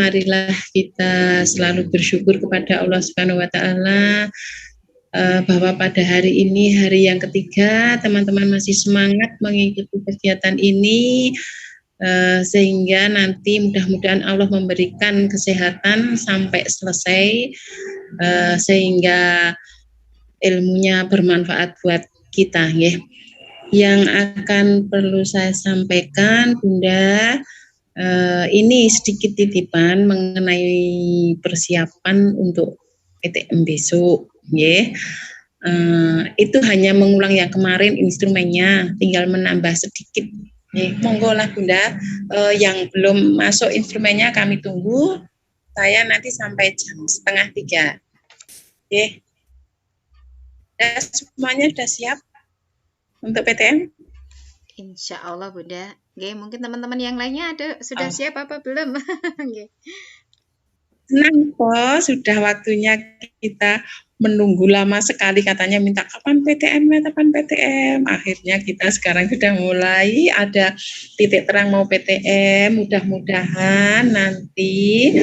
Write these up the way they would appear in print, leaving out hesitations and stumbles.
marilah kita selalu bersyukur kepada Allah Subhanahu wa taala bahwa pada hari ini, hari yang ketiga, teman-teman masih semangat mengikuti kegiatan ini, sehingga nanti mudah-mudahan Allah memberikan kesehatan sampai selesai, sehingga ilmunya bermanfaat buat kita, ya. Yang akan perlu saya sampaikan, Bunda, ini sedikit titipan mengenai persiapan untuk PTM besok, ya. Itu hanya mengulang yang kemarin instrumennya, tinggal menambah sedikit. Monggo lah Bunda, yang belum masuk instrumennya kami tunggu. Saya nanti sampai jam 2:30. Oke. Semuanya sudah siap untuk PTM? Insya Allah Bunda. Oke, mungkin teman-teman yang lainnya sudah siap apa belum? Senang kok, sudah waktunya kita menunggu lama sekali, katanya minta kapan PTM. Akhirnya kita sekarang sudah mulai ada titik terang mau PTM. Mudah-mudahan nanti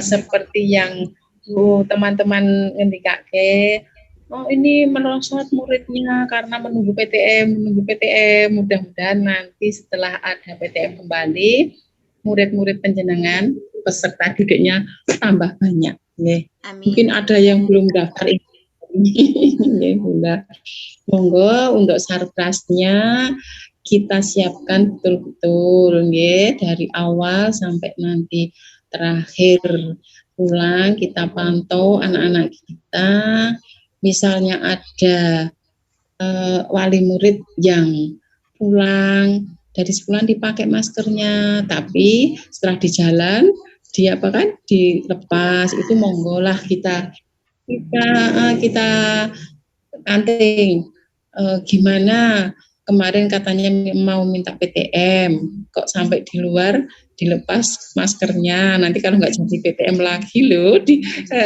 seperti yang teman-teman ngendikake, oh ini merosot muridnya karena menunggu PTM. Mudah-mudahan nanti setelah ada PTM kembali, murid-murid penjenengan peserta didiknya tambah banyak. Mungkin ada yang belum daftar ini, Bunda. Monggo untuk sarprasnya kita siapkan betul-betul, dari awal sampai nanti terakhir pulang kita pantau anak-anak kita. Misalnya ada wali murid yang pulang dari sekolah dipakai maskernya, tapi setelah di jalan dilepas, itu monggo lah kita anting. Gimana kemarin katanya mau minta PTM, kok sampai di luar dilepas maskernya, nanti kalau nggak jadi PTM lagi loh,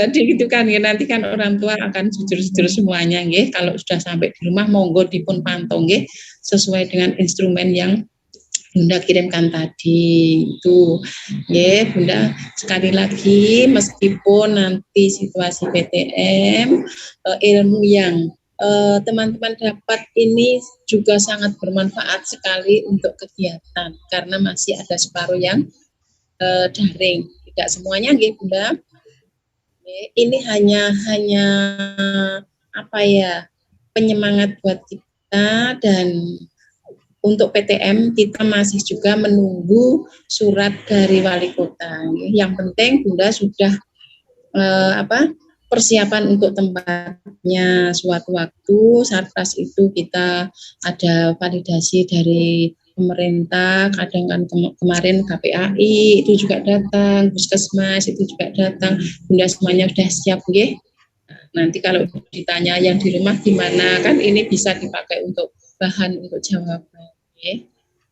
gitu kan ya, nanti kan orang tua akan jujur-jujur semuanya, nggih. Kalau sudah sampai di rumah monggo dipun pantau, nggih, sesuai dengan instrumen yang Bunda kirimkan tadi itu, ya Bunda. Sekali lagi, meskipun nanti situasi PTM, ilmu yang teman-teman dapat ini juga sangat bermanfaat sekali untuk kegiatan, karena masih ada separuh yang daring, tidak semuanya, nggih Bunda. Ini hanya apa ya, penyemangat buat kita. Dan untuk PTM kita masih juga menunggu surat dari wali kota. Yang penting Bunda sudah persiapan untuk tempatnya. Suatu waktu sarpras itu kita ada validasi dari pemerintah, kadang kan kemarin KPAI itu juga datang, Puskesmas itu juga datang. Bunda semuanya sudah siap, nggih. Nanti kalau ditanya yang di rumah gimana, kan ini bisa dipakai untuk bahan untuk jawaban.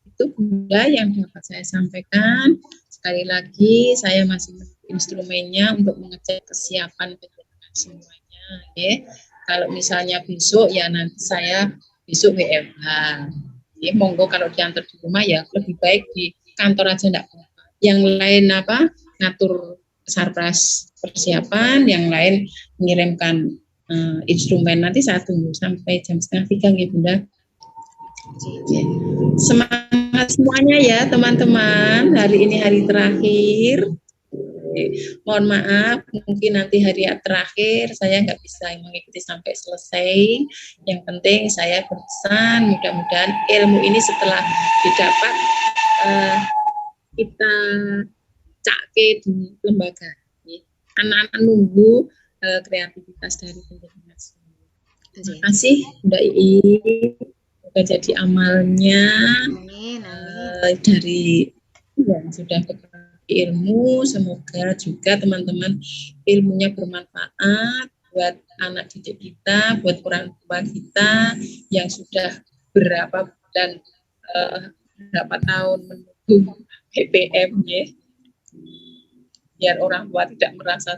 Itu Bunda yang dapat saya sampaikan. Sekali lagi saya masih menunggu instrumennya untuk mengecek kesiapan penjenengan semuanya. Kalau misalnya besok, ya nanti saya besok WFH. Monggo kalau diantar di rumah ya lebih baik di kantor aja, enggak apa-apa. Yang lain ngatur sarpras persiapan, yang lain mengirimkan instrumen. Nanti saya tunggu sampai jam 2:30, nggih Bunda. Semangat semuanya ya teman-teman, hari ini hari terakhir. Mohon maaf, mungkin nanti hari terakhir saya nggak bisa mengikuti sampai selesai. Yang penting saya berpesan, mudah-mudahan ilmu ini setelah didapat kita cake di lembaga. Anak-anak nunggu kreativitas dari penjenengan. Terima kasih Mbak Ii. Jadi amalnya dari yang sudah berbagi ilmu, semoga juga teman-teman ilmunya bermanfaat buat anak didik kita, buat orang tua kita yang sudah berapa tahun menunggu PTM, ya. Biar orang tua tidak merasa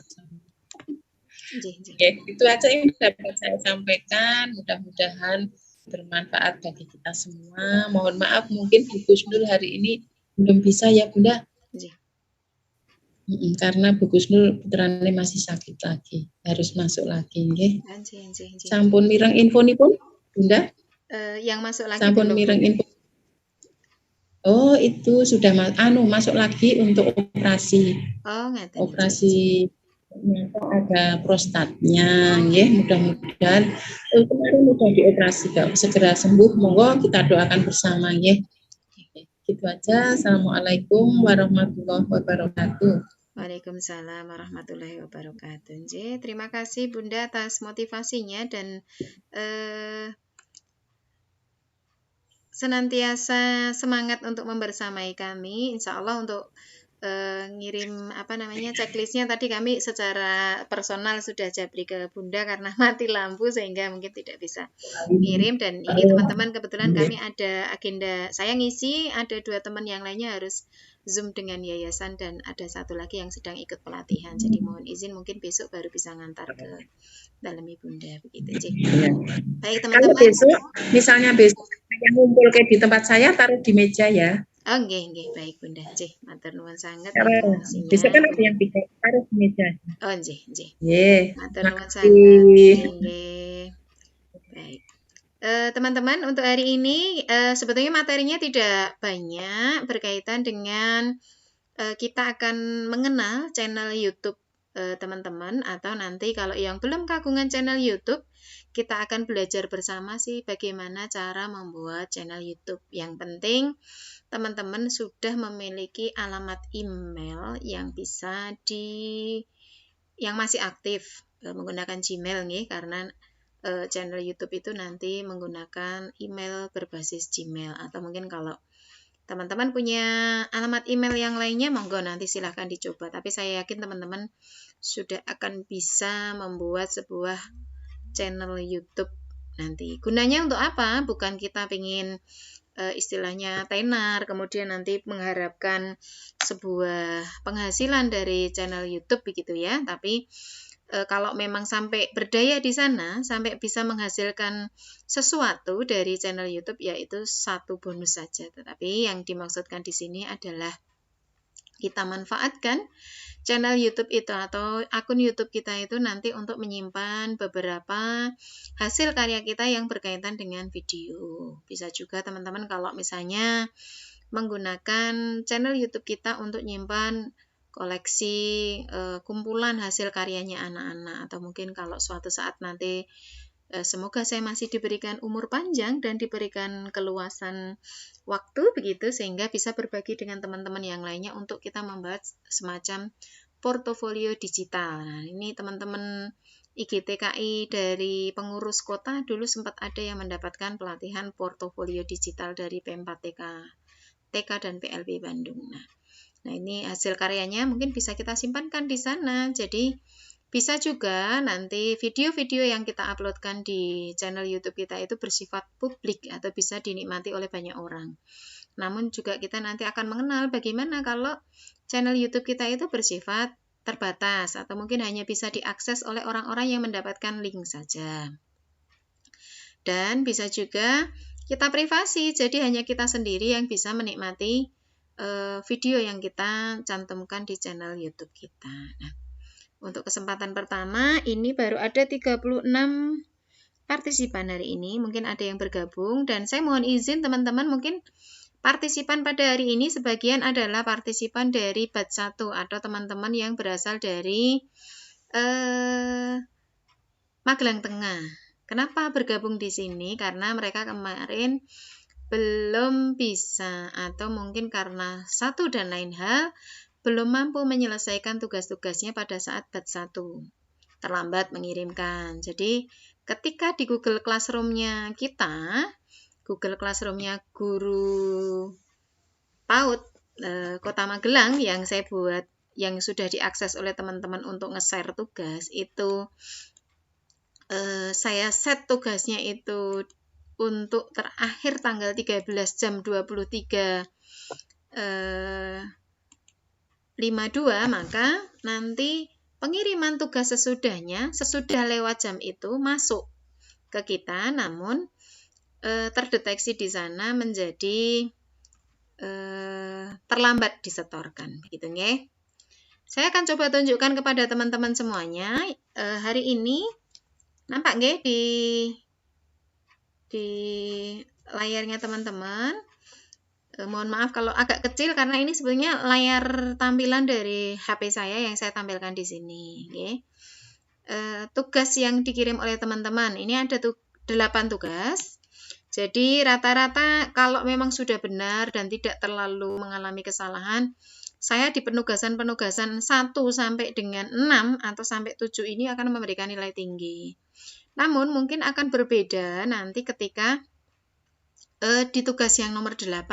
itu aja yang dapat saya sampaikan. Mudah-mudahan bermanfaat bagi kita semua. Mohon maaf mungkin Bu Kusnul hari ini belum bisa ya Bunda. Karena Bu Gusnul putrane masih sakit lagi, harus masuk lagi nggih. Sampun mireng infonipun, Bunda? Yang masuk lagi Sampun belum, mireng info. Oh, itu sudah masuk lagi untuk operasi. Oh, ngeten. Operasi ternyata ada prostatnya, nggih. Mudah-mudahan kemarin sudah dioperasi, segera sembuh. Monggo kita doakan bersama, nggih. Gitu aja. Assalamualaikum warahmatullahi wabarakatuh. Waalaikumsalam warahmatullahi wabarakatuh. Terima kasih Bunda atas motivasinya dan senantiasa semangat untuk membersamai kami. Insya Allah untuk ngirim checklistnya tadi kami secara personal sudah japri ke Bunda karena mati lampu sehingga mungkin tidak bisa ngirim. Dan ini teman-teman kebetulan kami ada agenda, saya ngisi, ada 2 teman yang lainnya harus Zoom dengan yayasan dan ada 1 lagi yang sedang ikut pelatihan. Jadi mohon izin mungkin besok baru bisa ngantar ke dalam Bunda begitu. Baik teman-teman. Kalau besok, misalnya besok yang ngumpul kayak di tempat saya, taruh di meja ya. Oh, nggih, baik Bunda. Matur nuwun sangat informasinya. Bisa kan ada yang bisa taruh di meja. Oh, nggih. Matur nuwun sangat. Nggih. Baik. Teman-teman, untuk hari ini sebetulnya materinya tidak banyak berkaitan dengan kita akan mengenal channel YouTube teman-teman, atau nanti kalau yang belum kagungan channel YouTube, kita akan belajar bersama sih bagaimana cara membuat channel YouTube. Yang penting teman-teman sudah memiliki alamat email yang bisa yang masih aktif menggunakan Gmail nih, karena channel YouTube itu nanti menggunakan email berbasis Gmail, atau mungkin kalau teman-teman punya alamat email yang lainnya, monggo nanti silahkan dicoba. Tapi saya yakin teman-teman sudah akan bisa membuat sebuah channel YouTube nanti. Gunanya untuk apa? Bukan kita ingin istilahnya tenar, kemudian nanti mengharapkan sebuah penghasilan dari channel YouTube begitu ya. Tapi kalau memang sampai berdaya di sana, sampai bisa menghasilkan sesuatu dari channel YouTube, yaitu satu bonus saja. Tetapi yang dimaksudkan di sini adalah kita manfaatkan channel YouTube itu atau akun YouTube kita itu nanti untuk menyimpan beberapa hasil karya kita yang berkaitan dengan video. Bisa juga teman-teman kalau misalnya menggunakan channel YouTube kita untuk nyimpan koleksi kumpulan hasil karyanya anak-anak, atau mungkin kalau suatu saat nanti semoga saya masih diberikan umur panjang dan diberikan keluasan waktu begitu, sehingga bisa berbagi dengan teman-teman yang lainnya untuk kita membuat semacam portofolio digital. Nah, ini teman-teman IGTKI dari pengurus kota dulu sempat ada yang mendapatkan pelatihan portofolio digital dari P4TK dan PLB Bandung. Nah, ini hasil karyanya mungkin bisa kita simpankan di sana. Jadi bisa juga nanti video-video yang kita uploadkan di channel YouTube kita itu bersifat publik atau bisa dinikmati oleh banyak orang. Namun juga kita nanti akan mengenal bagaimana kalau channel YouTube kita itu bersifat terbatas atau mungkin hanya bisa diakses oleh orang-orang yang mendapatkan link saja. Dan bisa juga kita privasi, jadi hanya kita sendiri yang bisa menikmati video yang kita cantumkan di channel YouTube kita. Nah, untuk kesempatan pertama, ini baru ada 36 partisipan hari ini. Mungkin ada yang bergabung, dan saya mohon izin teman-teman, mungkin partisipan pada hari ini sebagian adalah partisipan dari batch 1 atau teman-teman yang berasal dari Magelang Tengah. Kenapa bergabung di sini? Karena mereka kemarin belum bisa, atau mungkin karena satu dan lain hal, belum mampu menyelesaikan tugas-tugasnya pada saat batch 1. Terlambat mengirimkan. Jadi, ketika di Google Classroom-nya kita, Google Classroom-nya guru PAUD Kota Magelang yang saya buat, yang sudah diakses oleh teman-teman untuk nge-share tugas, itu saya set tugasnya itu untuk terakhir tanggal 13 jam 23 52, maka nanti pengiriman tugas sesudahnya, sesudah lewat jam itu masuk ke kita, namun terdeteksi di sana menjadi terlambat disetorkan, begitu nggih. Saya akan coba tunjukkan kepada teman-teman semuanya. Hari ini nampak nggih di layarnya teman-teman. Mohon maaf kalau agak kecil karena ini sebenarnya layar tampilan dari HP saya yang saya tampilkan di sini. Okay. Tugas yang dikirim oleh teman-teman ini ada 8 tugas. Jadi rata-rata kalau memang sudah benar dan tidak terlalu mengalami kesalahan, saya di penugasan-penugasan 1 sampai dengan 6 atau sampai 7 ini akan memberikan nilai tinggi. Namun mungkin akan berbeda nanti ketika di tugas yang nomor 8.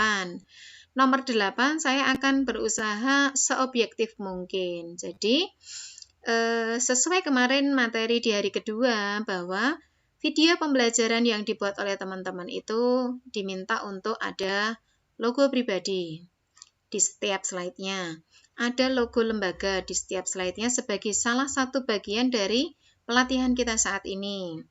Nomor 8 saya akan berusaha seobjektif mungkin. Jadi sesuai kemarin materi di hari kedua bahwa video pembelajaran yang dibuat oleh teman-teman itu diminta untuk ada logo pribadi di setiap slide-nya. Ada logo lembaga di setiap slide-nya sebagai salah satu bagian dari pelatihan kita saat ini.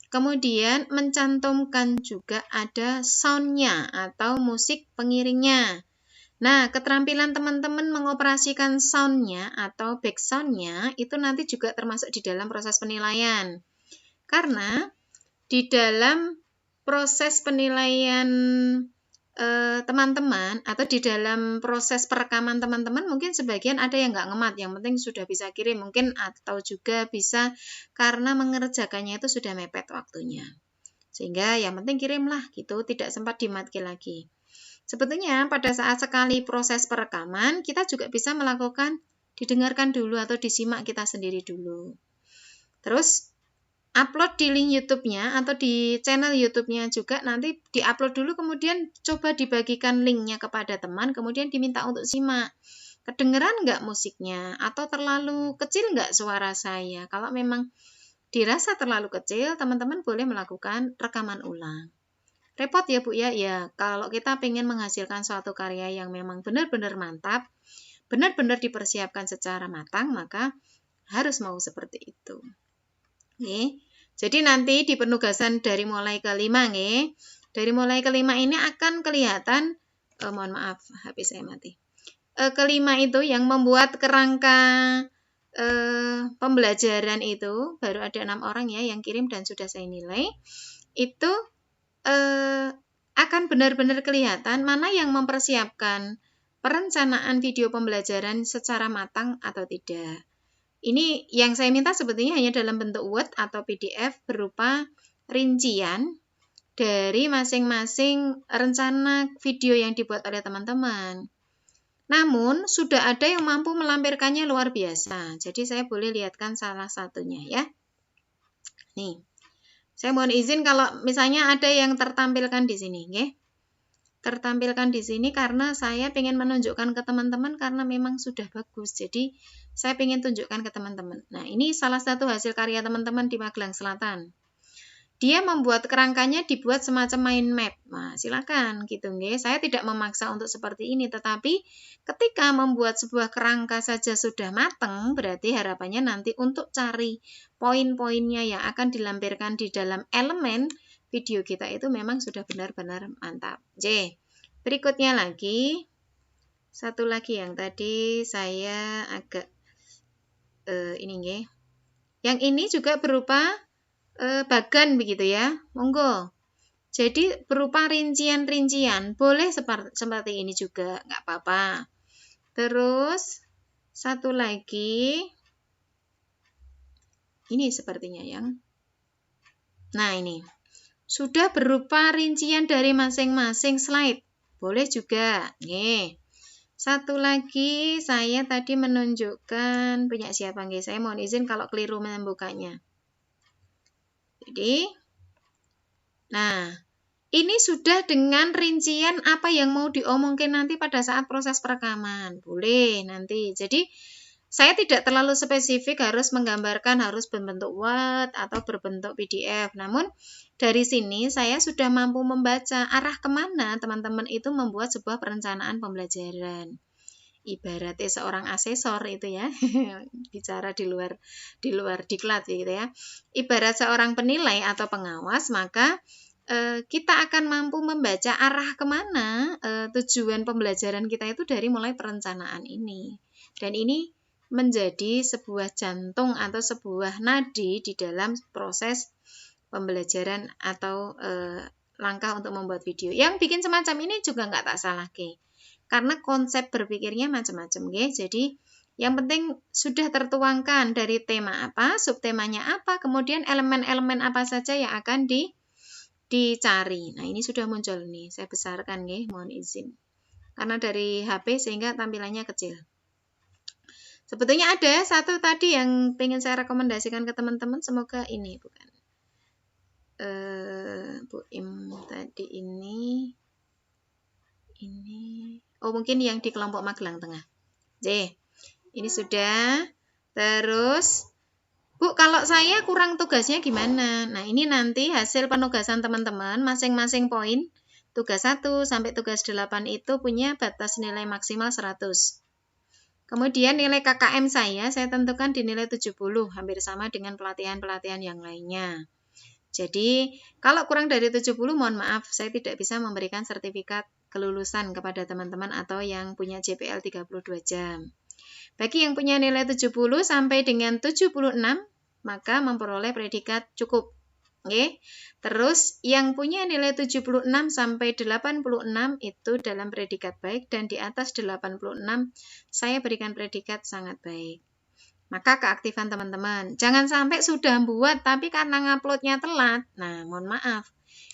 Kemudian mencantumkan juga ada sound-nya atau musik pengiringnya. Nah, keterampilan teman-teman mengoperasikan sound-nya atau background-nya itu nanti juga termasuk di dalam proses penilaian. Karena di dalam proses penilaian teman-teman atau di dalam proses perekaman teman-teman mungkin sebagian ada yang nggak ngemat, yang penting sudah bisa kirim mungkin, atau juga bisa karena mengerjakannya itu sudah mepet waktunya. Sehingga yang penting kirimlah gitu, tidak sempat dimatki lagi. Sebetulnya pada saat sekali proses perekaman, kita juga bisa melakukan didengarkan dulu atau disimak kita sendiri dulu. Terus upload di link YouTube-nya atau di channel YouTube-nya juga nanti diupload dulu, kemudian coba dibagikan linknya kepada teman, kemudian diminta untuk simak. Kedengeran nggak musiknya? Atau terlalu kecil nggak suara saya? Kalau memang dirasa terlalu kecil, teman-teman boleh melakukan rekaman ulang. Repot ya Bu ya? Ya, kalau kita pengen menghasilkan suatu karya yang memang benar-benar mantap, benar-benar dipersiapkan secara matang, maka harus mau seperti itu. Nih, jadi nanti di penugasan dari mulai ke-5 nih, dari mulai ke-5 ini akan kelihatan, mohon maaf HP saya mati. Ke-5 itu yang membuat kerangka pembelajaran itu baru ada 6 orang ya yang kirim dan sudah saya nilai. Itu akan benar-benar kelihatan mana yang mempersiapkan perencanaan video pembelajaran secara matang atau tidak. Ini yang saya minta sebetulnya hanya dalam bentuk Word atau PDF berupa rincian dari masing-masing rencana video yang dibuat oleh teman-teman. Namun, sudah ada yang mampu melampirkannya luar biasa. Jadi, saya boleh lihatkan salah satunya ya. Nih, saya mohon izin kalau misalnya ada yang tertampilkan di sini. Ya. Tertampilkan di sini karena saya ingin menunjukkan ke teman-teman karena memang sudah bagus. Jadi, saya ingin tunjukkan ke teman-teman. Nah, ini salah satu hasil karya teman-teman di Magelang Selatan. Dia membuat kerangkanya dibuat semacam mind map. Nah, silakan gitu nggih. Saya tidak memaksa untuk seperti ini, tetapi ketika membuat sebuah kerangka saja sudah matang, berarti harapannya nanti untuk cari poin-poinnya yang akan dilampirkan di dalam elemen video kita itu memang sudah benar-benar mantap. J. Berikutnya lagi, satu lagi yang tadi saya agak ini nggih. Yang ini juga berupa bagan begitu ya, monggo. Jadi berupa rincian-rincian, boleh seperti ini juga, nggak apa-apa. Terus satu lagi, ini sepertinya yang, nah ini, sudah berupa rincian dari masing-masing slide, boleh juga. Nih, satu lagi saya tadi menunjukkan punya siapa nggih? Saya mohon izin kalau keliru membukanya. Jadi, nah, ini sudah dengan rincian apa yang mau diomongin nanti pada saat proses perekaman. Boleh nanti. Jadi, saya tidak terlalu spesifik harus menggambarkan harus berbentuk Word atau berbentuk PDF. Namun, dari sini saya sudah mampu membaca arah kemana teman-teman itu membuat sebuah perencanaan pembelajaran. Ibaratnya seorang asesor itu ya, bicara di luar diklat gitu ya. Ibarat seorang penilai atau pengawas, maka kita akan mampu membaca arah kemana tujuan pembelajaran kita itu dari mulai perencanaan ini. Dan ini menjadi sebuah jantung atau sebuah nadi di dalam proses pembelajaran atau langkah untuk membuat video. Yang bikin semacam ini juga nggak tak salah, Ki. Karena konsep berpikirnya macam-macam, Jadi yang penting sudah tertuangkan dari tema apa, subtemanya apa, kemudian elemen-elemen apa saja yang akan dicari. Nah, ini sudah muncul nih. Saya besarkan, mohon izin. Karena dari HP sehingga tampilannya kecil. Sebetulnya ada satu tadi yang pengen saya rekomendasikan ke teman-teman, semoga ini bukan. Bu Im tadi ini. Oh, mungkin yang di kelompok Magelang Tengah. Ini sudah. Terus, Bu, kalau saya kurang tugasnya gimana? Nah, ini nanti hasil penugasan teman-teman, masing-masing poin, tugas 1 sampai tugas 8 itu punya batas nilai maksimal 100. Kemudian nilai KKM saya tentukan di nilai 70, hampir sama dengan pelatihan-pelatihan yang lainnya. Jadi, kalau kurang dari 70, mohon maaf, saya tidak bisa memberikan sertifikat kelulusan kepada teman-teman atau yang punya JPL 32 jam. Bagi yang punya nilai 70 sampai dengan 76, maka memperoleh predikat cukup. Terus yang punya nilai 76 sampai 86 itu dalam predikat baik, dan di atas 86 saya berikan predikat sangat baik. Maka keaktifan teman-teman. Jangan sampai sudah buat tapi karena nguploadnya telat. Nah, mohon maaf.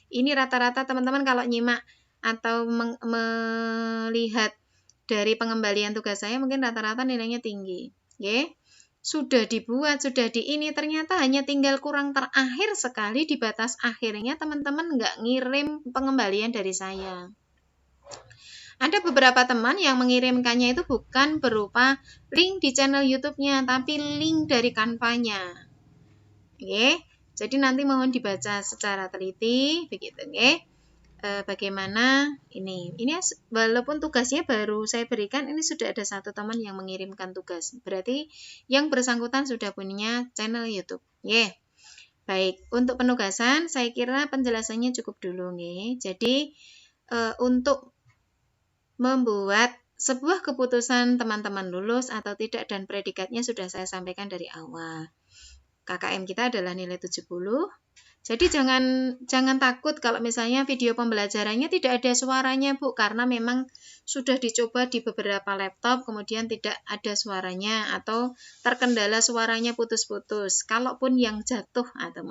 Ini rata-rata teman-teman kalau nyimak atau melihat dari pengembalian tugas saya mungkin rata-rata nilainya tinggi. Sudah dibuat, sudah ini ternyata hanya tinggal kurang terakhir sekali di batas akhirnya teman-teman nggak ngirim pengembalian dari saya. Ada beberapa teman yang mengirimkannya itu bukan berupa link di channel YouTube-nya, tapi link dari Canva-nya. Jadi nanti mohon dibaca secara teliti, begitu, bagaimana ini walaupun tugasnya baru saya berikan, ini sudah ada satu teman yang mengirimkan tugas, berarti yang bersangkutan sudah punya channel YouTube. Baik, untuk penugasan saya kira penjelasannya cukup dulu. Jadi untuk membuat sebuah keputusan teman-teman lulus atau tidak dan predikatnya sudah saya sampaikan dari awal. KKM kita adalah nilai 70. Jadi jangan takut kalau misalnya video pembelajarannya tidak ada suaranya, Bu, karena memang sudah dicoba di beberapa laptop kemudian tidak ada suaranya atau terkendala suaranya putus-putus. Kalaupun yang jatuh atau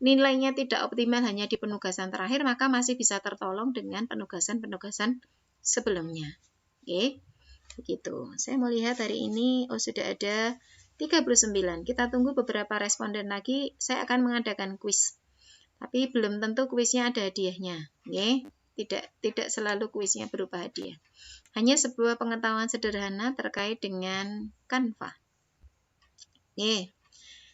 nilainya tidak optimal hanya di penugasan terakhir, maka masih bisa tertolong dengan penugasan-penugasan sebelumnya. Begitu. Saya mau lihat hari ini sudah ada 39. Kita tunggu beberapa responden lagi. Saya akan mengadakan kuis. Tapi belum tentu kuisnya ada hadiahnya. Tidak selalu kuisnya berupa hadiah. Hanya sebuah pengetahuan sederhana terkait dengan Canva.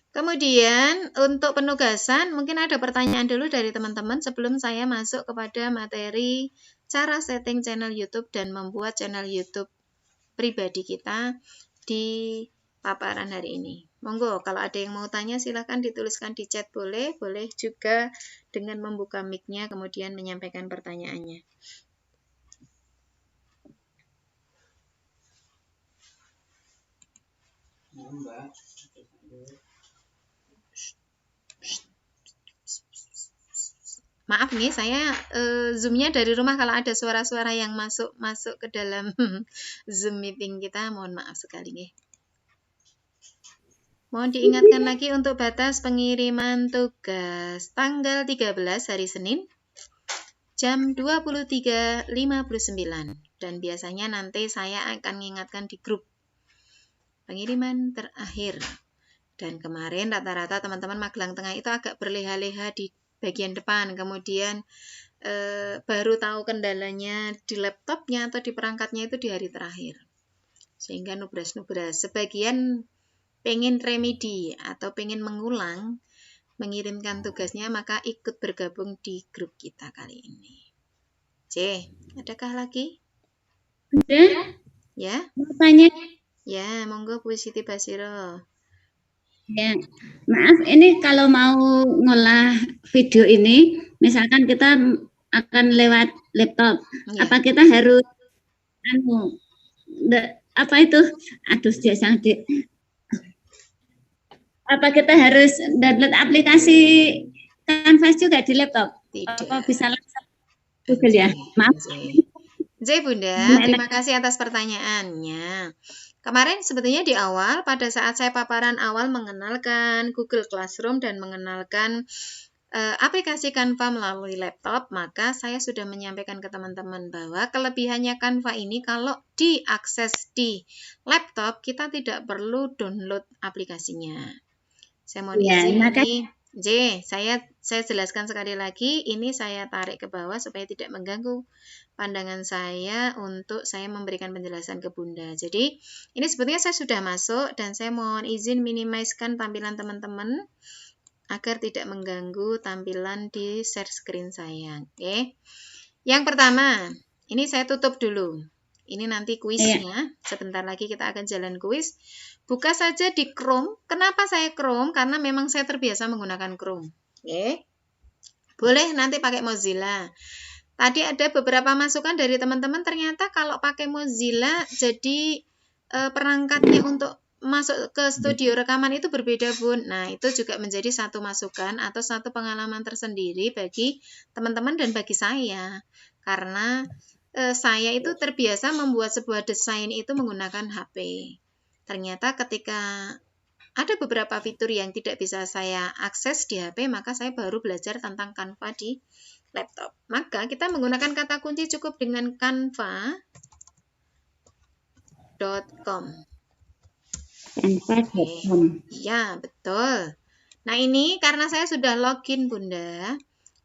Kemudian untuk penugasan, mungkin ada pertanyaan dulu dari teman-teman sebelum saya masuk kepada materi cara setting channel YouTube dan membuat channel YouTube pribadi kita di paparan hari ini. Monggo, kalau ada yang mau tanya silahkan dituliskan di chat, boleh juga dengan membuka mic-nya kemudian menyampaikan pertanyaannya. Maaf nih, saya Zoom-nya dari rumah, kalau ada suara-suara yang masuk ke dalam Zoom meeting kita, mohon maaf sekali. Mohon diingatkan lagi untuk batas pengiriman tugas tanggal 13 hari Senin jam 23.59, dan biasanya nanti saya akan mengingatkan di grup pengiriman terakhir. Dan kemarin rata-rata teman-teman Magelang Tengah itu agak berleha-leha di bagian depan, kemudian baru tahu kendalanya di laptopnya atau di perangkatnya itu di hari terakhir, sehingga nubras-nubras. Sebagian pengen remedi atau pengen mengulang mengirimkan tugasnya, maka ikut bergabung di grup kita kali ini. Adakah lagi? Ada? Ya. Mau tanya? Ya, monggo Bu Siti Basiro. Ya, maaf, ini kalau mau ngolah video ini, misalkan kita akan lewat laptop, apa kita harus apa itu? Aduh, apa kita harus download aplikasi Canvas juga di laptop? Tidak. Apa bisa langsung Google ya? Maaf. Bunda, terima kasih atas pertanyaannya. Kemarin sebetulnya di awal, pada saat saya paparan awal mengenalkan Google Classroom dan mengenalkan aplikasi Canva melalui laptop, maka saya sudah menyampaikan ke teman-teman bahwa kelebihannya Canva ini kalau diakses di laptop, kita tidak perlu download aplikasinya. Saya mohon izin ini, saya jelaskan sekali lagi, ini saya tarik ke bawah supaya tidak mengganggu pandangan saya untuk saya memberikan penjelasan ke Bunda. Jadi, ini sebetulnya saya sudah masuk dan saya mohon izin minimizekan tampilan teman-teman agar tidak mengganggu tampilan di share screen saya. Oke. Yang pertama, ini saya tutup dulu. Ini nanti kuisnya. Sebentar lagi kita akan jalan kuis. Buka saja di Chrome. Kenapa saya Chrome? Karena memang saya terbiasa menggunakan Chrome. Oke. Boleh nanti pakai Mozilla. Tadi ada beberapa masukan dari teman-teman, ternyata kalau pakai Mozilla jadi perangkatnya untuk masuk ke studio rekaman itu berbeda, Bun. Nah, itu juga menjadi satu masukan atau satu pengalaman tersendiri bagi teman-teman dan bagi saya. Karena saya itu terbiasa membuat sebuah desain itu menggunakan HP. Ternyata ketika ada beberapa fitur yang tidak bisa saya akses di HP, maka saya baru belajar tentang Canva di laptop. Maka kita menggunakan kata kunci cukup dengan canva.com. Canva.com. Ya, betul. Nah, ini karena saya sudah login, Bunda,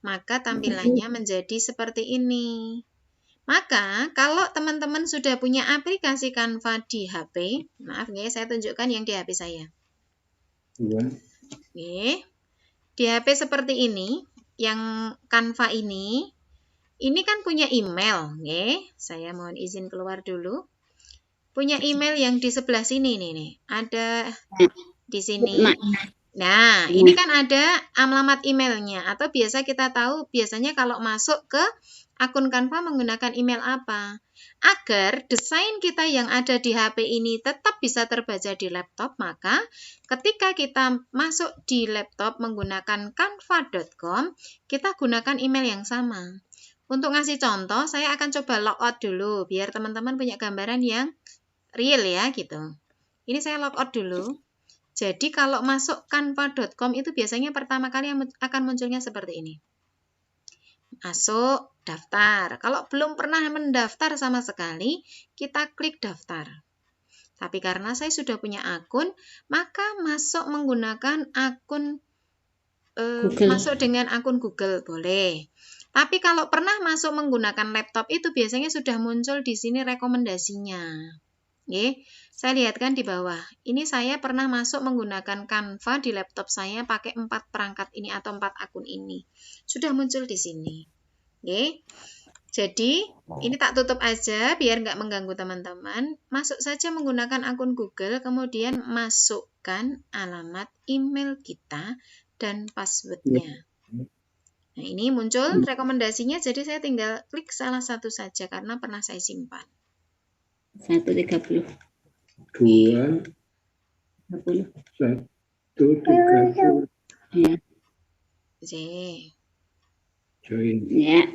maka tampilannya menjadi seperti ini. Maka, kalau teman-teman sudah punya aplikasi Canva di HP, maaf ya, saya tunjukkan yang di HP saya. Oke. Di HP seperti ini, yang Canva ini kan punya email, oke. Saya mohon izin keluar dulu. Punya email yang di sebelah sini nih. Ada di sini. Nah, ini kan ada alamat emailnya, atau biasa kita tahu biasanya kalau masuk ke akun Canva menggunakan email apa. Agar desain kita yang ada di HP ini tetap bisa terbaca di laptop, maka ketika kita masuk di laptop menggunakan canva.com, kita gunakan email yang sama. Untuk ngasih contoh, saya akan coba logout dulu, biar teman-teman punya gambaran yang real ya, gitu. Ini saya logout dulu. Jadi kalau masuk canva.com itu biasanya pertama kali akan munculnya seperti ini. Masuk, daftar. Kalau belum pernah mendaftar sama sekali, kita klik daftar. Tapi karena saya sudah punya akun, maka masuk menggunakan akun, masuk dengan akun Google, boleh. Tapi kalau pernah masuk menggunakan laptop itu biasanya sudah muncul di sini rekomendasinya. Oke, saya lihatkan di bawah. Ini saya pernah masuk menggunakan Canva di laptop saya pakai 4 perangkat ini atau 4 akun ini. Sudah muncul di sini. Oke. Jadi, ini tak tutup aja biar nggak mengganggu teman-teman. Masuk saja menggunakan akun Google, kemudian masukkan alamat email kita dan passwordnya. Nah, ini muncul rekomendasinya, jadi saya tinggal klik salah satu saja karena pernah saya simpan. 130. 2 130. Ya. Join. Ya.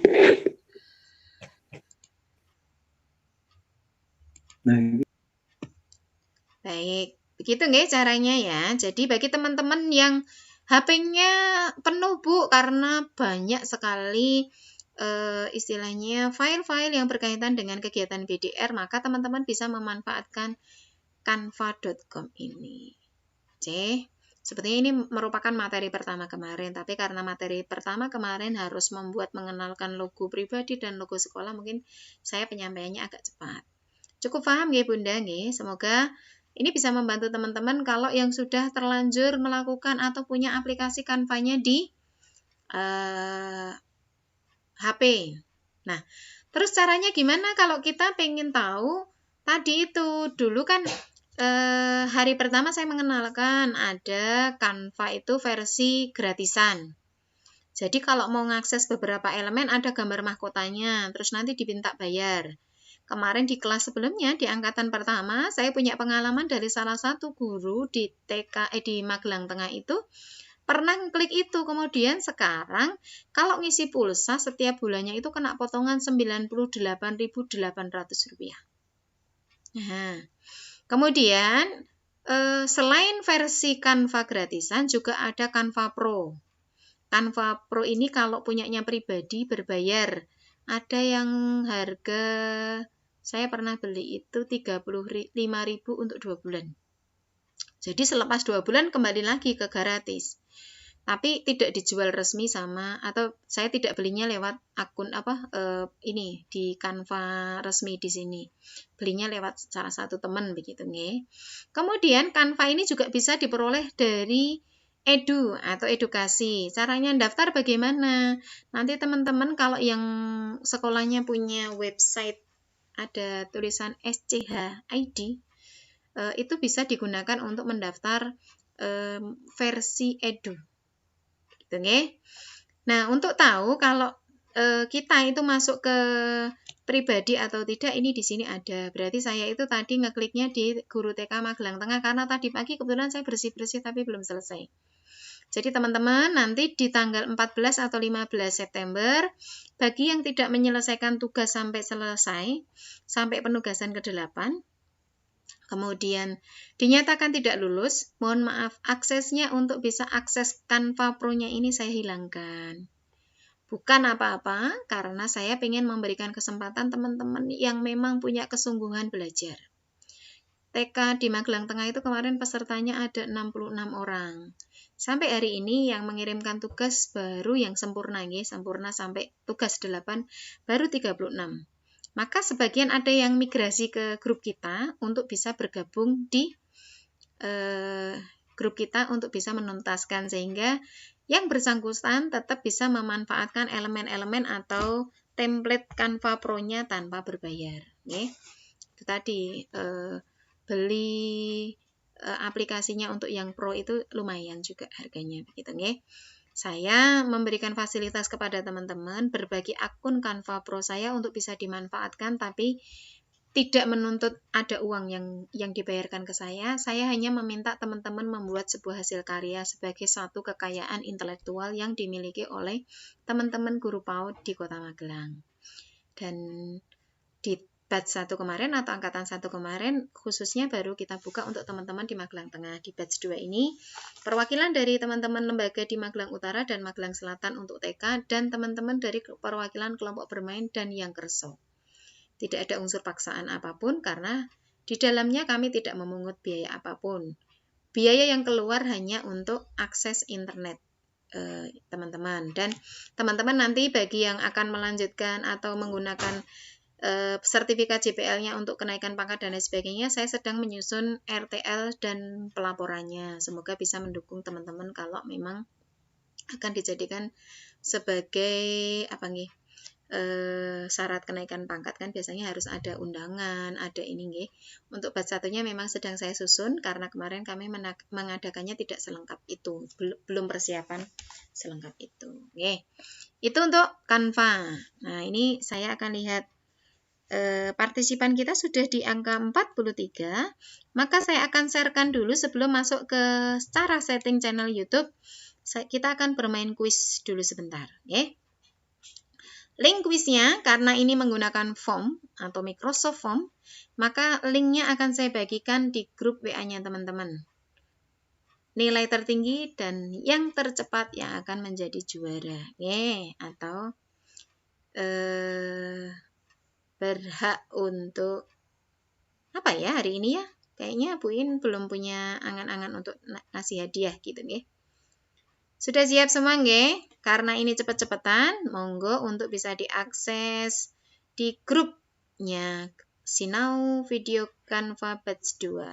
Nah, baik, begitu nggih caranya ya. Jadi bagi teman-teman yang HP-nya penuh Bu karena banyak sekali istilahnya file-file yang berkaitan dengan kegiatan BDR, maka teman-teman bisa memanfaatkan canva.com ini. Oke, sepertinya ini merupakan materi pertama kemarin, tapi karena materi pertama kemarin harus mengenalkan logo pribadi dan logo sekolah, mungkin saya penyampaiannya agak cepat. Cukup paham ya Bunda nggih? Semoga ini bisa membantu teman-teman kalau yang sudah terlanjur melakukan atau punya aplikasi Canva-nya di HP. Nah, terus caranya gimana kalau kita pengen tahu tadi itu? Dulu kan hari pertama saya mengenalkan ada Canva itu versi gratisan. Jadi kalau mau ngakses beberapa elemen ada gambar mahkotanya, terus nanti diminta bayar. kemarin di kelas sebelumnya di angkatan pertama saya punya pengalaman dari salah satu guru di di Magelang Tengah itu pernah klik itu, kemudian sekarang kalau ngisi pulsa setiap bulannya itu kena potongan Rp98.800. Nah, kemudian selain versi Canva gratisan juga ada Canva Pro. Canva Pro ini kalau punyanya pribadi berbayar. Ada yang harga saya pernah beli itu 35.000 untuk 2 bulan. Jadi selepas 2 bulan kembali lagi ke gratis. Tapi tidak dijual resmi sama, atau saya tidak belinya lewat akun ini di Canva resmi di sini. Belinya lewat salah satu teman begitu nggih. Kemudian Canva ini juga bisa diperoleh dari Edu atau edukasi. Caranya daftar bagaimana? Nanti teman-teman kalau yang sekolahnya punya website ada tulisan SCH-ID, itu bisa digunakan untuk mendaftar versi Edu. Gitu nggih. Nah, untuk tahu kalau kita itu masuk ke pribadi atau tidak, ini di sini ada. Berarti saya itu tadi ngekliknya di Guru TK Magelang Tengah karena tadi pagi kebetulan saya bersih-bersih tapi belum selesai. Jadi teman-teman nanti di tanggal 14 atau 15 September, bagi yang tidak menyelesaikan tugas sampai selesai, sampai penugasan ke-8, kemudian dinyatakan tidak lulus, mohon maaf, aksesnya untuk bisa akses Canva Pro-nya ini saya hilangkan. Bukan apa-apa, karena saya ingin memberikan kesempatan teman-teman yang memang punya kesungguhan belajar. TK di Magelang Tengah itu kemarin pesertanya ada 66 orang. Sampai hari ini yang mengirimkan tugas baru yang sempurna, sempurna sampai tugas 8, baru 36. Maka sebagian ada yang migrasi ke grup kita untuk bisa bergabung di grup kita untuk bisa menuntaskan, sehingga yang bersangkutan tetap bisa memanfaatkan elemen-elemen atau template Canva Pro-nya tanpa berbayar. Itu tadi beli aplikasinya untuk yang Pro itu lumayan juga harganya begitu nggih. Saya memberikan fasilitas kepada teman-teman, berbagi akun Canva Pro saya untuk bisa dimanfaatkan, tapi tidak menuntut ada uang yang dibayarkan ke saya. Saya hanya meminta teman-teman membuat sebuah hasil karya sebagai satu kekayaan intelektual yang dimiliki oleh teman-teman guru PAUD di Kota Magelang. Dan di batch 1 kemarin atau angkatan 1 kemarin khususnya baru kita buka untuk teman-teman di Magelang Tengah. Di batch 2 ini perwakilan dari teman-teman lembaga di Magelang Utara dan Magelang Selatan untuk TK, dan teman-teman dari perwakilan kelompok bermain dan yang kerso. Tidak ada unsur paksaan apapun karena di dalamnya kami tidak memungut biaya apapun. Biaya yang keluar hanya untuk akses internet teman-teman. Dan teman-teman nanti bagi yang akan melanjutkan atau menggunakan sertifikat JPL-nya untuk kenaikan pangkat dan lain sebagainya, saya sedang menyusun RTL dan pelaporannya. Semoga bisa mendukung teman-teman kalau memang akan dijadikan sebagai syarat kenaikan pangkat, kan biasanya harus ada undangan, ada ini nggih. Untuk batch 1-nya memang sedang saya susun karena kemarin kami mengadakannya tidak selengkap itu, belum persiapan selengkap itu. Nggih. Itu untuk Canva. Nah, ini saya akan lihat partisipan kita sudah di angka 43, maka saya akan sharekan dulu sebelum masuk ke cara setting channel YouTube. Kita akan bermain kuis dulu sebentar, ya. Link kuisnya, karena ini menggunakan form atau Microsoft Form, maka linknya akan saya bagikan di grup WA-nya teman-teman. Nilai tertinggi dan yang tercepat yang akan menjadi juara, ya, atau berhak untuk apa ya hari ini ya? Kayaknya Bu In belum punya angan-angan untuk ngasih hadiah gitu nggih. Sudah siap semua nggih? Karena ini cepet-cepetan, monggo untuk bisa diakses di grupnya Sinau Video Canva Batch 2.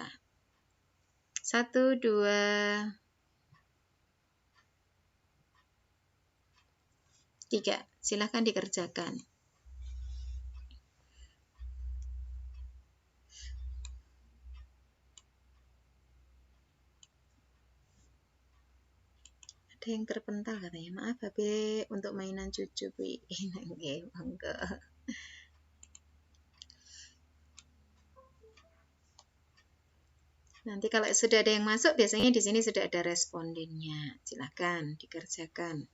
1, 2, 3. Silahkan dikerjakan. Yang terpental katanya, maaf Babe untuk mainan cucu Bu. Nggih, monggo. Nanti kalau sudah ada yang masuk, biasanya di sini sudah ada respondennya. Silakan dikerjakan.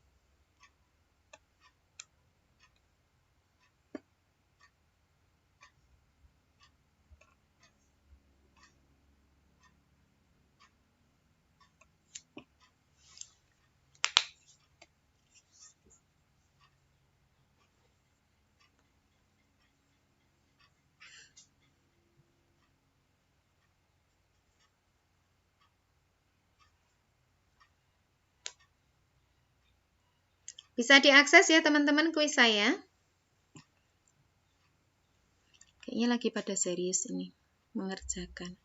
Bisa diakses ya teman-teman kuis saya. Kayaknya lagi pada serius ini mengerjakan.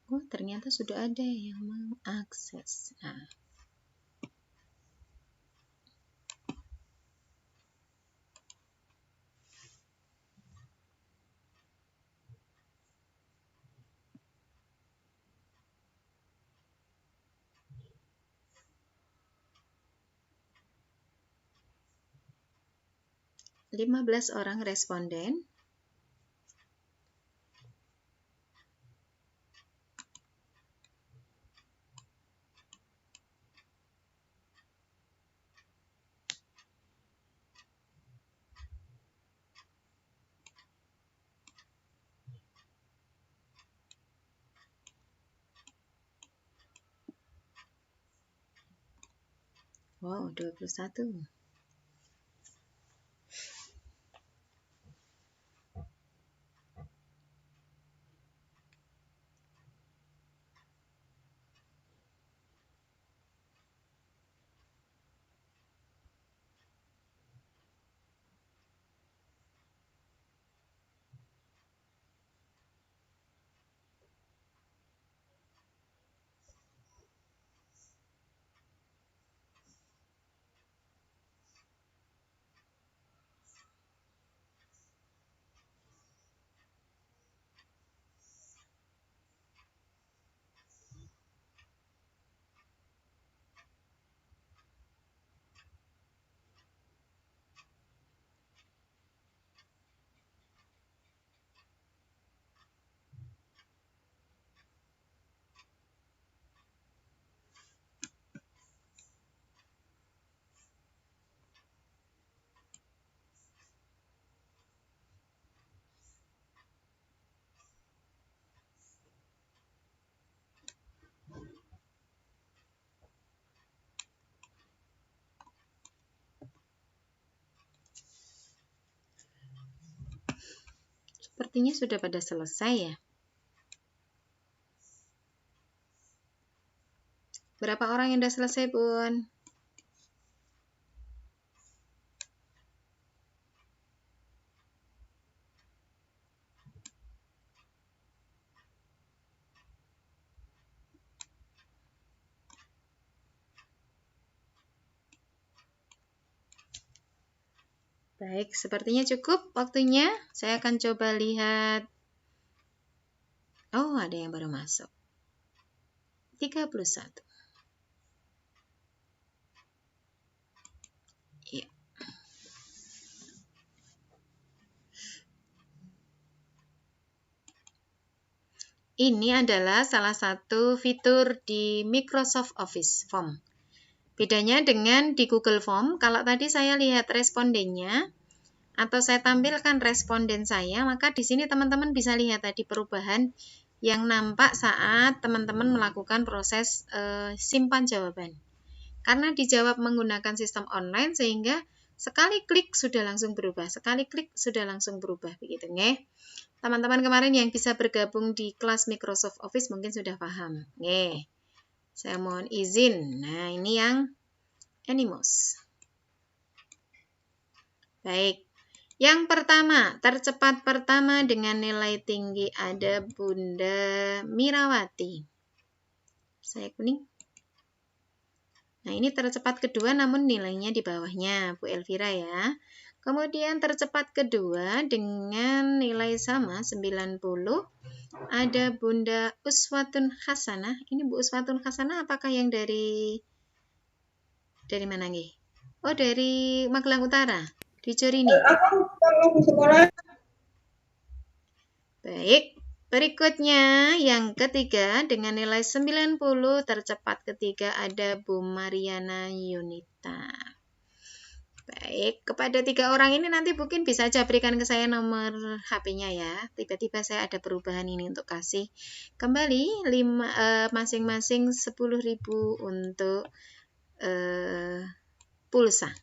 Oh, ternyata sudah ada yang mengakses. Nah, lima 15 orang responden. Wow, 21. Sepertinya sudah pada selesai ya. Berapa orang yang sudah selesai, Bun? Baik, sepertinya cukup waktunya. Saya akan coba lihat. Oh, ada yang baru masuk. 31. Iya. Ini adalah salah satu fitur di Microsoft Office Form. Bedanya dengan di Google Form, kalau tadi saya lihat respondennya, atau saya tampilkan responden saya, maka di sini teman-teman bisa lihat tadi perubahan yang nampak saat teman-teman melakukan proses simpan jawaban. Karena dijawab menggunakan sistem online, sehingga Sekali klik sudah langsung berubah, sekali klik sudah langsung berubah, begitu nggih. Teman-teman kemarin yang bisa bergabung di kelas Microsoft Office mungkin sudah paham. Nggih. Saya mohon izin. Nah, ini yang Animos. Baik. Yang pertama, tercepat pertama dengan nilai tinggi ada Bunda Mirawati. Saya kuning. Nah, ini tercepat kedua namun nilainya di bawahnya, Bu Elvira ya. Kemudian tercepat kedua dengan nilai sama 90 ada Bunda Uswatun Hasanah. Ini Bu Uswatun Hasanah apakah yang dari mana nggih? Oh, dari Magelang Utara. Di Jorini. Baik, berikutnya yang ketiga dengan nilai 90 tercepat ketiga ada Bu Mariana Yunita. Baik, kepada 3 orang ini nanti mungkin bisa aja berikan ke saya nomor HP-nya ya. Tiba-tiba saya ada perubahan ini untuk kasih kembali masing-masing 10.000 untuk pulsa.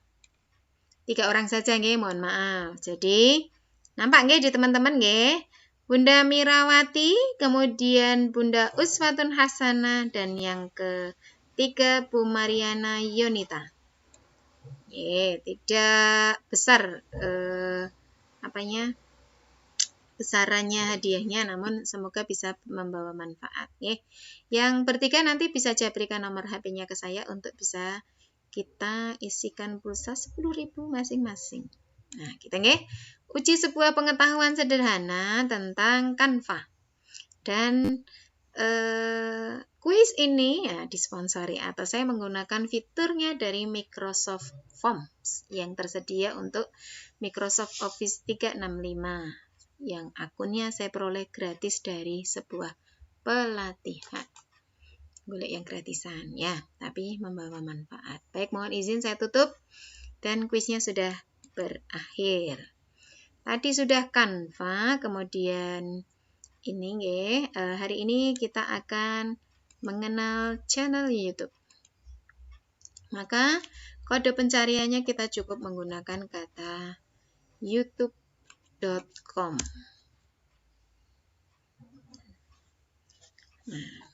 3 orang saja nggih, mohon maaf. Jadi, nampak nggih di teman-teman nggih? Bunda Mirawati, kemudian Bunda Uswatun Hasanah, dan yang ketiga Bu Mariana Yunita. Tidak besar besarannya hadiahnya, namun semoga bisa membawa manfaat. Yang bertiga nanti bisa aja berikan nomor HP-nya ke saya untuk bisa kita isikan pulsa 10.000 masing-masing. Nah, kita uji sebuah pengetahuan sederhana tentang Canva. Dan kuis ini ya disponsori atau saya menggunakan fiturnya dari Microsoft Forms yang tersedia untuk Microsoft Office 365 yang akunnya saya peroleh gratis dari sebuah pelatihan. Boleh yang gratisan ya, tapi membawa manfaat. Baik, mohon izin saya tutup dan kuisnya sudah berakhir. Tadi sudah Canva, kemudian ini hari ini kita akan mengenal channel YouTube. Maka kode pencariannya kita cukup menggunakan kata youtube.com. Nah,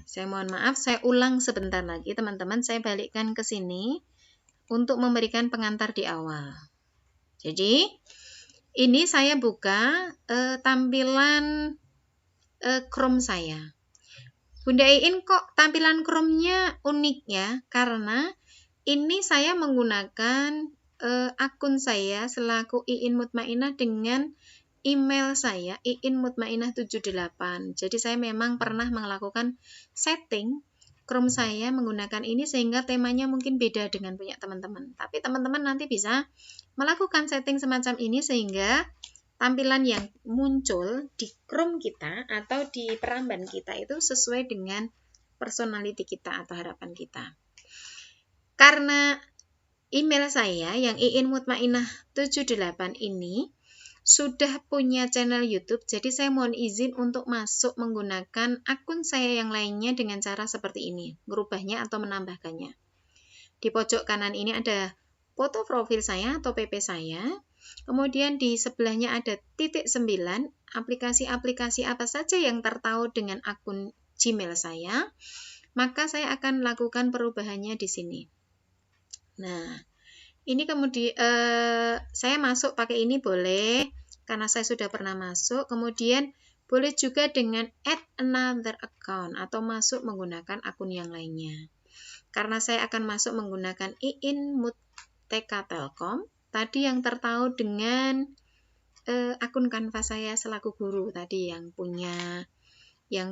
saya mohon maaf, saya ulang sebentar lagi teman-teman, saya balikkan ke sini untuk memberikan pengantar di awal. Jadi, ini saya buka tampilan Chrome saya. Bunda Iin kok tampilan Chrome-nya unik ya? Karena ini saya menggunakan akun saya selaku Iin Mutmainah dengan email saya iinmutmainah78. Jadi saya memang pernah melakukan setting Chrome saya menggunakan ini sehingga temanya mungkin beda dengan punya teman-teman. Tapi teman-teman nanti bisa melakukan setting semacam ini sehingga tampilan yang muncul di Chrome kita atau di peramban kita itu sesuai dengan personality kita atau harapan kita. Karena email saya yang iinmutmainah78 ini sudah punya channel YouTube, jadi saya mohon izin untuk masuk menggunakan akun saya yang lainnya dengan cara seperti ini, merubahnya atau menambahkannya. Di pojok kanan ini ada foto profil saya atau PP saya, kemudian di sebelahnya ada titik 9, aplikasi-aplikasi apa saja yang tertaut dengan akun Gmail saya, maka saya akan lakukan perubahannya di sini. Nah, ini kemudian saya masuk pakai ini boleh, karena saya sudah pernah masuk. Kemudian boleh juga dengan add another account atau masuk menggunakan akun yang lainnya. Karena saya akan masuk menggunakan iinmutteka Telkom, tadi yang tertaut dengan akun Canva saya selaku guru tadi yang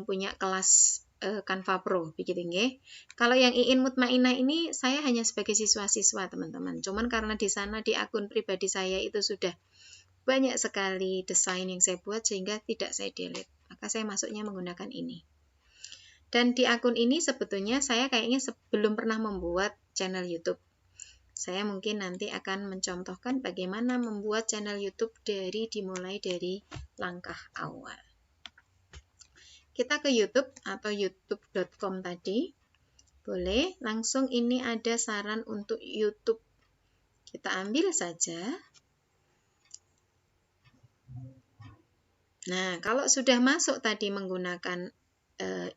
punya kelas Canva Pro, begitu nggih. Kalau yang Iin Mutmainah ini saya hanya sebagai siswa-siswa teman-teman. Cuman karena di sana di akun pribadi saya itu sudah banyak sekali desain yang saya buat sehingga tidak saya delete. Maka saya masuknya menggunakan ini. Dan di akun ini sebetulnya saya kayaknya belum pernah membuat channel YouTube. Saya mungkin nanti akan mencontohkan bagaimana membuat channel YouTube dimulai dari langkah awal. Kita ke YouTube atau youtube.com tadi. Boleh, langsung ini ada saran untuk YouTube. Kita ambil saja. Nah, kalau sudah masuk tadi menggunakan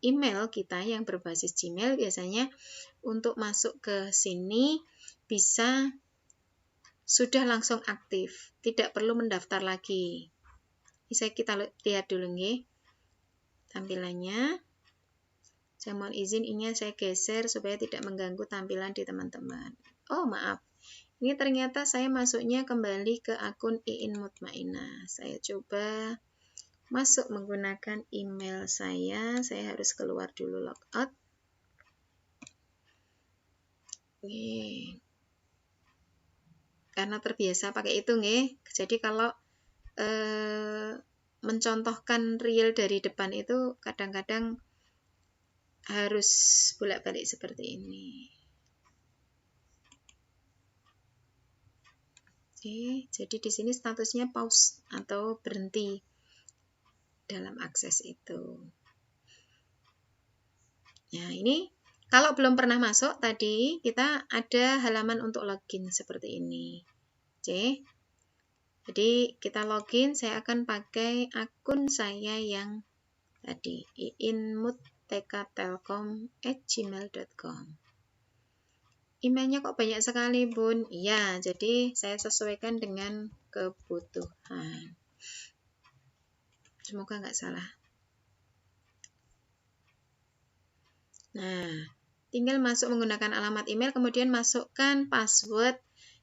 email kita yang berbasis Gmail, biasanya untuk masuk ke sini bisa sudah langsung aktif, tidak perlu mendaftar lagi. Bisa kita lihat dulu nih tampilannya. Saya mohon izin ini saya geser supaya tidak mengganggu tampilan di teman-teman. Oh maaf, ini ternyata saya masuknya kembali ke akun Iin Mutmainah. Saya coba masuk menggunakan email saya harus keluar dulu logout. Oke. Karena terbiasa pakai itu nggih. Jadi kalau mencontohkan real dari depan itu kadang-kadang harus bolak-balik seperti ini. Oke, jadi di sini statusnya pause atau berhenti dalam akses itu. Nah, ini kalau belum pernah masuk tadi kita ada halaman untuk login seperti ini. Oke. Jadi kita login, saya akan pakai akun saya yang tadi iinmut.tktelkom@gmail.com. Emailnya kok banyak sekali, Bun? Iya, jadi saya sesuaikan dengan kebutuhan. Semoga nggak salah. Nah, tinggal masuk menggunakan alamat email, kemudian masukkan password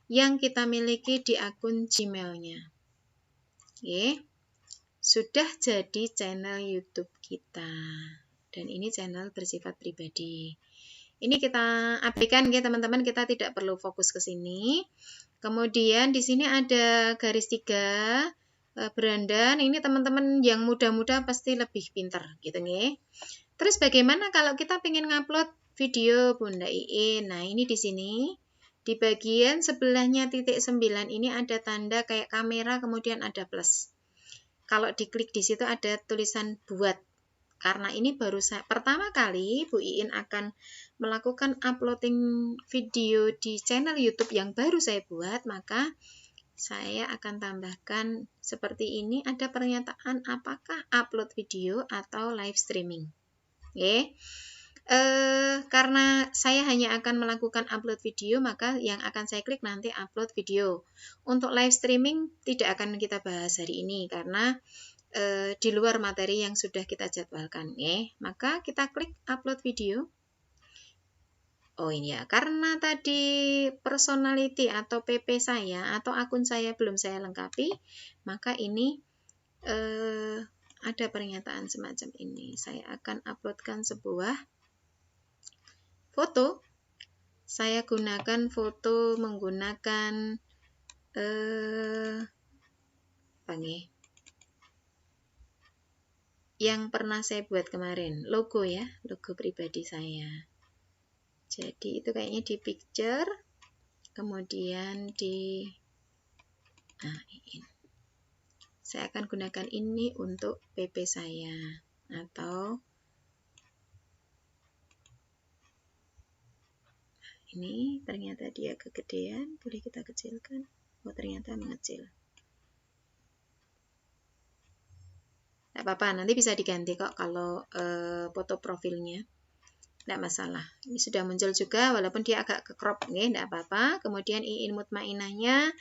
yang kita miliki di akun Gmail-nya. Oke. Sudah jadi channel YouTube kita. Dan ini channel bersifat pribadi. Ini kita abaikan ya teman-teman, kita tidak perlu fokus ke sini. Kemudian di sini ada garis 3 berandan. Ini teman-teman yang muda-muda pasti lebih pintar gitu nih. Terus bagaimana kalau kita pengen ngupload video Bunda Iin? Nah, ini di sini di bagian sebelahnya titik 9 ini ada tanda kayak kamera kemudian ada plus. Kalau diklik di situ ada tulisan buat. Karena ini baru pertama kali Bu Iin akan melakukan uploading video di channel YouTube yang baru saya buat, maka saya akan tambahkan seperti ini, ada pernyataan apakah upload video atau live streaming. Oke. Karena saya hanya akan melakukan upload video, maka yang akan saya klik nanti upload video. Untuk live streaming tidak akan kita bahas hari ini karena di luar materi yang sudah kita jadwalkan, maka kita klik upload video. Oh ini ya, karena tadi personality atau PP saya atau akun saya belum saya lengkapi, maka ini ada pernyataan semacam ini. Saya akan uploadkan sebuah foto. Saya gunakan foto menggunakan apa nih? Yang pernah saya buat kemarin, logo ya, logo pribadi saya. Jadi itu kayaknya di picture, kemudian di ini. Saya akan gunakan ini untuk PP saya, atau ini ternyata dia kegedean, boleh kita kecilkan. Oh ternyata mengecil. Tidak apa-apa, nanti bisa diganti kok kalau foto profilnya. Tidak masalah. Ini sudah muncul juga, walaupun dia agak ke crop, tidak apa-apa. Kemudian Iin Mutmainahnya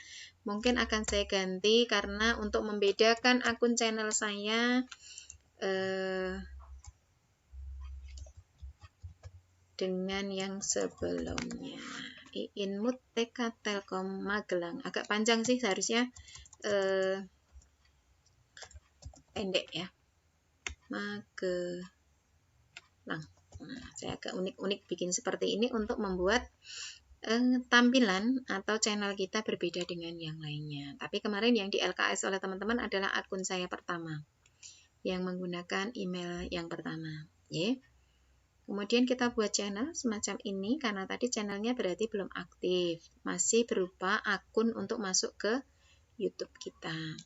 mungkin akan saya ganti karena untuk membedakan akun channel saya dengan yang sebelumnya. Iin Mut TK Telkom Magelang. Agak panjang sih, seharusnya pendek ya. Magelang. Nah, saya agak unik-unik bikin seperti ini untuk membuat tampilan atau channel kita berbeda dengan yang lainnya. Tapi kemarin yang di LKS oleh teman-teman adalah akun saya pertama yang menggunakan email yang pertama. Kemudian kita buat channel semacam ini karena tadi channelnya berarti belum aktif, masih berupa akun untuk masuk ke YouTube kita.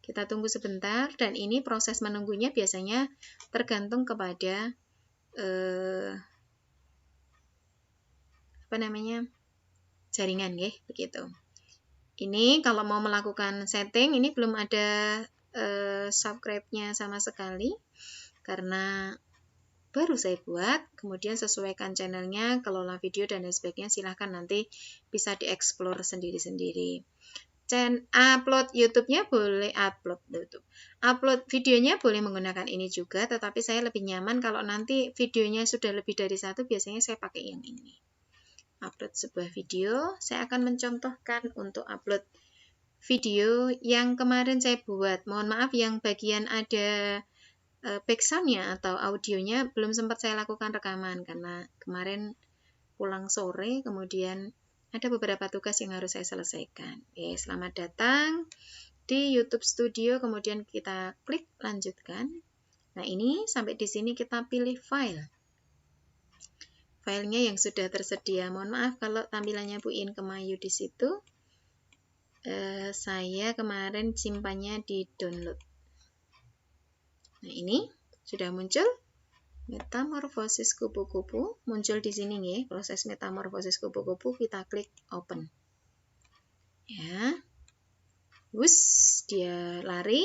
Kita tunggu sebentar, dan ini proses menunggunya biasanya tergantung kepada jaringan nggih, begitu. Ini kalau mau melakukan setting, ini belum ada subscribe-nya sama sekali karena baru saya buat. Kemudian sesuaikan channelnya, kelola video dan lain sebagainya, silahkan nanti bisa dieksplor sendiri-sendiri. Upload YouTube-nya boleh, upload videonya boleh menggunakan ini juga, tetapi saya lebih nyaman kalau nanti videonya sudah lebih dari satu, biasanya saya pakai yang ini. Upload sebuah video, saya akan mencontohkan untuk upload video yang kemarin saya buat. Mohon maaf yang bagian ada backsound-nya atau audionya belum sempat saya lakukan rekaman karena kemarin pulang sore, kemudian ada beberapa tugas yang harus saya selesaikan. Oke, selamat datang di YouTube Studio, kemudian kita klik lanjutkan. Nah, ini sampai di sini kita pilih file. Filenya yang sudah tersedia. Mohon maaf kalau tampilannya Bu In Kemayu di situ. Saya kemarin simpannya di download. Nah, ini sudah muncul metamorfosis kupu-kupu, muncul di sini nih, proses metamorfosis kupu-kupu, kita klik open. Ya. Dia lari.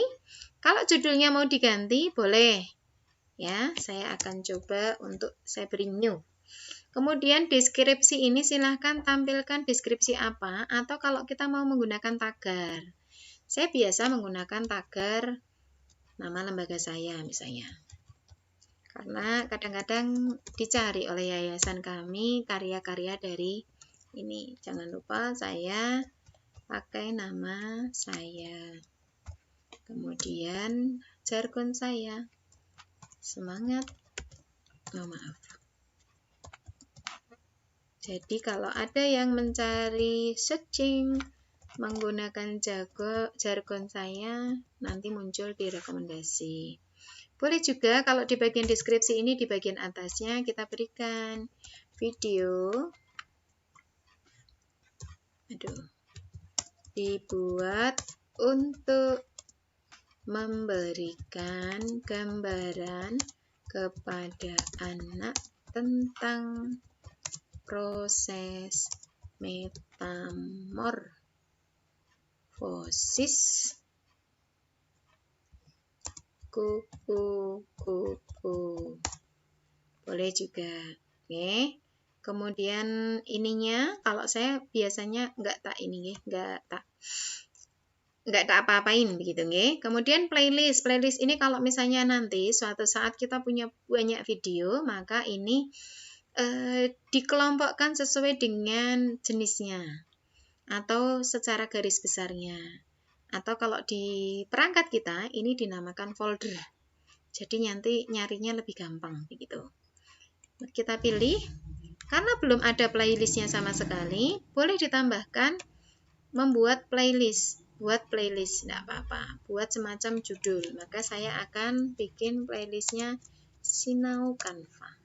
Kalau judulnya mau diganti boleh. Ya, saya akan coba untuk saya beri new. Kemudian deskripsi ini silahkan tampilkan deskripsi apa, atau kalau kita mau menggunakan tagar. Saya biasa menggunakan tagar nama lembaga saya misalnya. Karena kadang-kadang dicari oleh yayasan kami karya-karya dari ini. Jangan lupa saya pakai nama saya. Kemudian jargon saya. Semangat. Oh, maaf. Jadi kalau ada yang mencari searching menggunakan jargon saya, nanti muncul di rekomendasi. Boleh juga kalau di bagian deskripsi ini, di bagian atasnya kita berikan video dibuat untuk memberikan gambaran kepada anak tentang proses metamorfosis kupu-kupu. Boleh juga. Oke. Kemudian ininya, kalau saya biasanya nggak tak apa-apain begitu, nggih. Kemudian playlist. Playlist ini kalau misalnya nanti suatu saat kita punya banyak video, maka ini dikelompokkan sesuai dengan jenisnya atau secara garis besarnya. Atau kalau di perangkat kita ini dinamakan folder. Jadi nanti nyarinya lebih gampang begitu. Kita pilih. Karena belum ada playlistnya sama sekali, boleh ditambahkan membuat playlist. Buat playlist, tidak apa-apa. Buat semacam judul. Maka saya akan bikin playlistnya Sinau Canva.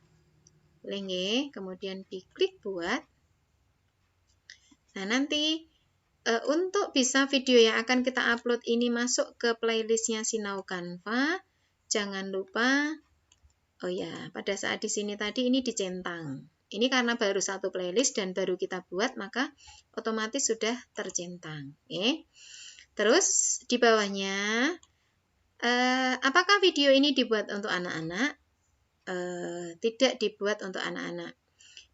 Boleh, kemudian diklik buat. Nah, nanti untuk bisa video yang akan kita upload ini masuk ke playlistnya Sinau Canva, jangan lupa, oh ya, pada saat di sini tadi ini dicentang. Ini karena baru satu playlist dan baru kita buat, maka otomatis sudah tercentang. Oke. Terus di bawahnya, apakah video ini dibuat untuk anak-anak? Tidak dibuat untuk anak-anak.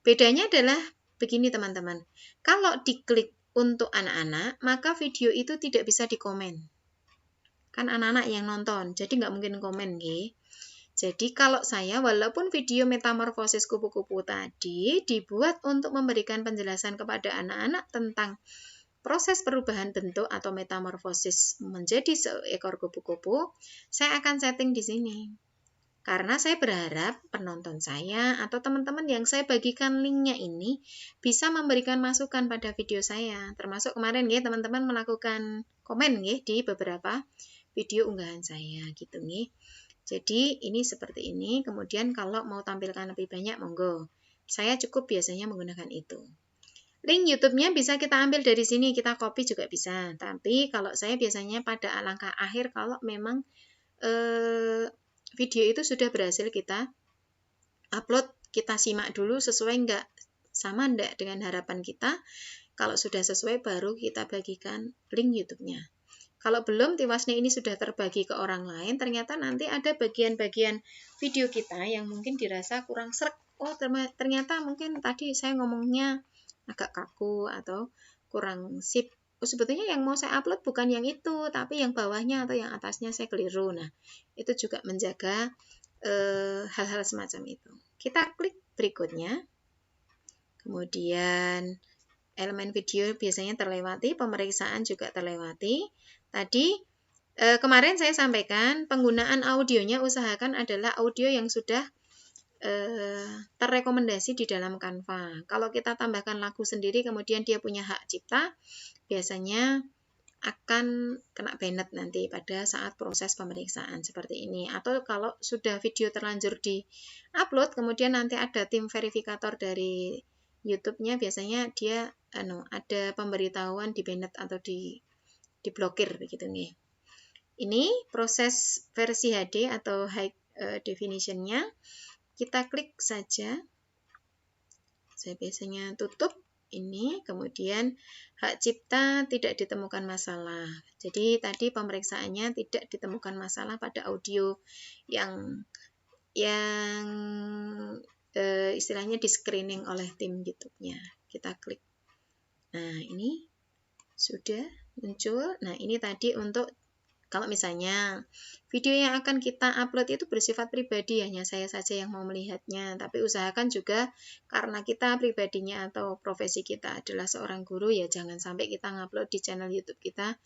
Bedanya adalah begini teman-teman. Kalau diklik untuk anak-anak, maka video itu tidak bisa dikomen. Kan anak-anak yang nonton, jadi nggak mungkin komen, nggih. Jadi kalau saya, walaupun video metamorfosis kupu-kupu tadi dibuat untuk memberikan penjelasan kepada anak-anak tentang proses perubahan bentuk atau metamorfosis menjadi seekor kupu-kupu, saya akan setting di sini. Karena saya berharap penonton saya atau teman-teman yang saya bagikan linknya ini bisa memberikan masukan pada video saya. Termasuk kemarin ya teman-teman melakukan komen ya di beberapa video unggahan saya gitu nih. Jadi ini seperti ini. Kemudian kalau mau tampilkan lebih banyak monggo. Saya cukup biasanya menggunakan itu. Link YouTube-nya bisa kita ambil dari sini, kita copy juga bisa. Tapi kalau saya biasanya pada langkah akhir kalau memang video itu sudah berhasil kita upload kita simak dulu sesuai enggak, sama enggak dengan harapan kita. Kalau sudah sesuai baru kita bagikan link YouTube-nya. Kalau belum, tiwasnya ini sudah terbagi ke orang lain, ternyata nanti ada bagian-bagian video kita yang mungkin dirasa kurang sreg. Oh, ternyata mungkin tadi saya ngomongnya agak kaku atau kurang sip. Oh, sebetulnya yang mau saya upload bukan yang itu, tapi yang bawahnya atau yang atasnya saya keliru. Nah, itu juga menjaga hal-hal semacam itu. Kita klik berikutnya. Kemudian elemen video biasanya terlewati, pemeriksaan juga terlewati. Tadi kemarin saya sampaikan penggunaan audionya usahakan adalah audio yang sudah terrekomendasi di dalam Canva. Kalau kita tambahkan lagu sendiri kemudian dia punya hak cipta, biasanya akan kena banned nanti pada saat proses pemeriksaan seperti ini. Atau kalau sudah video terlanjur di-upload, kemudian nanti ada tim verifikator dari YouTube-nya, biasanya dia ada pemberitahuan di banned atau diblokir begitu nih. Ini proses versi HD atau high definition-nya. Kita klik saja. Saya biasanya tutup ini, kemudian hak cipta tidak ditemukan masalah. Jadi tadi pemeriksaannya tidak ditemukan masalah pada audio yang istilahnya di screening oleh tim YouTube-nya. Kita klik. Nah, ini sudah muncul. Nah, ini tadi untuk kalau misalnya video yang akan kita upload itu bersifat pribadi, hanya saya saja yang mau melihatnya. Tapi usahakan juga karena kita pribadinya atau profesi kita adalah seorang guru, ya jangan sampai kita ngupload di channel YouTube kita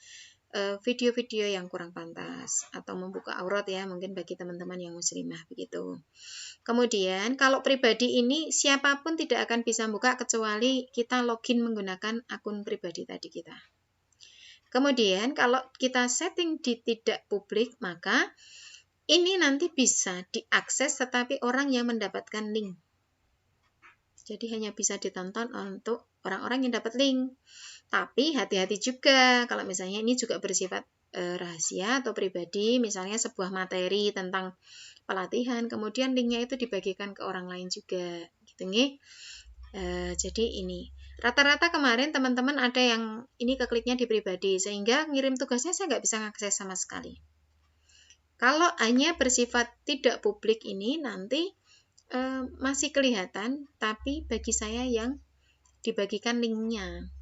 video-video yang kurang pantas atau membuka aurat ya, mungkin bagi teman-teman yang muslimah begitu. Kemudian kalau pribadi ini siapapun tidak akan bisa buka kecuali kita login menggunakan akun pribadi tadi kita. Kemudian kalau kita setting di tidak publik, maka ini nanti bisa diakses tetapi orang yang mendapatkan link. Jadi hanya bisa ditonton untuk orang-orang yang dapat link. Tapi hati-hati juga kalau misalnya ini juga bersifat rahasia atau pribadi, misalnya sebuah materi tentang pelatihan, kemudian linknya itu dibagikan ke orang lain juga, gitu nih. Jadi ini rata-rata kemarin teman-teman ada yang ini kekliknya di pribadi, sehingga ngirim tugasnya saya nggak bisa mengakses sama sekali. Kalau hanya bersifat tidak publik ini nanti masih kelihatan, tapi bagi saya yang dibagikan linknya.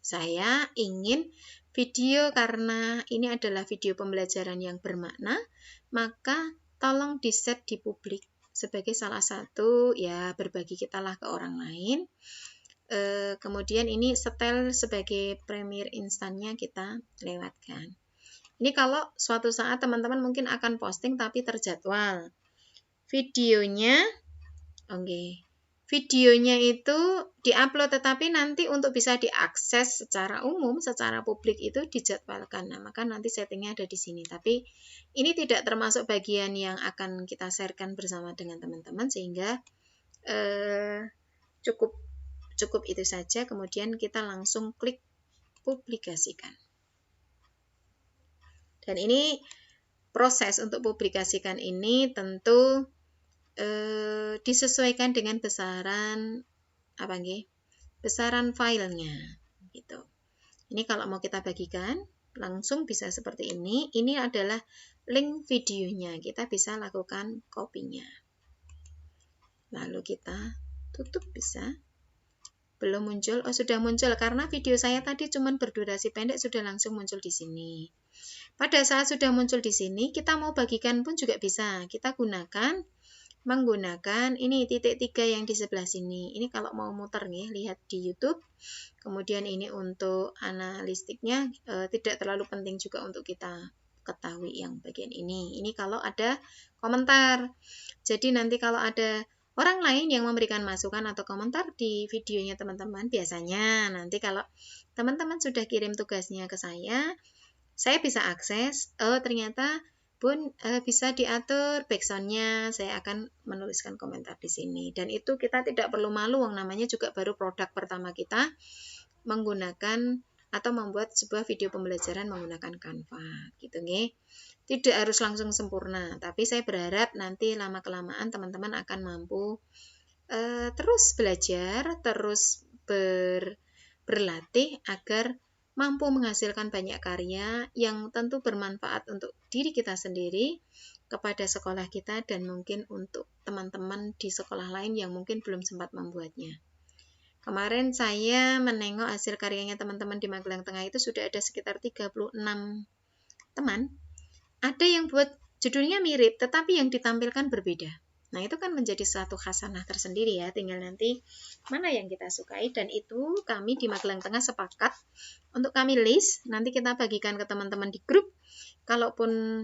Saya ingin video karena ini adalah video pembelajaran yang bermakna, maka tolong di-set di publik sebagai salah satu ya berbagi kitalah ke orang lain. Kemudian ini setel sebagai Premiere instannya kita lewatkan. Ini kalau suatu saat teman-teman mungkin akan posting tapi terjadwal. Videonya itu diupload, tetapi nanti untuk bisa diakses secara umum, secara publik itu dijadwalkan. Nah, maka nanti settingnya ada di sini. Tapi ini tidak termasuk bagian yang akan kita sharekan bersama dengan teman-teman, sehingga cukup itu saja. Kemudian kita langsung klik publikasikan. Dan ini proses untuk publikasikan ini tentu disesuaikan dengan besaran besaran filenya gitu. Ini kalau mau kita bagikan langsung bisa seperti ini. Ini adalah link videonya, kita bisa lakukan copy-nya. Lalu kita tutup bisa. Belum muncul, oh sudah muncul karena video saya tadi cuma berdurasi pendek sudah langsung muncul di sini. Pada saat sudah muncul di sini, kita mau bagikan pun juga bisa. Kita menggunakan ini titik 3 yang di sebelah sini. Ini kalau mau muter nih, lihat di YouTube. Kemudian ini untuk analistiknya tidak terlalu penting juga untuk kita ketahui yang bagian ini. Ini kalau ada komentar. Jadi nanti kalau ada orang lain yang memberikan masukan atau komentar di videonya teman-teman, biasanya nanti kalau teman-teman sudah kirim tugasnya ke saya bisa akses, oh ternyata pun bisa diatur backsound-nya, saya akan menuliskan komentar di sini. Dan itu kita tidak perlu malu, namanya juga baru produk pertama kita menggunakan atau membuat sebuah video pembelajaran menggunakan Canva, gitu nggih. Tidak harus langsung sempurna, tapi saya berharap nanti lama-kelamaan teman-teman akan mampu terus belajar, terus berlatih agar mampu menghasilkan banyak karya yang tentu bermanfaat untuk diri kita sendiri, kepada sekolah kita, dan mungkin untuk teman-teman di sekolah lain yang mungkin belum sempat membuatnya. Kemarin saya menengok hasil karyanya teman-teman di Magelang Tengah itu sudah ada sekitar 36 teman. Ada yang buat judulnya mirip, tetapi yang ditampilkan berbeda. Nah, itu kan menjadi suatu khasanah tersendiri ya, tinggal nanti mana yang kita sukai, dan itu kami di Magelang Tengah sepakat untuk kami list, nanti kita bagikan ke teman-teman di grup. Kalaupun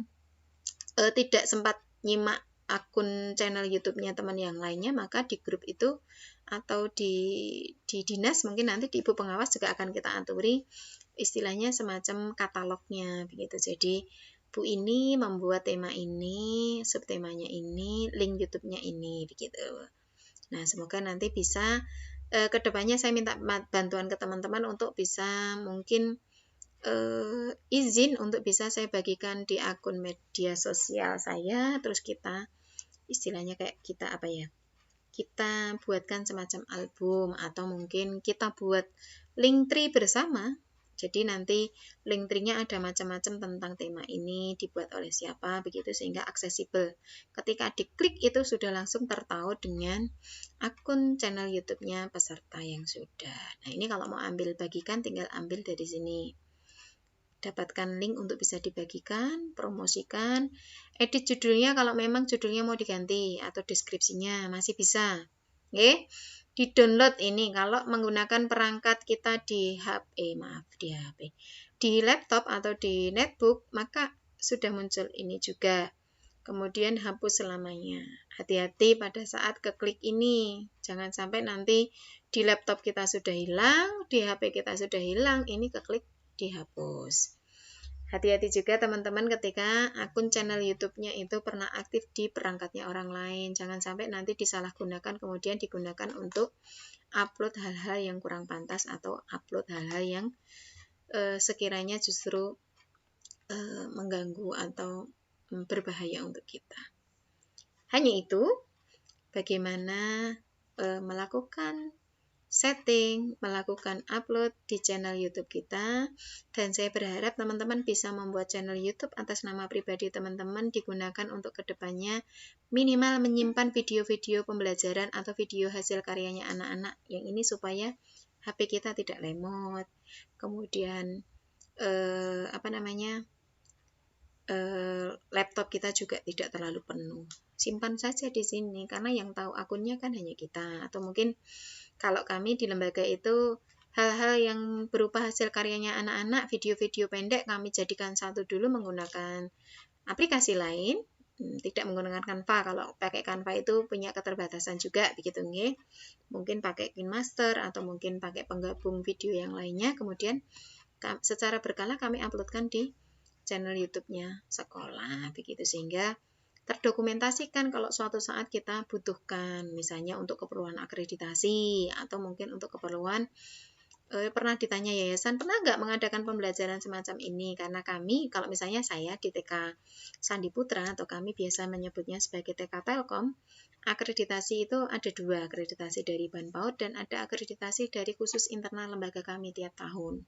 tidak sempat nyimak akun channel YouTube-nya teman yang lainnya, maka di grup itu atau di dinas mungkin nanti di Ibu Pengawas juga akan kita aturi istilahnya semacam katalognya begitu. Jadi Bu ini membuat tema ini, subtemanya ini, link YouTube-nya ini begitu. Nah, semoga nanti bisa kedepannya saya minta bantuan ke teman-teman untuk bisa mungkin izin untuk bisa saya bagikan di akun media sosial saya, terus kita istilahnya kayak kita apa ya, kita buatkan semacam album, atau mungkin kita buat link tree bersama. Jadi nanti link tree-nya ada macam-macam tentang tema ini, dibuat oleh siapa, begitu, sehingga aksesibel. Ketika diklik itu sudah langsung tertaut dengan akun channel YouTube-nya peserta yang sudah. Nah, ini kalau mau ambil bagikan tinggal ambil dari sini. Dapatkan link untuk bisa dibagikan, promosikan, edit judulnya kalau memang judulnya mau diganti, atau deskripsinya masih bisa. Oke, di-download ini kalau menggunakan perangkat kita di di laptop atau di netbook, maka sudah muncul ini juga. Kemudian hapus selamanya. Hati-hati pada saat keklik ini, jangan sampai nanti di laptop kita sudah hilang, di HP kita sudah hilang, ini keklik dihapus. Hati-hati juga teman-teman ketika akun channel YouTube-nya itu pernah aktif di perangkatnya orang lain. Jangan sampai nanti disalahgunakan kemudian digunakan untuk upload hal-hal yang kurang pantas atau upload hal-hal yang sekiranya justru mengganggu atau berbahaya untuk kita. Hanya itu, bagaimana melakukan setting, melakukan upload di channel YouTube kita, dan saya berharap teman-teman bisa membuat channel YouTube atas nama pribadi teman-teman digunakan untuk kedepannya minimal menyimpan video-video pembelajaran atau video hasil karyanya anak-anak yang ini supaya HP kita tidak lemot, kemudian laptop kita juga tidak terlalu penuh. Simpan saja di sini karena yang tahu akunnya kan hanya kita, atau mungkin kalau kami di lembaga itu hal-hal yang berupa hasil karyanya anak-anak, video-video pendek kami jadikan satu dulu menggunakan aplikasi lain, tidak menggunakan Canva. Kalau pakai Canva itu punya keterbatasan juga begitu nggih. Mungkin pakai KineMaster atau mungkin pakai penggabung video yang lainnya, kemudian secara berkala kami uploadkan di channel YouTube-nya sekolah begitu, sehingga terdokumentasikan kalau suatu saat kita butuhkan, misalnya untuk keperluan akreditasi atau mungkin untuk keperluan pernah ditanya yayasan pernah nggak mengadakan pembelajaran semacam ini, karena kami kalau misalnya saya di TK Sandi Putra atau kami biasa menyebutnya sebagai TK Telkom, akreditasi itu ada dua, akreditasi dari BAN-PAUD dan ada akreditasi dari khusus internal lembaga kami tiap tahun.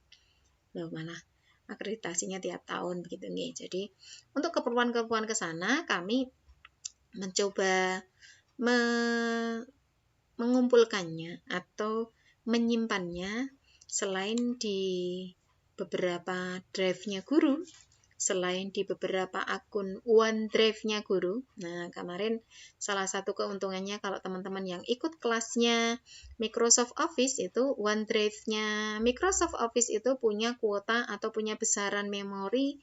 Loh, malah akreditasinya tiap tahun begitu nih. Jadi untuk keperluan-keperluan ke sana kami mencoba mengumpulkannya atau menyimpannya selain di beberapa drive-nya guru, selain di beberapa akun OneDrive-nya guru. Nah, kemarin salah satu keuntungannya kalau teman-teman yang ikut kelasnya Microsoft Office itu, OneDrive-nya Microsoft Office itu punya kuota atau punya besaran memori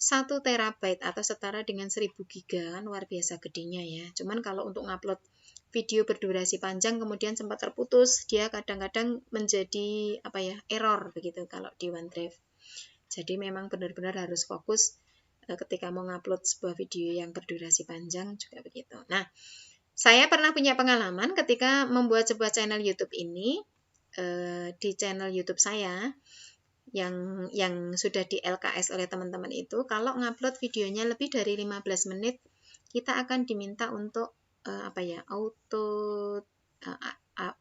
1 terabyte atau setara dengan 1000 giga, luar biasa gedenya ya. Cuman kalau untuk ngupload video berdurasi panjang kemudian sempat terputus, dia kadang-kadang menjadi error begitu kalau di OneDrive. Jadi memang benar-benar harus fokus ketika mau ngupload sebuah video yang berdurasi panjang juga begitu. Nah, saya pernah punya pengalaman ketika membuat sebuah channel YouTube ini, di channel YouTube saya, yang sudah di LKS oleh teman-teman itu, kalau ngupload videonya lebih dari 15 menit, kita akan diminta untuk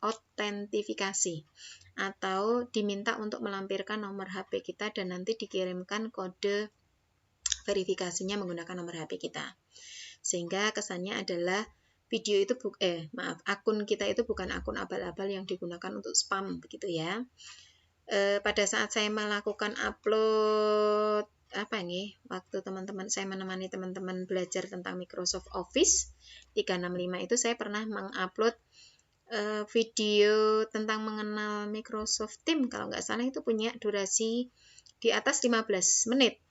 autentifikasi atau diminta untuk melampirkan nomor HP kita dan nanti dikirimkan kode verifikasinya menggunakan nomor HP kita. Sehingga kesannya adalah video itu akun kita itu bukan akun abal-abal yang digunakan untuk spam begitu ya. Pada saat saya melakukan upload waktu saya menemani teman-teman belajar tentang Microsoft Office 365 itu saya pernah mengupload video tentang mengenal Microsoft Teams, kalau nggak salah itu punya durasi di atas 15 menit.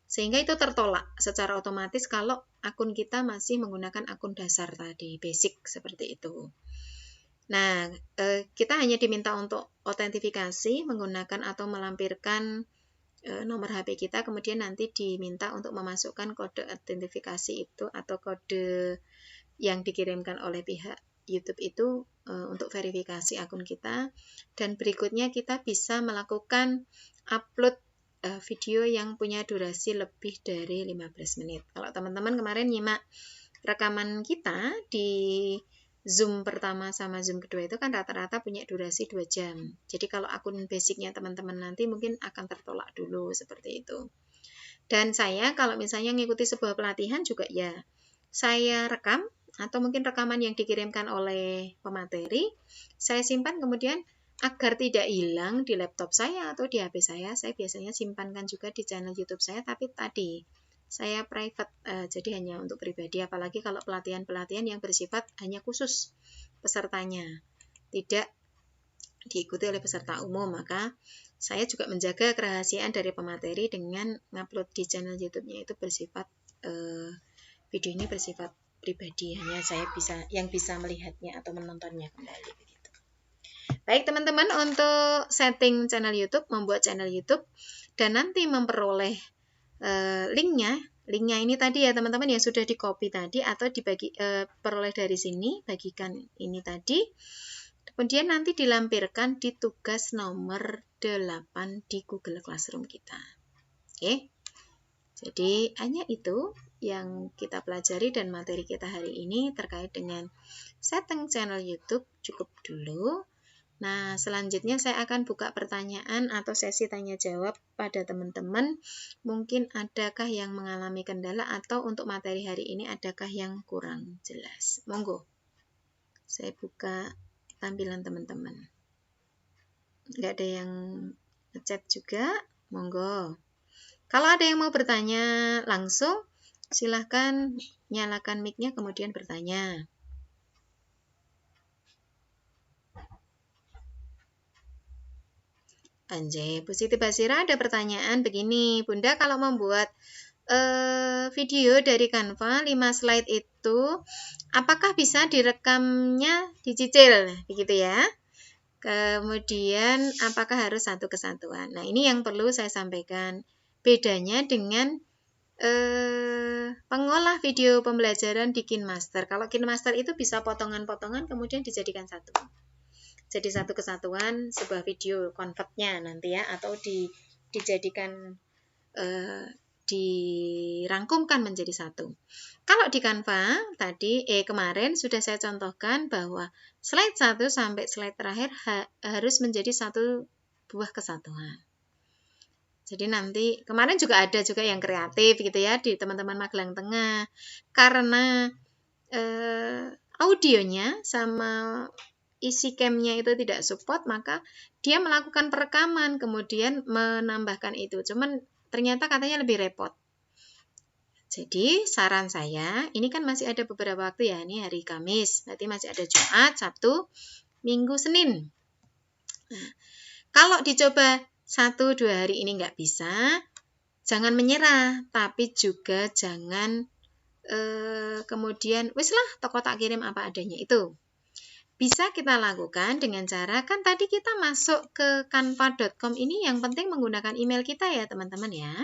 Sehingga itu tertolak secara otomatis kalau akun kita masih menggunakan akun dasar tadi, basic seperti itu. Nah, kita hanya diminta untuk autentifikasi menggunakan atau melampirkan nomor HP kita, kemudian nanti diminta untuk memasukkan kode autentifikasi itu atau kode yang dikirimkan oleh pihak YouTube itu untuk verifikasi akun kita, dan berikutnya kita bisa melakukan upload video yang punya durasi lebih dari 15 menit. Kalau teman-teman kemarin nyimak rekaman kita di Zoom pertama sama Zoom kedua itu kan rata-rata punya durasi 2 jam. Jadi kalau akun basicnya teman-teman nanti mungkin akan tertolak dulu seperti itu. Dan saya kalau misalnya mengikuti sebuah pelatihan juga ya, saya rekam atau mungkin rekaman yang dikirimkan oleh pemateri, saya simpan kemudian agar tidak hilang di laptop saya atau di HP saya biasanya simpankan juga di channel YouTube saya, tapi tadi saya private, jadi hanya untuk pribadi, apalagi kalau pelatihan-pelatihan yang bersifat hanya khusus pesertanya, tidak diikuti oleh peserta umum, maka saya juga menjaga kerahasiaan dari pemateri dengan ngupload di channel YouTube-nya itu bersifat, video ini bersifat pribadi, hanya saya bisa melihatnya atau menontonnya kembali begitu. Baik teman-teman, untuk setting channel YouTube, membuat channel YouTube dan nanti memperoleh linknya ini tadi ya teman-teman yang sudah di copy tadi atau peroleh dari sini, bagikan ini tadi, kemudian nanti dilampirkan di tugas nomor 8 di Google Classroom kita. Oke, jadi hanya itu yang kita pelajari dan materi kita hari ini terkait dengan setting channel YouTube cukup dulu. Nah, selanjutnya saya akan buka pertanyaan atau sesi tanya jawab pada teman-teman. Mungkin adakah yang mengalami kendala atau untuk materi hari ini adakah yang kurang jelas? Monggo. Saya buka tampilan teman-teman. Nggak ada yang ngechat juga? Monggo. Kalau ada yang mau bertanya langsung, silahkan nyalakan mic-nya kemudian bertanya. Anjay, Bu Siti Basira ada pertanyaan begini, Bunda, kalau membuat video dari Canva 5 slide itu, apakah bisa direkamnya dicicil, begitu ya? Kemudian apakah harus satu kesatuan? Nah, ini yang perlu saya sampaikan. Bedanya dengan pengolah video pembelajaran di KineMaster. Kalau KineMaster itu bisa potongan-potongan kemudian dijadikan satu. Jadi satu kesatuan sebuah video convertnya nanti ya, atau dijadikan dirangkumkan menjadi satu. Kalau di Canva tadi kemarin sudah saya contohkan bahwa slide 1 sampai slide terakhir harus menjadi satu buah kesatuan. Jadi nanti kemarin juga ada juga yang kreatif gitu ya di teman-teman Magelang Tengah, karena audionya sama isi cam-nya itu tidak support, maka dia melakukan perekaman kemudian menambahkan itu. Cuman ternyata katanya lebih repot. Jadi saran saya, ini kan masih ada beberapa waktu ya, ini hari Kamis, berarti masih ada Jumat, Sabtu, Minggu, Senin. Nah, kalau dicoba 1-2 hari ini nggak bisa, jangan menyerah, tapi juga jangan kemudian, wis lah, toko tak kirim apa adanya itu. Bisa kita lakukan dengan cara, kan tadi kita masuk ke canva.com ini yang penting menggunakan email kita ya teman-teman ya.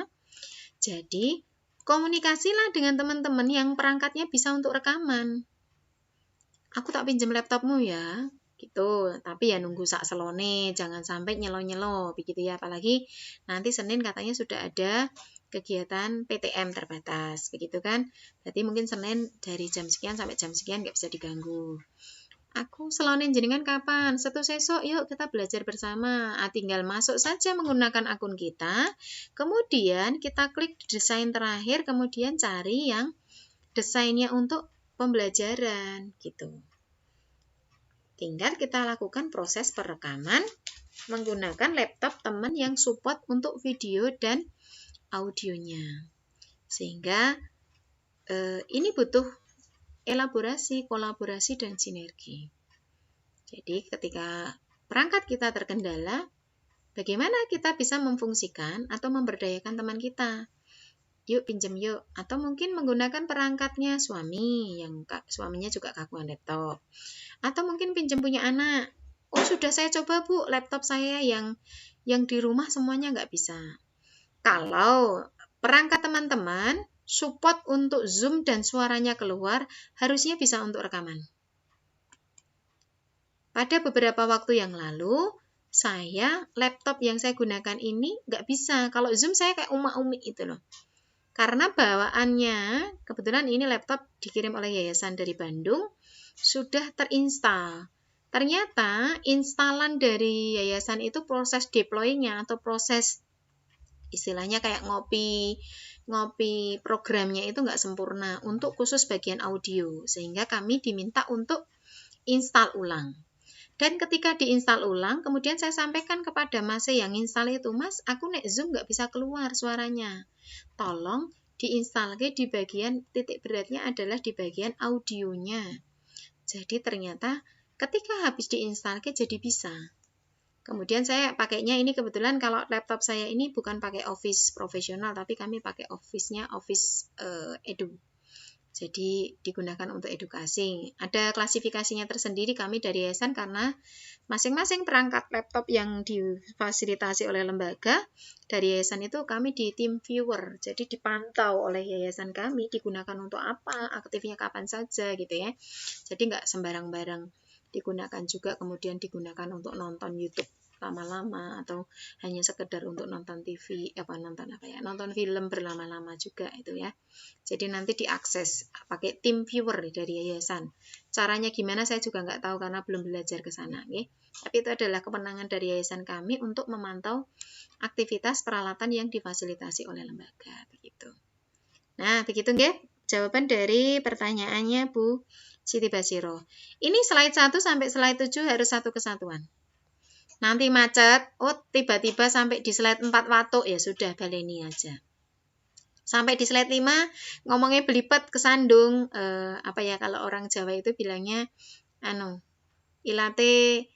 Jadi komunikasilah dengan teman-teman yang perangkatnya bisa untuk rekaman. Aku tak pinjam laptopmu ya, gitu. Tapi ya nunggu sak selone, jangan sampai nyelo-nyelo begitu ya. Apalagi nanti Senin katanya sudah ada kegiatan PTM terbatas, begitu kan? Berarti mungkin Senin dari jam sekian sampai jam sekian nggak bisa diganggu. Aku selone jenengan kapan? Setu sesok, yuk kita belajar bersama. Tinggal masuk saja menggunakan akun kita, kemudian kita klik desain terakhir, kemudian cari yang desainnya untuk pembelajaran gitu. Tinggal kita lakukan proses perekaman menggunakan laptop teman yang support untuk video dan audionya. Sehingga ini butuh elaborasi, kolaborasi, dan sinergi. Jadi ketika perangkat kita terkendala, bagaimana kita bisa memfungsikan atau memberdayakan teman kita? Yuk pinjam yuk, atau mungkin menggunakan perangkatnya suami yang suaminya juga kakuan laptop, atau mungkin pinjam punya anak. Oh sudah saya coba Bu, laptop saya yang di rumah semuanya nggak bisa. Kalau perangkat teman-teman support untuk Zoom dan suaranya keluar, harusnya bisa untuk rekaman. Pada beberapa waktu yang lalu, laptop yang saya gunakan ini nggak bisa. Kalau Zoom saya kayak umak-umik itu loh. Karena bawaannya, kebetulan ini laptop dikirim oleh yayasan dari Bandung, sudah terinstal. Ternyata instalan dari yayasan itu proses deploy-nya atau proses istilahnya kayak ngopi programnya itu nggak sempurna untuk khusus bagian audio. Sehingga kami diminta untuk install ulang. Dan ketika diinstal ulang, kemudian saya sampaikan kepada Mas yang install itu, Mas, aku nek Zoom nggak bisa keluar suaranya. Tolong diinstal di bagian titik beratnya adalah di bagian audionya. Jadi ternyata ketika habis diinstal jadi bisa. Kemudian saya pakainya ini kebetulan kalau laptop saya ini bukan pakai Office profesional, tapi kami pakai Office-nya Office Edu. Jadi digunakan untuk edukasi. Ada klasifikasinya tersendiri kami dari yayasan karena masing-masing perangkat laptop yang difasilitasi oleh lembaga dari yayasan itu kami di tim viewer. Jadi dipantau oleh yayasan kami digunakan untuk apa, aktifnya kapan saja gitu ya. Jadi nggak sembarang-barang digunakan juga, kemudian digunakan untuk nonton YouTube lama-lama atau hanya sekedar untuk nonton TV nonton film berlama-lama juga itu ya. Jadi nanti diakses pakai tim viewer dari yayasan. Caranya gimana saya juga nggak tahu karena belum belajar ke sana, okay? Tapi itu adalah kewenangan dari yayasan kami untuk memantau aktivitas peralatan yang difasilitasi oleh lembaga begitu. Nah, begitu nggih jawaban dari pertanyaannya Bu Siti Basiro. Ini slide 1 sampai slide 7 harus satu kesatuan. Nanti macet, tiba-tiba sampai di slide 4 watuk, ya sudah baleni aja. Sampai di slide 5 ngomongnya belipet kesandung, kalau orang Jawa itu bilangnya ilate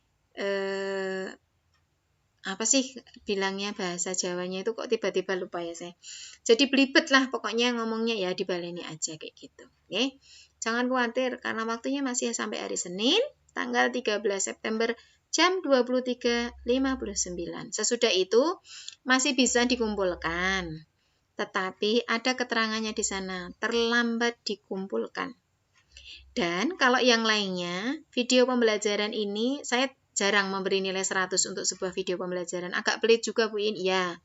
bilangnya bahasa Jawanya itu kok tiba-tiba lupa ya saya. Jadi belibet lah pokoknya ngomongnya ya dibaleni aja kayak gitu. Oke. Jangan khawatir karena waktunya masih sampai hari Senin tanggal 13 September jam 23.59. Sesudah itu masih bisa dikumpulkan. Tetapi ada keterangannya di sana, terlambat dikumpulkan. Dan kalau yang lainnya, video pembelajaran ini saya jarang memberi nilai 100 untuk sebuah video pembelajaran. Agak pelit juga Bu In, ya.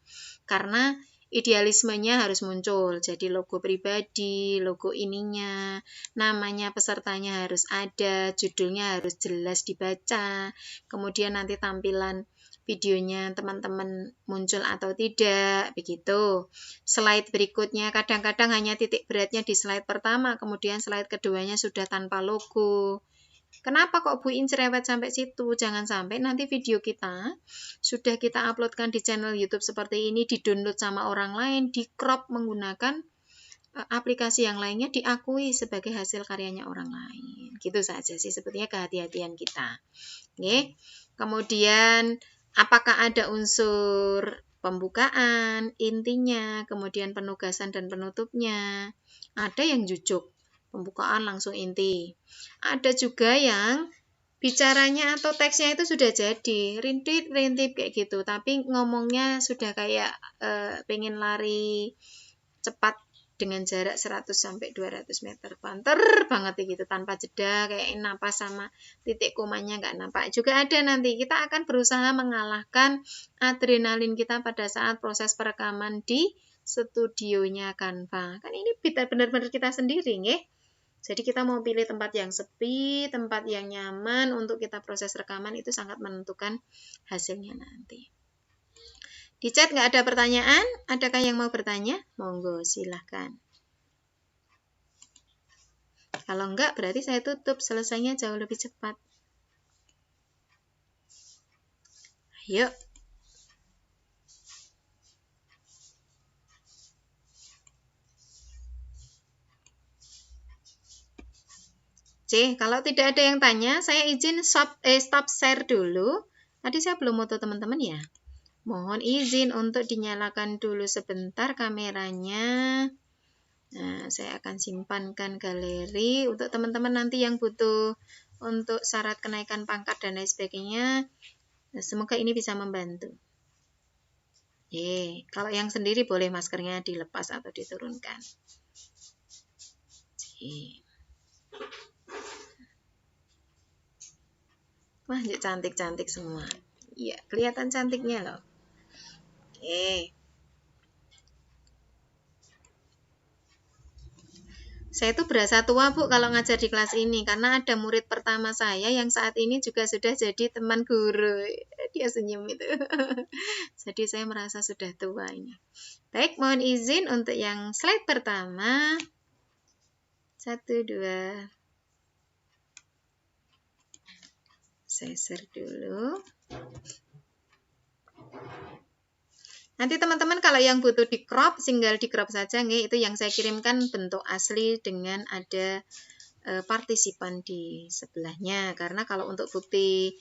Karena idealismenya harus muncul. Jadi logo pribadi, logo ininya, namanya pesertanya harus ada, judulnya harus jelas dibaca. Kemudian nanti tampilan videonya teman-teman muncul atau tidak, begitu. Slide berikutnya kadang-kadang hanya titik beratnya di slide pertama, kemudian slide keduanya sudah tanpa logo. Kenapa kok Bu In cerewet sampai situ? Jangan sampai nanti video kita sudah kita uploadkan di channel YouTube seperti ini, di-download sama orang lain, di-crop menggunakan aplikasi yang lainnya, diakui sebagai hasil karyanya orang lain. Gitu saja sih sebetulnya kehati-hatian kita. Oke. Kemudian apakah ada unsur pembukaan, intinya, kemudian penugasan dan penutupnya? Ada yang jujuk. Pembukaan langsung inti. Ada juga yang bicaranya atau teksnya itu sudah jadi, rintip kayak gitu, tapi ngomongnya sudah kayak pengen lari cepat dengan jarak 100 sampai 200 meter. Banter banget gitu tanpa jeda, kayak napas sama titik komanya nggak nampak. Juga ada nanti kita akan berusaha mengalahkan adrenalin kita pada saat proses perekaman di studionya Canva. Kan ini benar-benar kita sendiri, nggih. Jadi kita mau pilih tempat yang sepi, tempat yang nyaman untuk kita proses rekaman, itu sangat menentukan hasilnya nanti. Di chat nggak ada pertanyaan? Adakah yang mau bertanya? Monggo, silahkan. Kalau enggak, berarti saya tutup. Selesainya jauh lebih cepat. Ayo. C, kalau tidak ada yang tanya, saya izin stop share dulu. Tadi saya belum foto teman-teman ya. Mohon izin untuk dinyalakan dulu sebentar kameranya. Nah, saya akan simpankan galeri untuk teman-teman nanti yang butuh untuk syarat kenaikan pangkat dan lain sebagainya. Nah, semoga ini bisa membantu. Kalau yang sendiri boleh maskernya dilepas atau diturunkan. Wah, cantik-cantik semua. Iya, kelihatan cantiknya loh. Saya tuh berasa tua, Bu, kalau ngajar di kelas ini, karena ada murid pertama saya yang saat ini juga sudah jadi teman guru. Dia senyum itu. Jadi saya merasa sudah tua ini. Baik, mohon izin untuk yang slide pertama. 1, 2. Saya share dulu. Nanti teman-teman kalau yang butuh di crop, tinggal di crop saja, nggih. Itu yang saya kirimkan bentuk asli dengan ada partisipan di sebelahnya. Karena kalau untuk bukti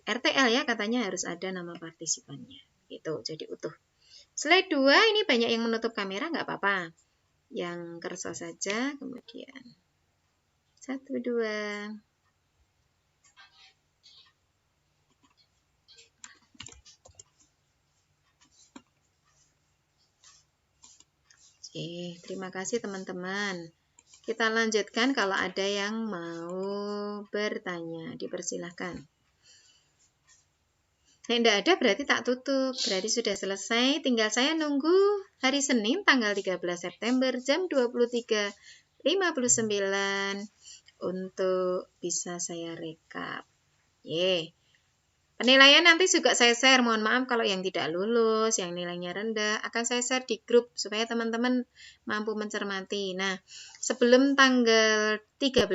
RTL ya, katanya harus ada nama partisipannya. Itu jadi utuh. Slide 2 ini banyak yang menutup kamera, nggak apa-apa. Yang kerso saja, kemudian 1, 2. Terima kasih teman-teman. Kita lanjutkan kalau ada yang mau bertanya, dipersilahkan. Nah, tidak ada berarti tak tutup, berarti sudah selesai. Tinggal saya nunggu hari Senin tanggal 13 September jam 23.59 untuk bisa saya rekap. Penilaian nanti juga saya share, mohon maaf kalau yang tidak lulus, yang nilainya rendah, akan saya share di grup supaya teman-teman mampu mencermati. Nah, sebelum tanggal 13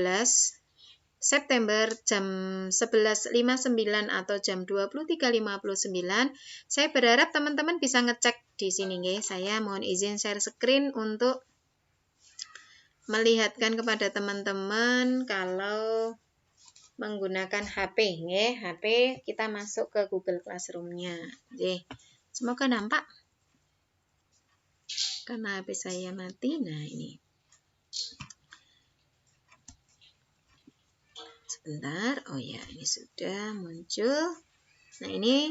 September jam 11.59 atau jam 23.59, saya berharap teman-teman bisa ngecek di sini, nggih. Saya mohon izin share screen untuk melihatkan kepada teman-teman kalau menggunakan HP, nggih. HP kita masuk ke Google Classroom-nya. Semoga nampak. Karena HP saya mati. Nah, ini. Sebentar. Oh ya, ini sudah muncul. Nah, ini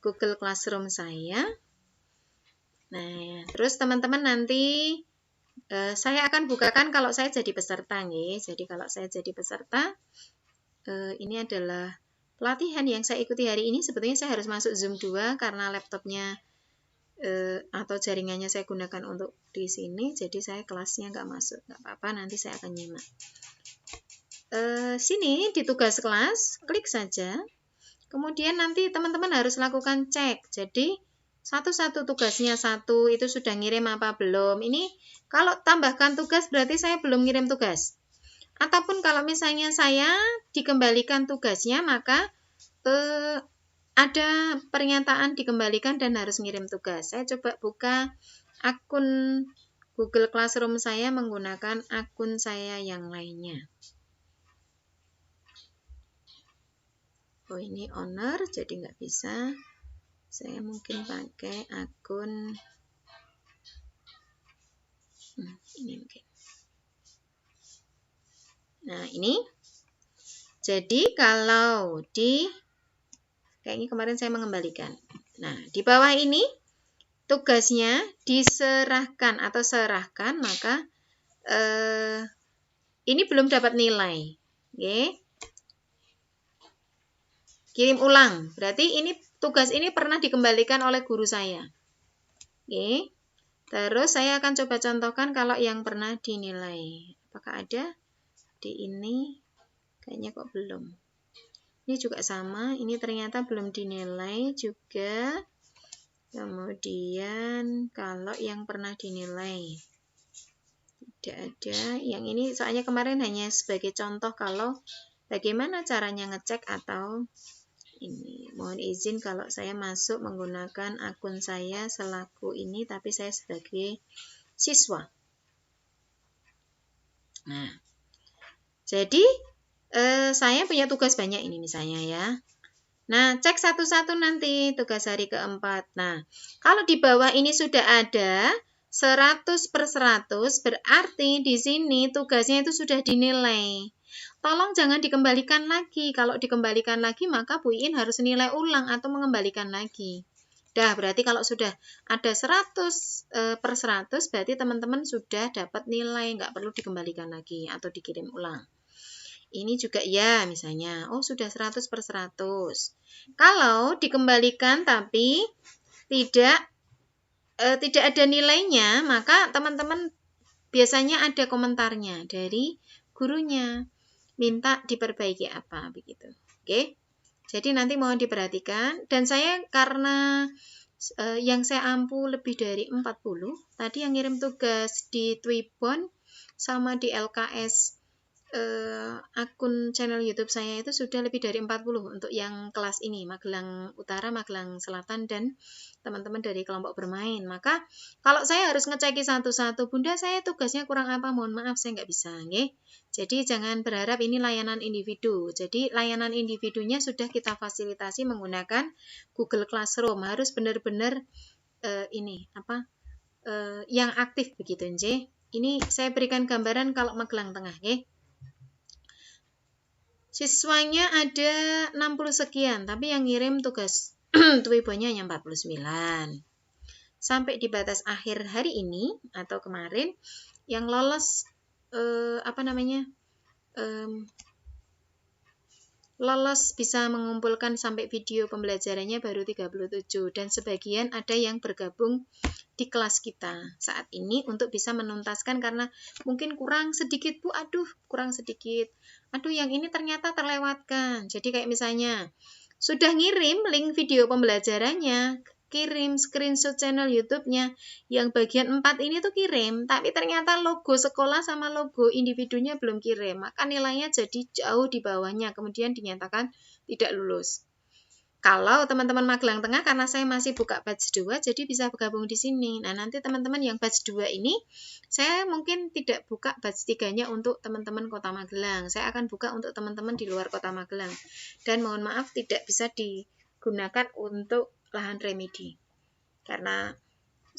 Google Classroom saya. Nah, terus teman-teman nanti saya akan bukakan kalau saya jadi peserta, nggih. Jadi kalau saya jadi peserta, ini adalah pelatihan yang saya ikuti hari ini. Sebetulnya saya harus masuk Zoom 2 karena laptopnya atau jaringannya saya gunakan untuk di sini. Jadi saya kelasnya nggak masuk. Nggak apa-apa, nanti saya akan nyimak. Sini di tugas kelas, klik saja. Kemudian nanti teman-teman harus lakukan cek. Jadi satu-satu tugasnya satu, itu sudah ngirim apa belum. Ini kalau tambahkan tugas berarti saya belum ngirim tugas. Ataupun kalau misalnya saya dikembalikan tugasnya, maka ada pernyataan dikembalikan dan harus ngirim tugas. Saya coba buka akun Google Classroom saya menggunakan akun saya yang lainnya. Oh, ini owner, jadi nggak bisa. Saya mungkin pakai akun ini mungkin. Nah, ini. Jadi kalau kayaknya kemarin saya mengembalikan. Nah, di bawah ini tugasnya diserahkan atau serahkan, maka ini belum dapat nilai. Oke. Kirim ulang. Berarti ini tugas ini pernah dikembalikan oleh guru saya. Oke. Terus saya akan coba contohkan kalau yang pernah dinilai. Apakah ada? Di ini kayaknya kok belum. Ini juga sama. Ini ternyata belum dinilai juga. Kemudian kalau yang pernah dinilai tidak ada. Yang ini soalnya kemarin hanya sebagai contoh kalau bagaimana caranya ngecek atau ini. Mohon izin kalau saya masuk menggunakan akun saya selaku ini, tapi saya sebagai siswa. Nah, jadi saya punya tugas banyak ini misalnya ya. Nah, cek satu-satu nanti tugas hari keempat. Nah, kalau di bawah ini sudah ada 100/100, berarti di sini tugasnya itu sudah dinilai. Tolong jangan dikembalikan lagi. Kalau dikembalikan lagi, maka Bu Iin harus nilai ulang atau mengembalikan lagi. Dah, berarti kalau sudah ada 100/100, berarti teman-teman sudah dapat nilai, nggak perlu dikembalikan lagi atau dikirim ulang. Ini juga ya, misalnya, oh sudah 100/100. Kalau dikembalikan tapi tidak ada nilainya, maka teman-teman biasanya ada komentarnya dari gurunya, minta diperbaiki apa begitu. Oke. Jadi nanti mohon diperhatikan, dan saya karena yang saya ampu lebih dari 40, tadi yang ngirim tugas di Twibbon sama di LKS akun channel YouTube saya itu sudah lebih dari 40 untuk yang kelas ini, Magelang Utara, Magelang Selatan, dan teman-teman dari kelompok bermain. Maka kalau saya harus ngeceki satu-satu, Bunda saya tugasnya kurang apa, mohon maaf saya nggak bisa. Nggih. Jadi jangan berharap ini layanan individu. Jadi layanan individunya sudah kita fasilitasi menggunakan Google Classroom. Harus benar-benar yang aktif begitu, nggih. Ini saya berikan gambaran kalau Magelang Tengah, nggih. Siswanya ada 60 sekian, tapi yang ngirim tugas Twibbonnya hanya 49. Sampai di batas akhir hari ini atau kemarin, yang lolos lolos bisa mengumpulkan sampai video pembelajarannya baru 37, dan sebagian ada yang bergabung di kelas kita saat ini untuk bisa menuntaskan karena mungkin kurang sedikit Bu, kurang sedikit, yang ini ternyata terlewatkan. Jadi kayak misalnya sudah ngirim link video pembelajarannya, kirim screenshot channel YouTube-nya, yang bagian 4 ini tuh kirim, tapi ternyata logo sekolah sama logo individunya belum kirim, maka nilainya jadi jauh di bawahnya, kemudian dinyatakan tidak lulus. Kalau teman-teman Magelang Tengah, karena saya masih buka batch 2, jadi bisa bergabung di sini. Nah, nanti teman-teman yang batch 2 ini, saya mungkin tidak buka batch 3-nya untuk teman-teman Kota Magelang. Saya akan buka untuk teman-teman di luar Kota Magelang. Dan mohon maaf, tidak bisa digunakan untuk lahan remedi. Karena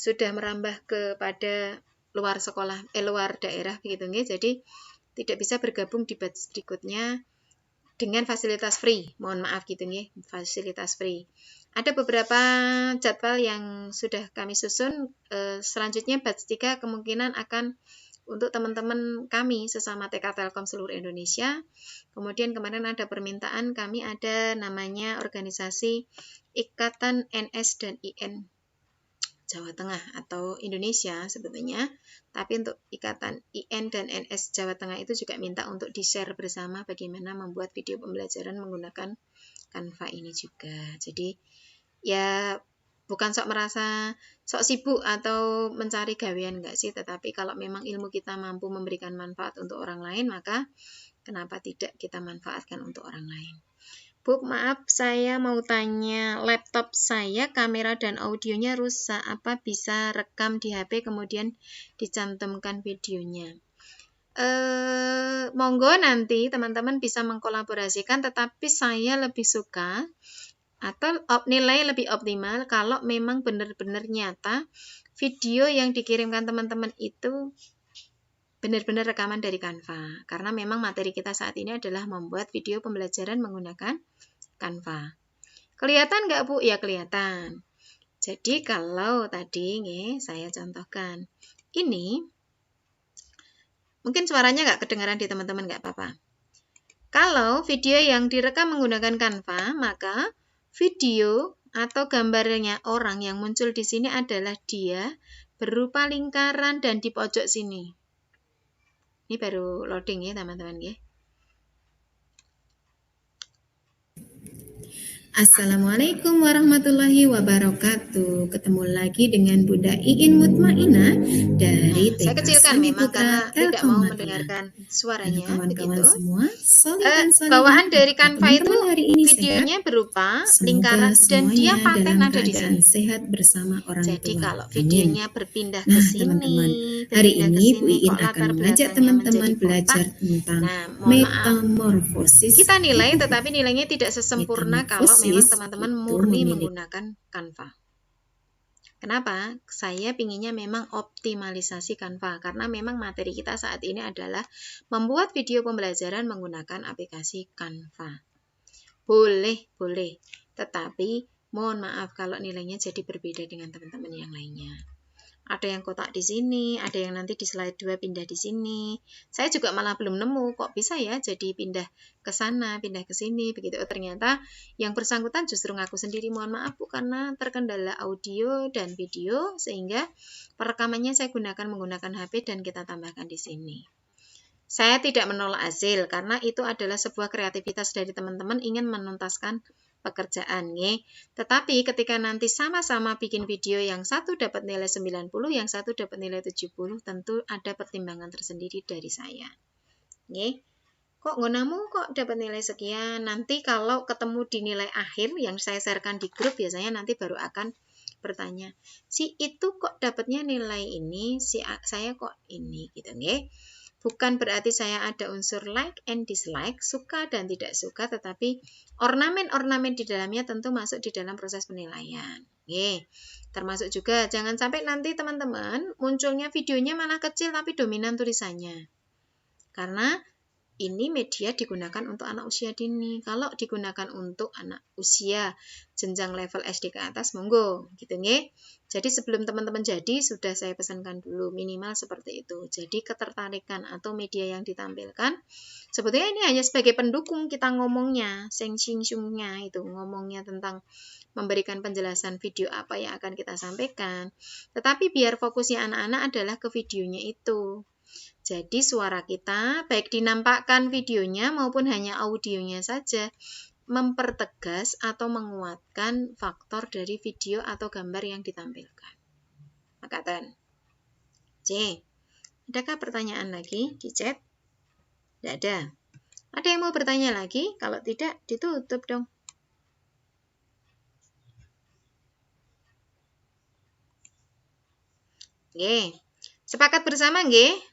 sudah merambah kepada luar sekolah, luar daerah, begitu nggih. Jadi, tidak bisa bergabung di batch berikutnya dengan fasilitas free, mohon maaf gitu nih, fasilitas free. Ada beberapa jadwal yang sudah kami susun, selanjutnya batch 3 kemungkinan akan untuk teman-teman kami sesama TK Telkom seluruh Indonesia. Kemudian kemarin ada permintaan, kami ada namanya organisasi Ikatan NS dan IN Jawa Tengah atau Indonesia sebetulnya, tapi untuk Ikatan IN dan NS Jawa Tengah itu juga minta untuk di-share bersama bagaimana membuat video pembelajaran menggunakan Canva ini juga. Jadi ya bukan merasa sok sibuk atau mencari gawean enggak sih, tetapi kalau memang ilmu kita mampu memberikan manfaat untuk orang lain, maka kenapa tidak kita manfaatkan untuk orang lain. Bu, maaf saya mau tanya, laptop saya kamera dan audionya rusak, apa bisa rekam di HP kemudian dicantumkan videonya? Monggo nanti teman-teman bisa mengkolaborasikan, tetapi saya lebih suka atau nilai lebih optimal kalau memang benar-benar nyata video yang dikirimkan teman-teman itu benar-benar rekaman dari Canva, karena memang materi kita saat ini adalah membuat video pembelajaran menggunakan Canva. Kelihatan nggak Bu? Ya kelihatan. Jadi kalau tadi saya contohkan ini, mungkin suaranya nggak kedengaran di teman-teman, nggak apa-apa. Kalau video yang direkam menggunakan Canva, maka video atau gambarnya orang yang muncul di sini adalah dia berupa lingkaran dan di pojok sini. Ini baru loading ya teman-teman ya. Assalamualaikum warahmatullahi wabarakatuh. Ketemu lagi dengan Bunda Iin Mutmainah dari Saya TK kecilkan Sandi memang Putra karena tidak mau Telkom Madinah. mendengarkan Halo suaranya kawan-kawan begitu. semua, soleh dan solehah, Bawaan dari apakah Canva itu teman-teman hari ini sehat? videonya berupa Semoga lingkaran dan dia semuanya paten dalam ada di keadaan sini. sehat bersama orang Jadi tua. kalau Amin. videonya berpindah ke Nah, sini, teman-teman, hari berpindah ke ini Bu sini, Iin kok akan latar mengajak belakangnya teman-teman menjadi kotak. belajar tentang Nah, mohon maaf. metamorfosis. Kita nilai, tetapi nilainya tidak sesempurna kalau memang Metamorfosis teman-teman itu murni memiliki menggunakan Canva. Kenapa? Saya pinginnya memang optimalisasi Canva, karena memang materi kita saat ini adalah membuat video pembelajaran menggunakan aplikasi Canva. Boleh, tetapi mohon maaf kalau nilainya jadi berbeda dengan teman-teman yang lainnya. Ada yang kotak di sini, ada yang nanti di slide 2 pindah di sini. Saya juga malah belum nemu kok bisa ya jadi pindah ke sana, pindah ke sini begitu. Oh, ternyata yang bersangkutan justru ngaku sendiri, mohon maaf Bu, karena terkendala audio dan video sehingga perekamannya saya menggunakan HP dan kita tambahkan di sini. Saya tidak menolak hasil karena itu adalah sebuah kreativitas dari teman-teman ingin menuntaskan pekerjaan. Tetapi ketika nanti sama-sama bikin video, yang satu dapat nilai 90, yang satu dapat nilai 70, tentu ada pertimbangan tersendiri dari saya. Kok ngonamu kok dapat nilai sekian? Nanti kalau ketemu di nilai akhir yang saya sharekan di grup, biasanya nanti baru akan bertanya, si itu kok dapatnya nilai ini, si saya kok ini, gitu. Bukan berarti saya ada unsur like and dislike, suka dan tidak suka, tetapi ornamen-ornamen di dalamnya tentu masuk di dalam proses penilaian. Termasuk juga jangan sampai nanti teman-teman munculnya videonya malah kecil tapi dominan tulisannya. Karena ini media digunakan untuk anak usia dini. Kalau digunakan untuk anak usia jenjang level SD ke atas, monggo, gitu nggih. Jadi sebelum teman-teman jadi, sudah saya pesankan dulu minimal seperti itu. Jadi ketertarikan atau media yang ditampilkan, sebetulnya ini hanya sebagai pendukung kita ngomongnya, sing-sing-sungnya itu, ngomongnya tentang memberikan penjelasan video apa yang akan kita sampaikan. Tetapi biar fokusnya anak-anak adalah ke videonya itu. Jadi suara kita baik dinampakkan videonya maupun hanya audionya saja mempertegas atau menguatkan faktor dari video atau gambar yang ditampilkan. Makaten. C. Adakah pertanyaan lagi di chat? Tidak ada. Ada yang mau bertanya lagi? Kalau tidak, ditutup dong. Oke. Sepakat bersama nggih?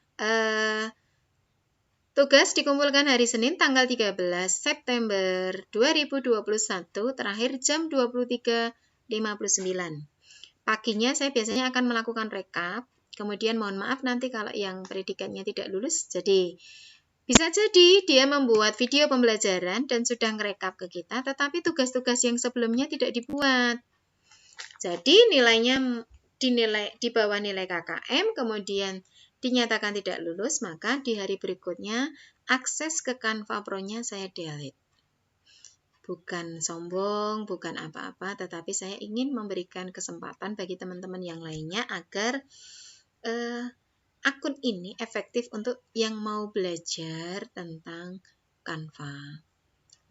Tugas dikumpulkan hari Senin tanggal 13 September 2021, terakhir jam 23.59. Paginya saya biasanya akan melakukan rekap, kemudian mohon maaf nanti kalau yang predikatnya tidak lulus, jadi bisa jadi dia membuat video pembelajaran dan sudah ngerekap ke kita, tetapi tugas-tugas yang sebelumnya tidak dibuat. Jadi nilainya di bawah nilai KKM, kemudian dinyatakan tidak lulus, maka di hari berikutnya akses ke Canva Pro-nya saya delete. Bukan sombong, bukan apa-apa, tetapi saya ingin memberikan kesempatan bagi teman-teman yang lainnya agar akun ini efektif untuk yang mau belajar tentang Canva.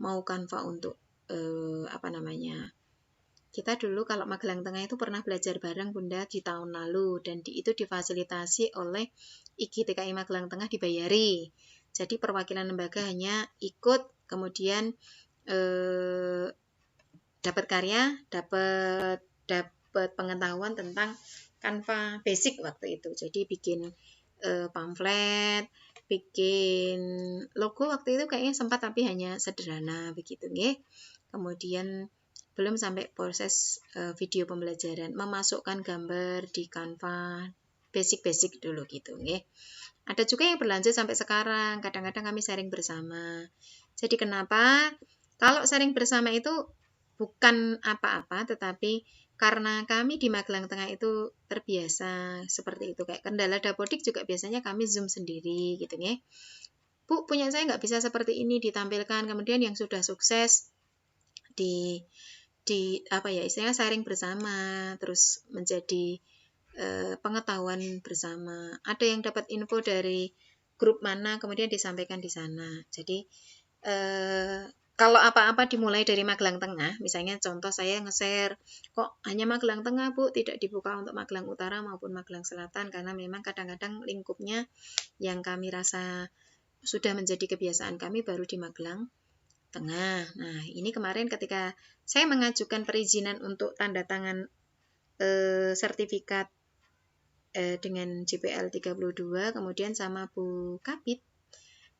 Mau Canva untuk kita dulu kalau Magelang Tengah itu pernah belajar bareng Bunda di tahun lalu, dan itu difasilitasi oleh IGTKI Magelang Tengah, dibayari. Jadi perwakilan lembaga hanya ikut, kemudian dapat karya, dapat pengetahuan tentang Canva basic waktu itu. Jadi bikin pamflet, bikin logo waktu itu kayaknya sempat, tapi hanya sederhana begitu nggih. Kemudian belum sampai proses video pembelajaran, memasukkan gambar di Canva, basic-basic dulu gitu nggih. Ada juga yang berlanjut sampai sekarang, kadang-kadang kami sharing bersama. Jadi kenapa? Kalau sharing bersama itu bukan apa-apa, tetapi karena kami di Magelang Tengah itu terbiasa seperti itu, kayak Kendala Dapodik juga biasanya kami Zoom sendiri gitu ya. Bu, punya saya nggak bisa seperti ini ditampilkan, kemudian yang sudah sukses di apa ya, istilahnya sharing bersama, terus menjadi pengetahuan bersama. Ada yang dapat info dari grup mana, kemudian disampaikan di sana. Jadi kalau apa-apa dimulai dari Magelang Tengah, misalnya contoh saya nge-share, kok hanya Magelang Tengah Bu, tidak dibuka untuk Magelang Utara maupun Magelang Selatan, karena memang kadang-kadang lingkupnya yang kami rasa sudah menjadi kebiasaan kami baru di Magelang Tengah. Nah, ini kemarin ketika saya mengajukan perizinan untuk tanda tangan sertifikat dengan JPL 32, kemudian sama Bu Kabit,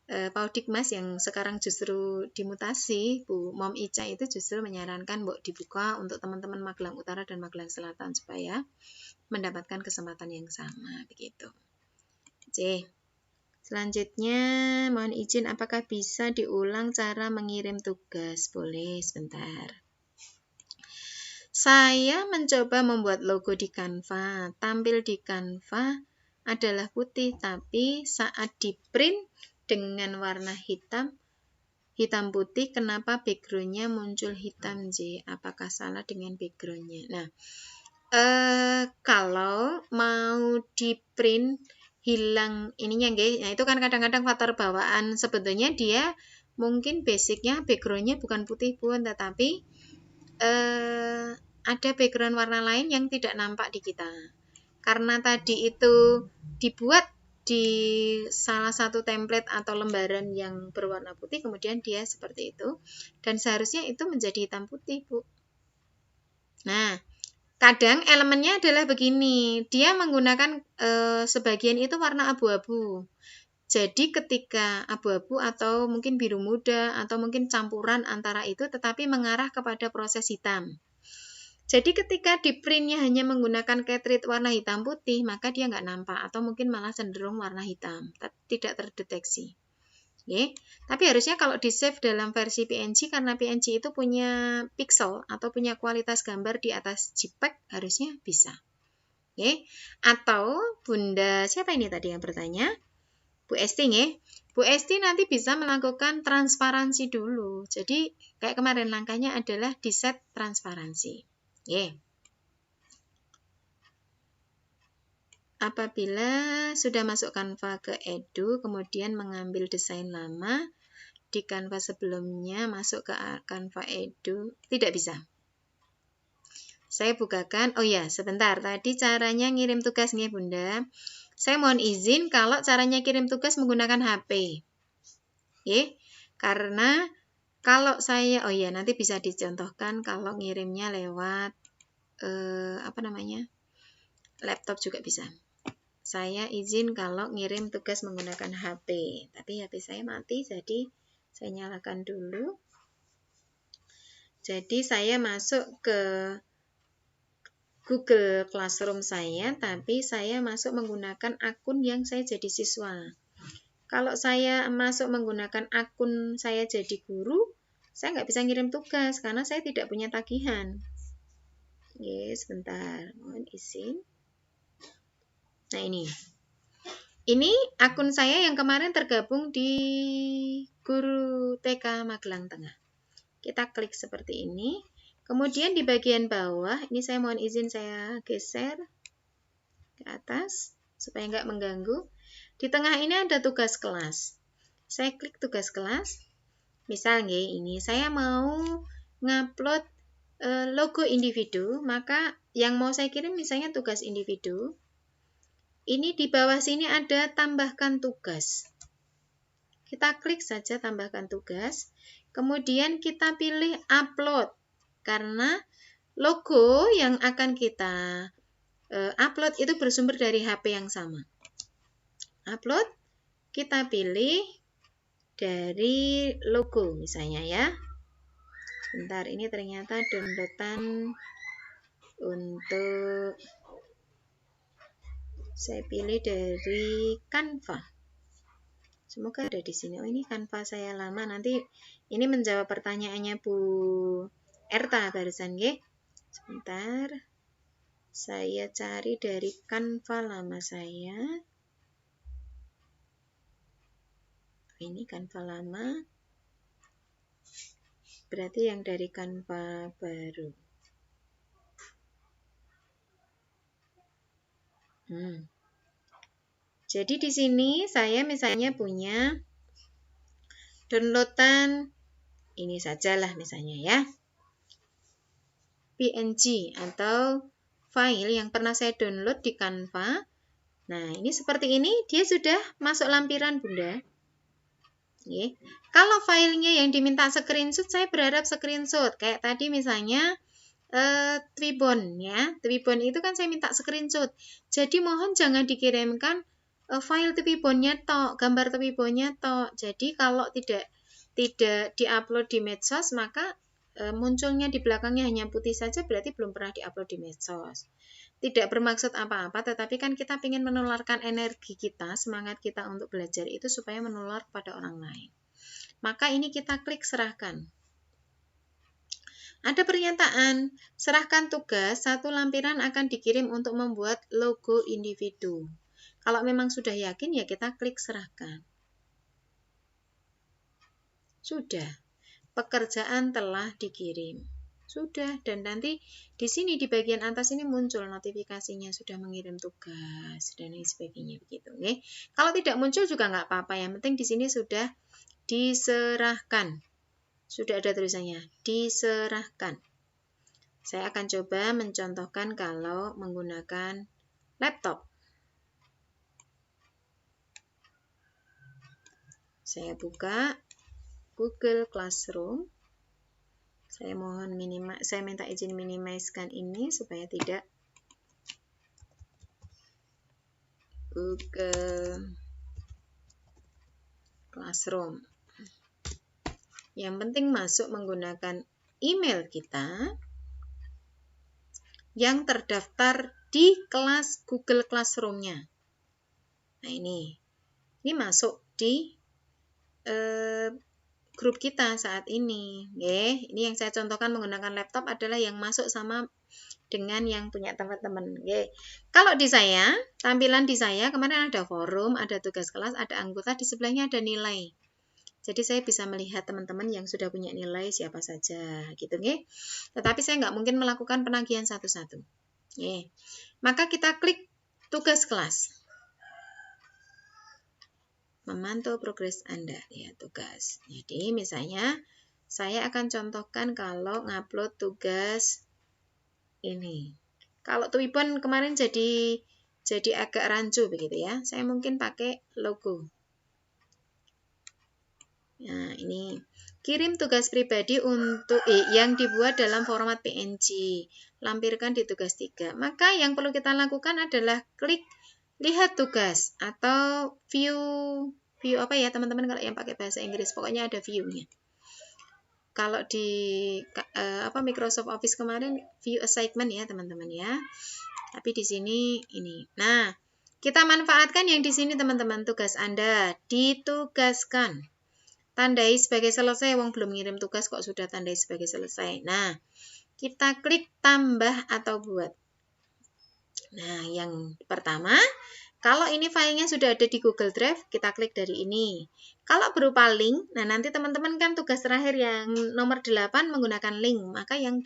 Pak Dikmas yang sekarang justru dimutasi, Bu Mom Ica itu justru menyarankan bahwa dibuka untuk teman-teman Magelang Utara dan Magelang Selatan supaya mendapatkan kesempatan yang sama, begitu. C. Selanjutnya, mohon izin, apakah bisa diulang cara mengirim tugas? Boleh, sebentar. Saya mencoba membuat logo di Canva. Tampil di Canva adalah putih, tapi saat di print dengan warna hitam putih, kenapa background-nya muncul hitam, J? Apakah salah dengan background-nya? Nah, kalau mau di print hilang ininya, nah itu kan kadang-kadang faktor bawaan. Sebetulnya dia mungkin basicnya background-nya bukan putih pun, tetapi ada background warna lain yang tidak nampak di kita. Karena tadi itu dibuat di salah satu template atau lembaran yang berwarna putih, kemudian dia seperti itu. Dan seharusnya itu menjadi hitam putih, Bu. Nah, kadang elemennya adalah begini. Dia menggunakan sebagian itu warna abu-abu. Jadi ketika abu-abu atau mungkin biru muda atau mungkin campuran antara itu, tetapi mengarah kepada proses hitam. Jadi ketika di printnya hanya menggunakan cartridge warna hitam putih, maka dia nggak nampak atau mungkin malah cenderung warna hitam, tidak terdeteksi. Oke. Tapi harusnya kalau di save dalam versi PNG, karena PNG itu punya pixel atau punya kualitas gambar di atas JPEG, harusnya bisa. Oke. Atau Bunda, siapa ini tadi yang bertanya? Bu Esti, nge? Bu Esti nanti bisa melakukan transparansi dulu. Jadi kayak kemarin langkahnya adalah di set transparansi. Apabila sudah masuk Canva ke Edu, kemudian mengambil desain lama di Canva sebelumnya, masuk ke Canva Edu, tidak bisa. Saya bukakan, oh ya sebentar, tadi caranya ngirim tugas nih Bunda. Saya mohon izin kalau caranya kirim tugas menggunakan HP. Karena kalau saya, oh ya nanti bisa dicontohkan kalau ngirimnya lewat laptop juga bisa. Saya izin kalau ngirim tugas menggunakan HP, tapi HP saya mati, jadi saya nyalakan dulu. Jadi saya masuk ke Google Classroom saya, tapi saya masuk menggunakan akun yang saya jadi siswa. Kalau saya masuk menggunakan akun saya jadi guru, saya nggak bisa ngirim tugas karena saya tidak punya tagihan. Sebentar, mohon izin. Nah ini akun saya yang kemarin tergabung di Guru TK Magelang Tengah. Kita klik seperti ini. Kemudian di bagian bawah, ini saya mohon izin saya geser ke atas supaya nggak mengganggu. Di tengah ini ada tugas kelas. Saya klik tugas kelas. Misalnya ini saya mau ngupload logo individu, maka yang mau saya kirim misalnya tugas individu. Ini di bawah sini ada tambahkan tugas. Kita klik saja tambahkan tugas. Kemudian kita pilih upload. Karena logo yang akan kita upload itu bersumber dari HP yang sama. Upload, kita pilih dari logo misalnya ya. Bentar, ini ternyata downloadan untuk saya pilih dari Canva. Semoga ada di sini. Oh, ini Canva saya lama. Nanti ini menjawab pertanyaannya Bu Erta barusan, nggih. Sebentar. Saya cari dari Canva lama saya. Ini Canva lama. Berarti yang dari Canva baru. Jadi di sini saya misalnya punya downloadan ini sajalah misalnya ya. PNG atau file yang pernah saya download di Canva. Nah, ini seperti ini, dia sudah masuk lampiran, Bunda. Oke. Kalau filenya yang diminta screenshot, saya berharap screenshot. Kayak tadi misalnya Twibon ya. Twibon itu kan saya minta screenshot. Jadi mohon jangan dikirimkan file Twibonnya tok, gambar Twibonnya tok. Jadi kalau tidak diupload di medsos, maka munculnya di belakangnya hanya putih saja berarti belum pernah diupload di medsos. Tidak bermaksud apa-apa, tetapi kan kita ingin menularkan energi kita, semangat kita untuk belajar itu supaya menular kepada orang lain. Maka ini kita klik serahkan. Ada pernyataan, serahkan tugas, satu lampiran akan dikirim untuk membuat logo individu. Kalau memang sudah yakin ya kita klik serahkan. Sudah. Pekerjaan telah dikirim. Sudah, dan nanti di sini di bagian atas ini muncul notifikasinya sudah mengirim tugas dan lain sebagainya begitu. Okay? Kalau tidak muncul juga nggak apa-apa, yang penting di sini sudah diserahkan. Sudah ada tulisannya, diserahkan. Saya akan coba mencontohkan kalau menggunakan laptop. Saya buka Google Classroom. Saya mohon saya minta izin minimizekan ini supaya tidak Google Classroom. Yang penting masuk menggunakan email kita yang terdaftar di kelas Google Classroom-nya. Nah ini masuk di grup kita saat ini. Ini yang saya contohkan menggunakan laptop adalah yang masuk sama dengan yang punya teman-teman. Kalau di saya, tampilan di saya kemarin ada forum, ada tugas kelas, ada anggota, di sebelahnya ada nilai. Jadi saya bisa melihat teman-teman yang sudah punya nilai siapa saja, gitu. Tetapi saya nggak mungkin melakukan penagihan satu-satu. Maka kita klik tugas kelas. Memantau progres Anda, ya tugas. Jadi misalnya saya akan contohkan kalau ngupload tugas ini. Kalau Twibon kemarin jadi agak rancu begitu ya. Saya mungkin pakai logo. Nah, ini kirim tugas pribadi untuk yang dibuat dalam format PNG. Lampirkan di tugas 3. Maka yang perlu kita lakukan adalah klik lihat tugas atau view apa ya teman-teman kalau yang pakai bahasa Inggris, pokoknya ada view-nya. Kalau di Microsoft Office kemarin view assignment ya teman-teman ya. Tapi di sini ini. Nah, kita manfaatkan yang di sini teman-teman, tugas Anda ditugaskan. Tandai sebagai selesai, wong belum ngirim tugas kok sudah tandai sebagai selesai. Nah, kita klik tambah atau buat. Nah, yang pertama, kalau ini filenya sudah ada di Google Drive, kita klik dari ini. Kalau berupa link, nah nanti teman-teman kan tugas terakhir yang nomor 8 menggunakan link, maka yang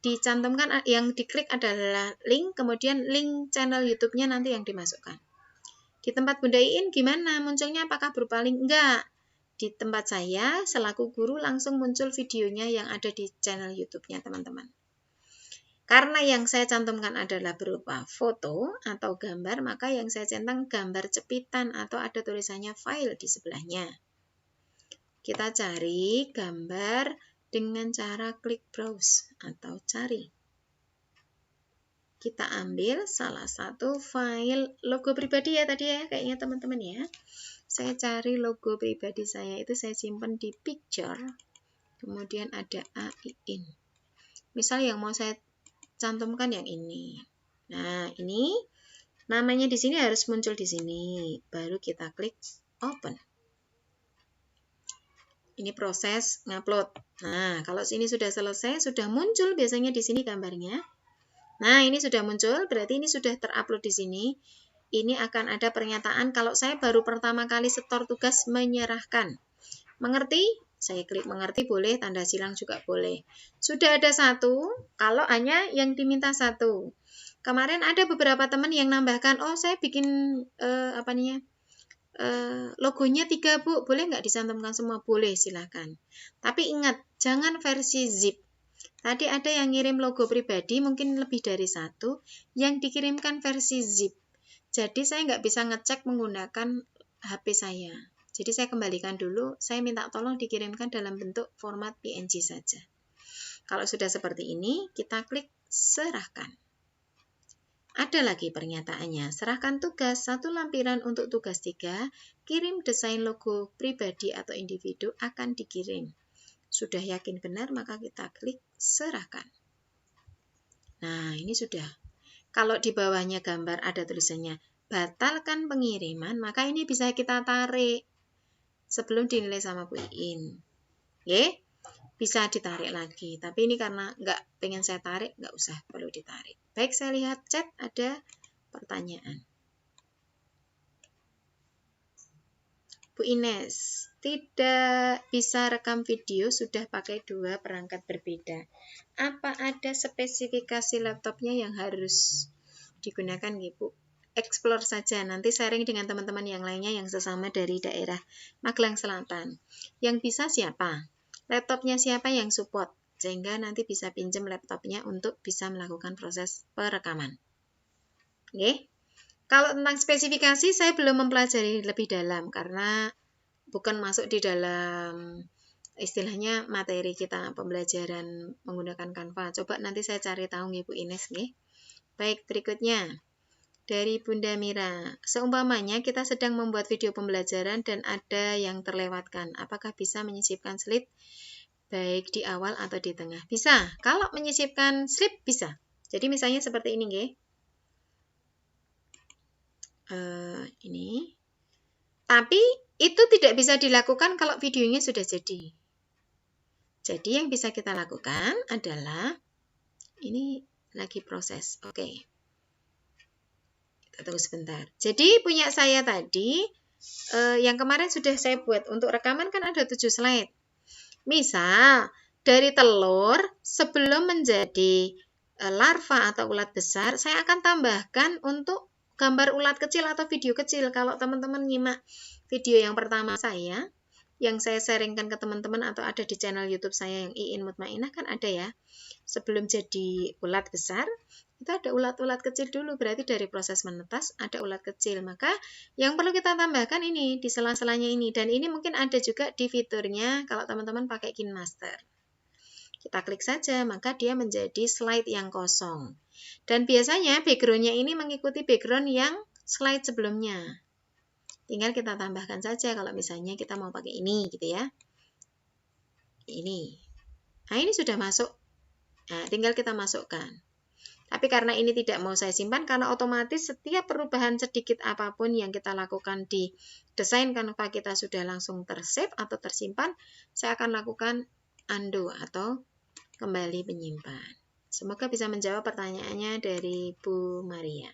dicantumkan, yang diklik adalah link, kemudian link channel YouTube-nya nanti yang dimasukkan. Di tempat Bunda Iin gimana? Munculnya apakah berupa link? Enggak. Di tempat saya, selaku guru langsung muncul videonya yang ada di channel YouTube-nya teman-teman. Karena yang saya cantumkan adalah berupa foto atau gambar, maka yang saya centang gambar cepitan atau ada tulisannya file di sebelahnya. Kita cari gambar dengan cara klik browse atau cari. Kita ambil salah satu file logo pribadi ya tadi ya, kayaknya teman-teman ya. Saya cari logo pribadi saya, itu saya simpan di picture, kemudian ada AIIN. Misal yang mau saya cantumkan yang ini. Nah, ini namanya di sini harus muncul di sini. Baru kita klik open. Ini proses ngupload. Nah, kalau sini sudah selesai, sudah muncul biasanya di sini gambarnya. Nah, ini sudah muncul, berarti ini sudah terupload di sini. Ini akan ada pernyataan kalau saya baru pertama kali setor tugas menyerahkan. Mengerti? Saya klik mengerti boleh, tanda silang juga boleh. Sudah ada satu, kalau hanya yang diminta satu. Kemarin ada beberapa teman yang nambahkan, oh saya bikin logonya 3 Bu, boleh nggak dicantumkan semua? Boleh, silahkan. Tapi ingat, jangan versi zip. Tadi ada yang ngirim logo pribadi, mungkin lebih dari satu, yang dikirimkan versi zip. Jadi saya nggak bisa ngecek menggunakan HP saya. Jadi saya kembalikan dulu, saya minta tolong dikirimkan dalam bentuk format PNG saja. Kalau sudah seperti ini, kita klik serahkan. Ada lagi pernyataannya, serahkan tugas 1 lampiran untuk tugas 3, kirim desain logo pribadi atau individu akan dikirim. Sudah yakin benar, maka kita klik serahkan. Nah, ini sudah. Kalau di bawahnya gambar ada tulisannya, batalkan pengiriman, maka ini bisa kita tarik sebelum dinilai sama Bu Iin. Oke? Bisa ditarik lagi, tapi ini karena nggak pengen saya tarik, nggak usah perlu ditarik. Baik, saya lihat chat ada pertanyaan. Bu Ines, tidak bisa rekam video, sudah pakai 2 perangkat berbeda. Apa ada spesifikasi laptopnya yang harus digunakan, Bu? Explore saja, nanti sharing dengan teman-teman yang lainnya yang sesama dari daerah Magelang Selatan. Yang bisa siapa? Laptopnya siapa yang support, sehingga nanti bisa pinjam laptopnya untuk bisa melakukan proses perekaman. Oke. Kalau tentang spesifikasi saya belum mempelajari lebih dalam karena bukan masuk di dalam istilahnya materi kita pembelajaran menggunakan Canva. Coba nanti saya cari tahu Bu Ines nih. Baik, berikutnya dari Bunda Mira. Seumpamanya kita sedang membuat video pembelajaran dan ada yang terlewatkan. Apakah bisa menyisipkan slide baik di awal atau di tengah? Bisa. Kalau menyisipkan slide bisa. Jadi misalnya seperti ini, nggih. Ini. Tapi itu tidak bisa dilakukan kalau videonya sudah jadi. Jadi yang bisa kita lakukan adalah ini lagi proses. Oke. Kita tunggu sebentar. Jadi punya saya tadi yang kemarin sudah saya buat untuk rekaman kan ada 7 slide. Misal dari telur sebelum menjadi larva atau ulat besar, saya akan tambahkan untuk gambar ulat kecil atau video kecil. Kalau teman-teman nyimak video yang pertama saya, yang saya sharingkan ke teman-teman atau ada di channel YouTube saya yang Iin Mutmainah kan ada ya. Sebelum jadi ulat besar, itu ada ulat-ulat kecil dulu, berarti dari proses menetas ada ulat kecil. Maka yang perlu kita tambahkan ini di sela-selanya ini, dan ini mungkin ada juga di fiturnya kalau teman-teman pakai KineMaster. Kita klik saja, maka dia menjadi slide yang kosong. Dan biasanya background-nya ini mengikuti background yang slide sebelumnya. Tinggal kita tambahkan saja kalau misalnya kita mau pakai ini gitu ya. Ini. Nah, ini sudah masuk. Nah, tinggal kita masukkan. Tapi karena ini tidak mau saya simpan, karena otomatis setiap perubahan sedikit apapun yang kita lakukan di desain Canva kita sudah langsung tersave atau tersimpan, saya akan lakukan undo atau kembali menyimpan. Semoga bisa menjawab pertanyaannya dari Bu Maria.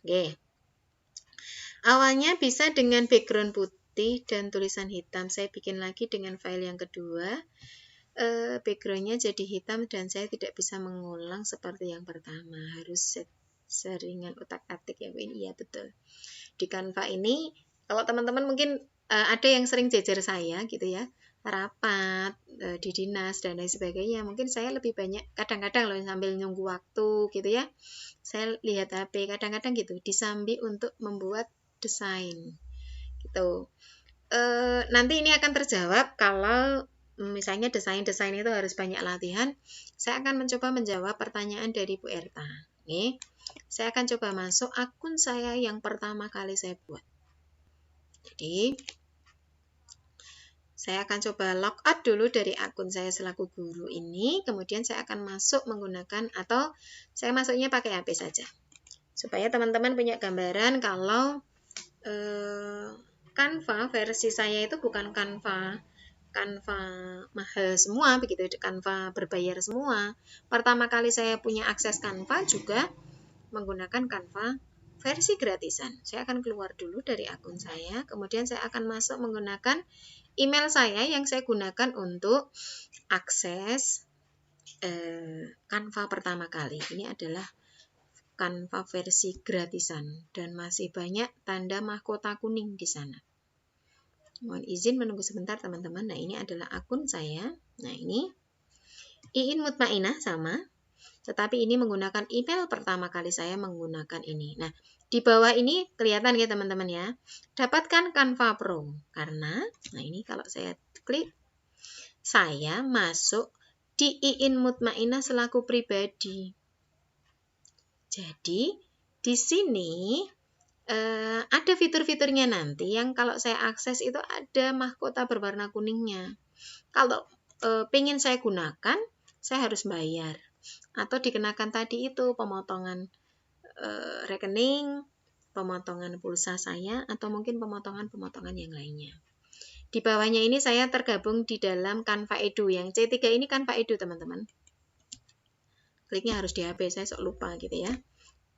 Oke. Awalnya bisa dengan background putih dan tulisan hitam. Saya bikin lagi dengan file yang kedua. Backgroundnya jadi hitam dan saya tidak bisa mengulang seperti yang pertama. Harus seringan utak-atik ya Bu. Iya betul. Di Canva ini, kalau teman-teman mungkin ada yang sering jajar saya gitu ya, rapat di dinas dan lain sebagainya, mungkin saya lebih banyak kadang-kadang loh sambil nunggu waktu gitu ya, saya lihat HP kadang-kadang gitu disambi untuk membuat desain gitu. Nanti ini akan terjawab kalau misalnya desain-desain itu harus banyak latihan. Saya akan mencoba menjawab pertanyaan dari Bu Erta. Nih, saya akan coba masuk akun saya yang pertama kali saya buat. Jadi saya akan coba logout dulu dari akun saya selaku guru ini, kemudian saya akan masuk menggunakan, atau saya masuknya pakai HP saja. Supaya teman-teman punya gambaran kalau Canva versi saya itu bukan Canva Canva mahal semua, begitu, Canva berbayar semua. Pertama kali saya punya akses Canva juga menggunakan Canva versi gratisan. Saya akan keluar dulu dari akun saya, kemudian saya akan masuk menggunakan email saya yang saya gunakan untuk akses Canva pertama kali. Ini adalah Canva versi gratisan dan masih banyak tanda mahkota kuning di sana. Mohon izin menunggu sebentar teman-teman. Nah, ini adalah akun saya. Nah, ini Iin Mutmainah sama, tetapi ini menggunakan email pertama kali saya menggunakan ini. Nah, di bawah ini kelihatan ya teman-teman ya. Dapatkan Canva Pro karena, nah ini kalau saya klik, saya masuk di Iin Mutmainah selaku pribadi. Jadi di sini ada fitur-fiturnya nanti yang kalau saya akses itu ada mahkota berwarna kuningnya. Kalau pengen saya gunakan, saya harus bayar atau dikenakan tadi itu pemotongan rekening, pemotongan pulsa saya, atau mungkin pemotongan-pemotongan yang lainnya. Di bawahnya ini saya tergabung di dalam Canva Edu. Yang C3 ini Canva Edu teman-teman. Kliknya harus di HP, saya sok lupa gitu ya.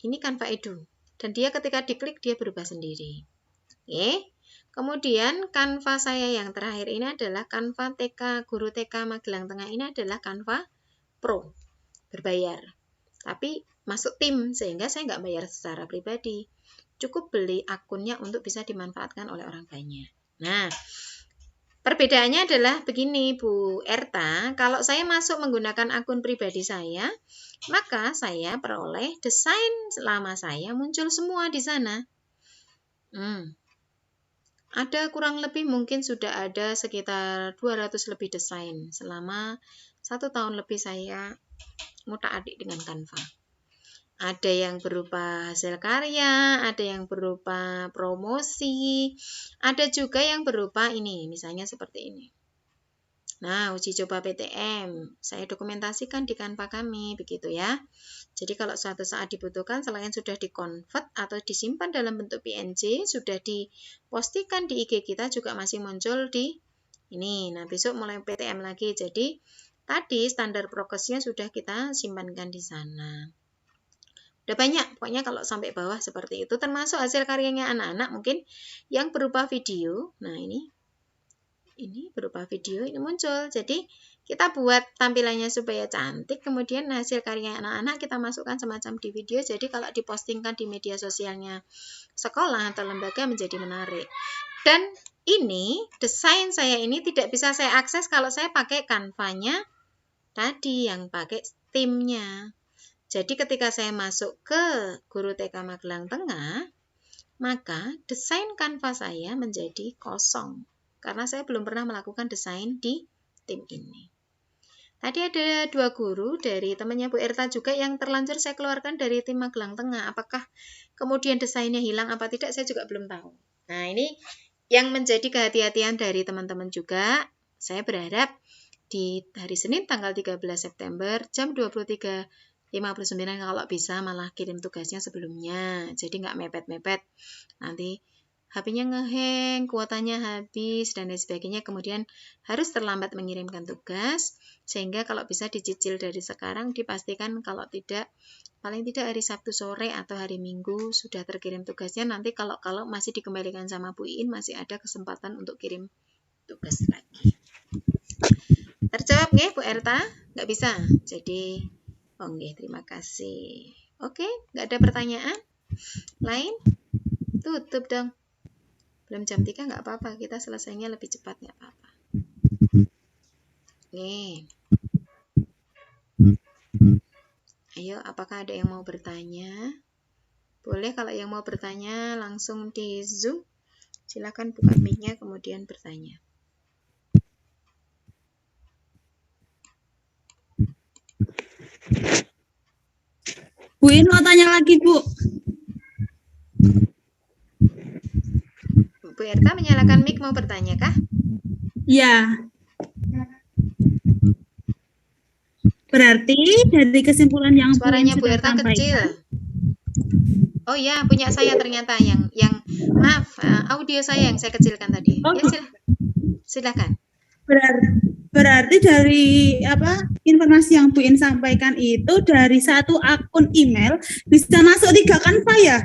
Ini Canva Edu. Dan dia ketika diklik dia berubah sendiri. Oke. Kemudian Canva saya yang terakhir ini adalah Canva TK Guru TK Magelang Tengah. Ini adalah Canva Pro berbayar. Tapi masuk tim sehingga saya nggak bayar secara pribadi. Cukup beli akunnya untuk bisa dimanfaatkan oleh orang banyak. Nah, perbedaannya adalah begini Bu Erta. Kalau saya masuk menggunakan akun pribadi saya, maka saya peroleh desain selama saya muncul semua di sana. Ada kurang lebih mungkin sudah ada sekitar 200 lebih desain selama 1 tahun lebih saya ngutak-atik dengan Canva. Ada yang berupa hasil karya, ada yang berupa promosi, ada juga yang berupa ini, misalnya seperti ini. Nah, uji coba PTM, saya dokumentasikan di Canva kami, begitu ya. Jadi kalau suatu saat dibutuhkan, selain sudah di-convert atau disimpan dalam bentuk PNG, sudah dipostingkan di IG kita juga masih muncul di ini. Nah, besok mulai PTM lagi. Jadi, tadi standar prokesnya sudah kita simpankan di sana. Udah banyak, pokoknya kalau sampai bawah seperti itu, termasuk hasil karyanya anak-anak mungkin yang berupa video. Nah, ini berupa video, ini muncul. Jadi, kita buat tampilannya supaya cantik, kemudian hasil karya anak-anak kita masukkan semacam di video, jadi kalau dipostingkan di media sosialnya sekolah atau lembaga menjadi menarik. Dan ini, desain saya ini tidak bisa saya akses kalau saya pakai Canva-nya tadi, yang pakai timnya. Jadi ketika saya masuk ke Guru TK Magelang Tengah, maka desain Canva saya menjadi kosong, karena saya belum pernah melakukan desain di tim ini. Tadi ada 2 guru dari temannya Bu Erta juga yang terlanjur saya keluarkan dari tim Magelang Tengah. Apakah kemudian desainnya hilang apa tidak, saya juga belum tahu. Nah, ini yang menjadi kehati-hatian dari teman-teman juga. Saya berharap di hari Senin tanggal 13 September jam 23.59 kalau bisa malah kirim tugasnya sebelumnya. Jadi nggak mepet-mepet. Nanti HP-nya ngeheng, kuotanya habis, dan lain sebagainya. Kemudian harus terlambat mengirimkan tugas, sehingga kalau bisa dicicil dari sekarang, dipastikan kalau tidak, paling tidak hari Sabtu sore atau hari Minggu sudah terkirim tugasnya. Nanti kalau masih dikembalikan sama Bu Iin, masih ada kesempatan untuk kirim tugas lagi. Terjawab nggih Bu Erta? Nggak bisa? Jadi, oke, terima kasih. Oke, nggak ada pertanyaan lain? Tutup dong. Belum jam 3 nggak apa-apa, kita selesainya lebih cepat nggak apa-apa. Nih. Ayo, apakah ada yang mau bertanya? Boleh kalau yang mau bertanya langsung di Zoom. Silakan buka mic-nya kemudian bertanya. Bu In mau tanya lagi, Bu. Bu Erta menyalakan mic mau bertanya kah? Ya. Berarti dari kesimpulan yang Suaranya Bu sudah Erta kecil. sampaikan. Oh ya, punya saya ternyata yang maaf, audio saya yang saya kecilkan tadi. Oh. Ya silakan. Berarti dari informasi yang Bu In sampaikan itu dari satu akun email bisa masuk 3 Canva ya?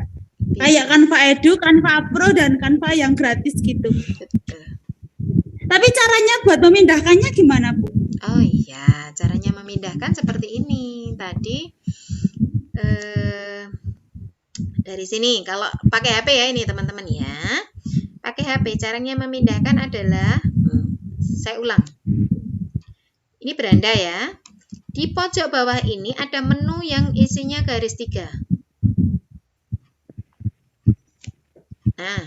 Kayak Canva Edu, Canva Pro, dan Canva yang gratis gitu. Betul. Tapi caranya buat memindahkannya gimana, Bu? Oh iya, caranya memindahkan seperti ini. Tadi dari sini, kalau pakai HP ya ini teman-teman ya. Pakai HP, caranya memindahkan adalah, saya ulang. Ini beranda ya. Di pojok bawah ini ada menu yang isinya garis 3. Nah,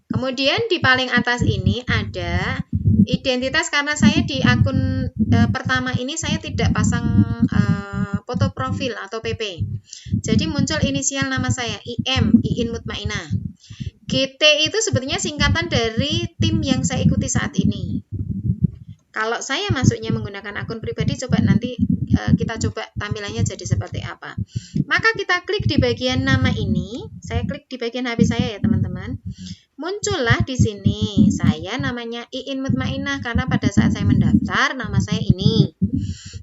kemudian di paling atas ini ada identitas, karena saya di akun pertama ini saya tidak pasang foto profil atau PP. Jadi muncul inisial nama saya, IM, Iin Mutmainah. GT itu sebetulnya singkatan dari tim yang saya ikuti saat ini. Kalau saya masuknya menggunakan akun pribadi, coba nanti kita coba tampilannya jadi seperti apa. Maka kita klik di bagian nama ini. Saya klik di bagian HP saya ya teman-teman. Muncullah di sini, saya namanya Iin Mutmainah karena pada saat saya mendaftar nama saya ini.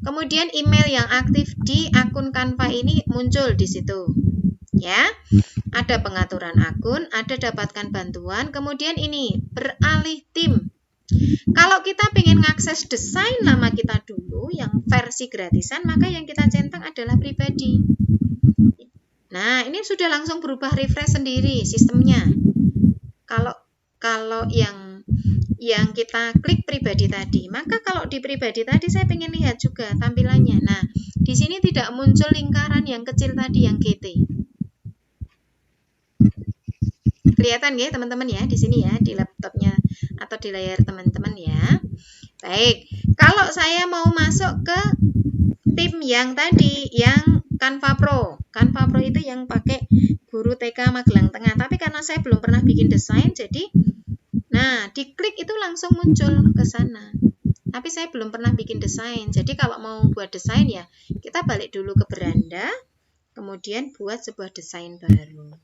Kemudian email yang aktif di akun Canva ini muncul di situ. Ya, ada pengaturan akun, ada dapatkan bantuan, kemudian ini beralih tim. Kalau kita ingin mengakses desain nama kita dulu yang versi gratisan, maka yang kita centang adalah pribadi. Nah, ini sudah langsung berubah, refresh sendiri sistemnya. Kalau yang kita klik pribadi tadi, maka kalau di pribadi tadi saya ingin lihat juga tampilannya. Nah, di sini tidak muncul lingkaran yang kecil tadi yang GT. Kelihatan ya teman-teman ya di sini ya, di laptopnya atau di layar teman-teman ya. Baik, kalau saya mau masuk ke tim yang tadi, yang Canva Pro. Canva Pro itu yang pakai guru TK Magelang Tengah. Tapi karena saya belum pernah bikin desain, jadi nah diklik itu langsung muncul ke sana. Tapi saya belum pernah bikin desain. Jadi kalau mau buat desain ya kita balik dulu ke beranda, kemudian buat sebuah desain baru.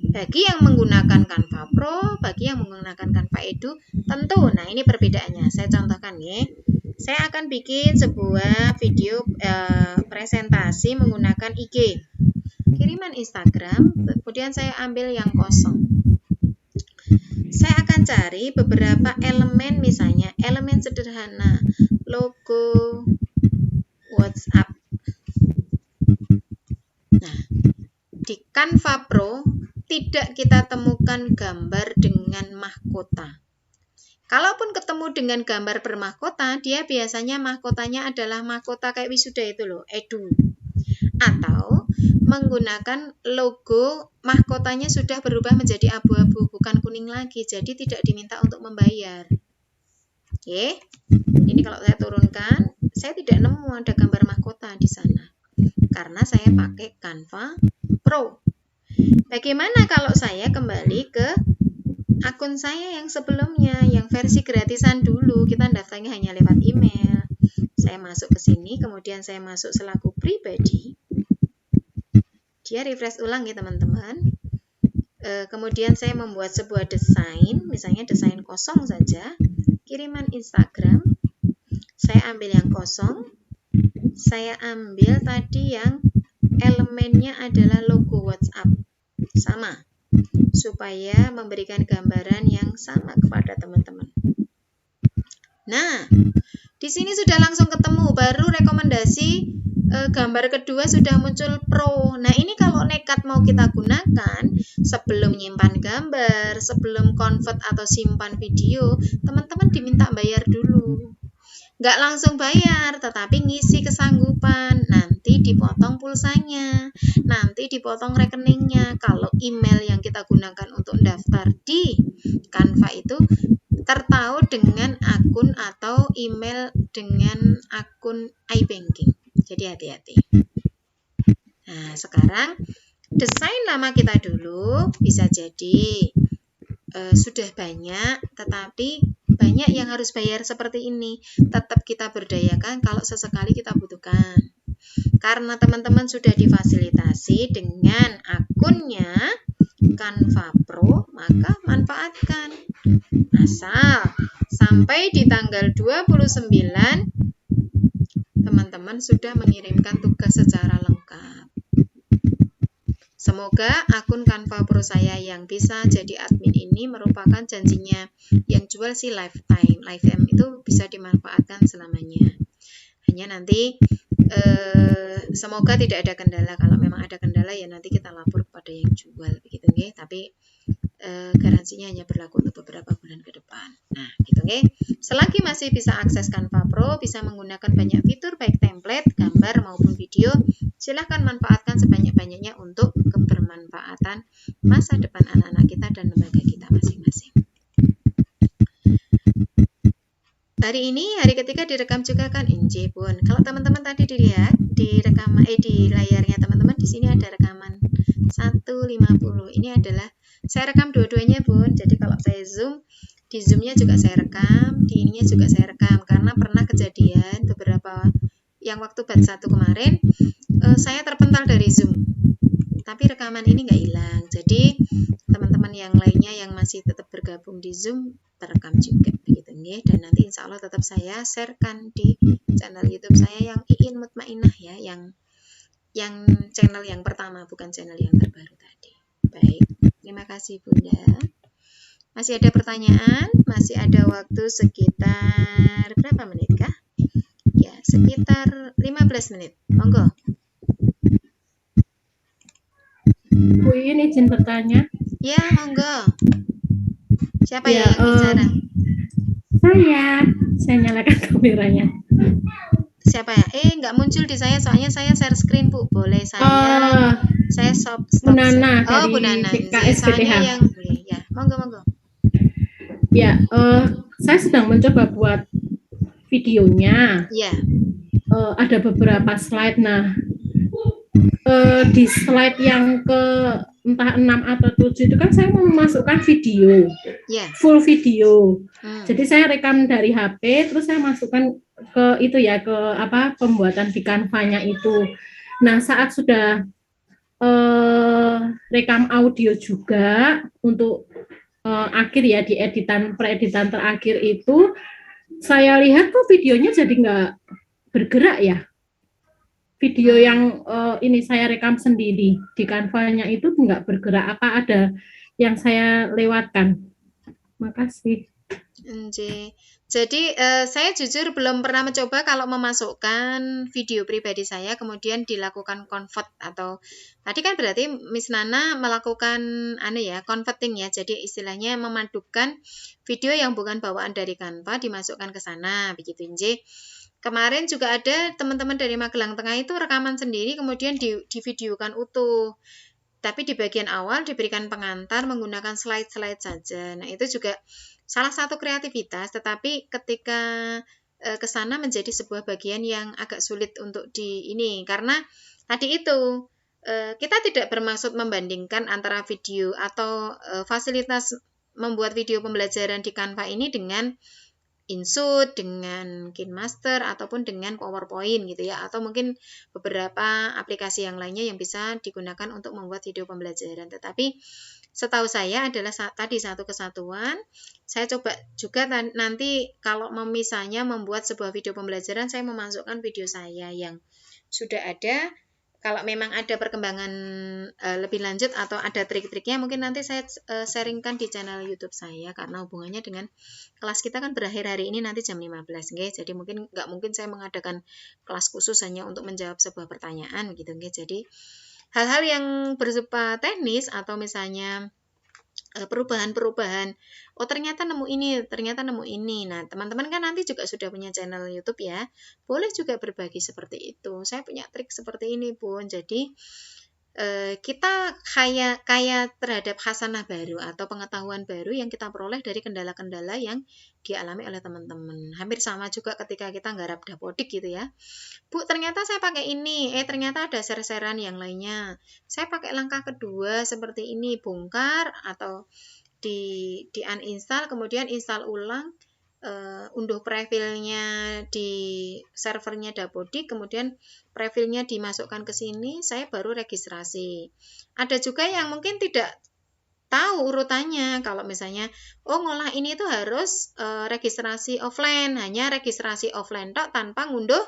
Bagi yang menggunakan Canva Pro, bagi yang menggunakan Canva Edu, tentu, nah ini perbedaannya. Saya contohkan ya. Saya akan bikin sebuah video presentasi menggunakan IG. Kiriman Instagram, kemudian saya ambil yang kosong. Saya akan cari beberapa elemen, misalnya elemen sederhana, logo, WhatsApp. Nah, di Canva Pro tidak kita temukan gambar dengan mahkota. Kalaupun ketemu dengan gambar bermahkota, dia biasanya mahkotanya adalah mahkota kayak wisuda itu loh, Edu. Atau menggunakan logo, mahkotanya sudah berubah menjadi abu-abu, bukan kuning lagi, jadi tidak diminta untuk membayar. Oke, ini kalau saya turunkan, saya tidak nemu ada gambar mahkota di sana, karena saya pakai Canva Pro. Bagaimana kalau saya kembali ke akun saya yang sebelumnya, yang versi gratisan dulu, kita daftarnya hanya lewat email. Saya masuk ke sini, kemudian saya masuk selaku pribadi. Dia refresh ulang ya teman-teman. Kemudian saya membuat sebuah desain, misalnya desain kosong saja, kiriman Instagram. Saya ambil yang kosong, saya ambil tadi yang elemennya adalah logo WhatsApp. Sama, supaya memberikan gambaran yang sama kepada teman-teman. Nah, di sini sudah langsung ketemu, baru rekomendasi gambar kedua sudah muncul Pro. Nah, ini kalau nekat mau kita gunakan, sebelum nyimpan gambar, sebelum convert atau simpan video, teman-teman diminta bayar dulu. Nggak langsung bayar, tetapi ngisi kesanggupan, nanti dipotong pulsanya, nanti dipotong rekeningnya. Kalau email yang kita gunakan untuk daftar di Canva itu tertaut dengan akun atau email dengan akun iBanking. Jadi hati-hati. Nah, sekarang desain nama kita dulu, bisa jadi sudah banyak, tetapi banyak yang harus bayar seperti ini. Tetap kita berdayakan kalau sesekali kita butuhkan. Karena teman-teman sudah difasilitasi dengan akunnya Canva Pro, maka manfaatkan. Asal sampai di tanggal 29 teman-teman sudah mengirimkan tugas secara lengkap. Semoga akun Canva Pro saya yang bisa jadi admin ini merupakan janjinya yang jual si lifetime. Lifetime itu bisa dimanfaatkan selamanya. Hanya nanti semoga tidak ada kendala. Kalau memang ada kendala ya nanti kita lapor kepada yang jual begitu nggih. Tapi garansinya hanya berlaku untuk beberapa bulan ke depan. Nah, gitu nggih. Selagi masih bisa akses Canva Pro, bisa menggunakan banyak fitur baik template, gambar maupun video, silahkan manfaatkan sebanyak-banyaknya untuk kebermanfaatan masa depan anak-anak kita dan lembaga kita masing-masing. Hari ini hari ketiga direkam juga kan Inje Bun. Kalau teman-teman tadi dilihat di rekaman di layarnya teman-teman di sini ada rekaman 150. Ini adalah saya rekam dua-duanya Bun. Jadi kalau saya zoom, di zoomnya juga saya rekam, di ininya juga saya rekam karena pernah kejadian beberapa yang waktu batch 1 kemarin saya terpental dari zoom. Tapi rekaman ini nggak hilang. Jadi teman-teman yang lainnya yang masih tetap bergabung di Zoom terekam juga begitu nggih. Dan nanti insya Allah tetap saya sharekan di channel YouTube saya yang Iin Mutmainah ya, yang channel yang pertama, bukan channel yang terbaru tadi. Baik, terima kasih Bunda. Masih ada pertanyaan? Masih ada waktu sekitar berapa menit kah? Ya, sekitar 15 menit. Monggo. Bu Iin izin bertanya. Ya, monggo. Siapa Ya, yang bicara? Saya nyalakan kameranya. Siapa ya? Nggak muncul di saya, soalnya saya share screen, Bu. Boleh saya stop Bu Nana share. Oh, dari Bu Nana. BKS Soalnya PTH. yang ya, monggo. Ya, saya sedang mencoba buat videonya. Ya. Ada beberapa slide. Nah, di slide yang ke entah 6 atau 7 itu kan saya mau memasukkan video, full video. Jadi saya rekam dari HP, terus saya masukkan ke itu ya, ke pembuatan di Canva-nya itu. Nah, saat sudah rekam audio juga untuk akhir ya, di pereditan terakhir itu, saya lihat kok videonya jadi nggak bergerak ya. Video yang ini saya rekam sendiri di Canva-nya itu nggak bergerak. Apa ada yang saya lewatkan? Makasih. Jadi saya jujur belum pernah mencoba kalau memasukkan video pribadi saya kemudian dilakukan convert, atau tadi kan berarti Miss Nana melakukan converting ya. Jadi istilahnya memadukan video yang bukan bawaan dari Canva dimasukkan ke sana begitu Inje. Kemarin juga ada teman-teman dari Magelang Tengah itu rekaman sendiri kemudian divideokan utuh. Tapi di bagian awal diberikan pengantar menggunakan slide-slide saja. Nah, itu juga salah satu kreativitas, tetapi ketika ke sana menjadi sebuah bagian yang agak sulit untuk karena tadi itu kita tidak bermaksud membandingkan antara video atau fasilitas membuat video pembelajaran di Canva ini dengan InShoot, dengan KineMaster, ataupun dengan PowerPoint gitu ya, atau mungkin beberapa aplikasi yang lainnya yang bisa digunakan untuk membuat video pembelajaran. Tetapi setahu saya adalah tadi satu kesatuan. Saya coba juga nanti kalau misalnya membuat sebuah video pembelajaran, saya memasukkan video saya yang sudah ada. Kalau memang ada perkembangan lebih lanjut atau ada trik-triknya, mungkin nanti saya sharingkan di channel YouTube saya, karena hubungannya dengan kelas kita kan berakhir hari ini nanti jam 15 nggih. Jadi nggak mungkin saya mengadakan kelas khusus hanya untuk menjawab sebuah pertanyaan gitu nggih. Jadi hal-hal yang bersifat teknis atau misalnya perubahan-perubahan, ternyata nemu ini. Nah, teman-teman kan nanti juga sudah punya channel YouTube ya, boleh juga berbagi seperti itu. Saya punya trik seperti ini Bun. Jadi kita kaya terhadap khasanah baru atau pengetahuan baru yang kita peroleh dari kendala-kendala yang dialami oleh teman-teman. Hampir sama juga ketika kita nggarap dapodik gitu ya. Bu, ternyata saya pakai ini, ternyata ada share-sharean yang lainnya. Saya pakai langkah kedua seperti ini, bongkar atau di uninstall, kemudian install ulang, unduh profilnya di servernya Dapodik, kemudian profilnya dimasukkan ke sini, saya baru registrasi. Ada juga yang mungkin tidak tahu urutannya. Kalau misalnya, oh ngolah ini itu harus registrasi offline, hanya registrasi offline tok tanpa ngunduh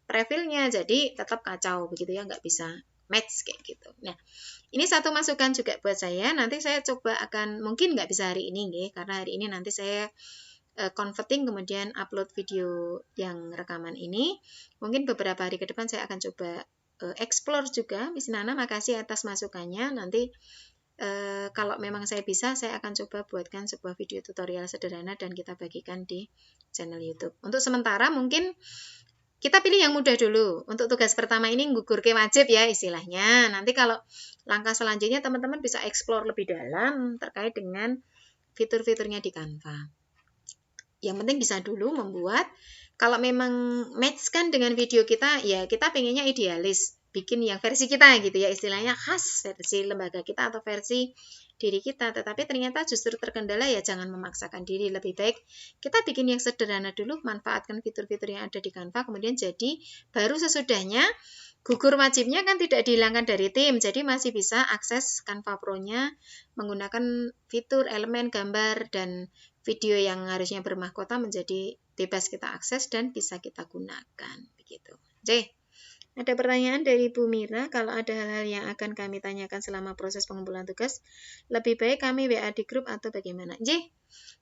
profilnya, jadi tetap kacau begitu ya, nggak bisa match kayak gitu. Nah, ini satu masukan juga buat saya. Nanti saya coba akan, mungkin nggak bisa hari ini, nggih, karena hari ini nanti saya converting kemudian upload video yang rekaman ini. Mungkin beberapa hari ke depan saya akan coba explore juga. Miss Nana, makasih atas masukannya. Nanti kalau memang saya bisa, saya akan coba buatkan sebuah video tutorial sederhana dan kita bagikan di channel YouTube. Untuk sementara mungkin kita pilih yang mudah dulu. Untuk tugas pertama ini gugurke wajib ya istilahnya. Nanti kalau langkah selanjutnya teman-teman bisa explore lebih dalam terkait dengan fitur-fiturnya di Canva. Yang penting bisa dulu membuat. Kalau memang match kan dengan video kita, ya kita pengennya idealis. Bikin yang versi kita gitu ya, istilahnya khas versi lembaga kita atau versi diri kita. Tetapi ternyata justru terkendala, ya jangan memaksakan diri. Lebih baik kita bikin yang sederhana dulu, manfaatkan fitur-fitur yang ada di Canva, kemudian jadi baru sesudahnya gugur wajibnya kan tidak dihilangkan dari tim. Jadi masih bisa akses Canva Pro-nya menggunakan fitur, elemen, gambar, dan video yang harusnya bermahkota menjadi bebas kita akses dan bisa kita gunakan. Begitu. Oke. Ada pertanyaan dari Bu Mira, kalau ada hal-hal yang akan kami tanyakan selama proses pengumpulan tugas, lebih baik kami WA di grup atau bagaimana?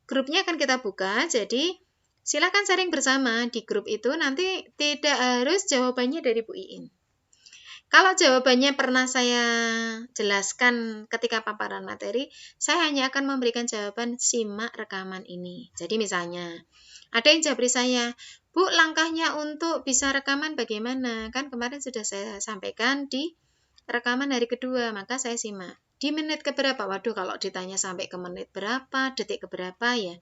Grupnya akan kita buka, jadi silakan sharing bersama di grup itu, nanti tidak harus jawabannya dari Bu Iin. Kalau jawabannya pernah saya jelaskan ketika paparan materi, saya hanya akan memberikan jawaban simak rekaman ini. Jadi misalnya, ada yang japri saya, Bu, langkahnya untuk bisa rekaman bagaimana? Kan kemarin sudah saya sampaikan di rekaman hari kedua, maka saya simak. Di menit keberapa? Waduh, kalau ditanya sampai ke menit berapa, detik keberapa, ya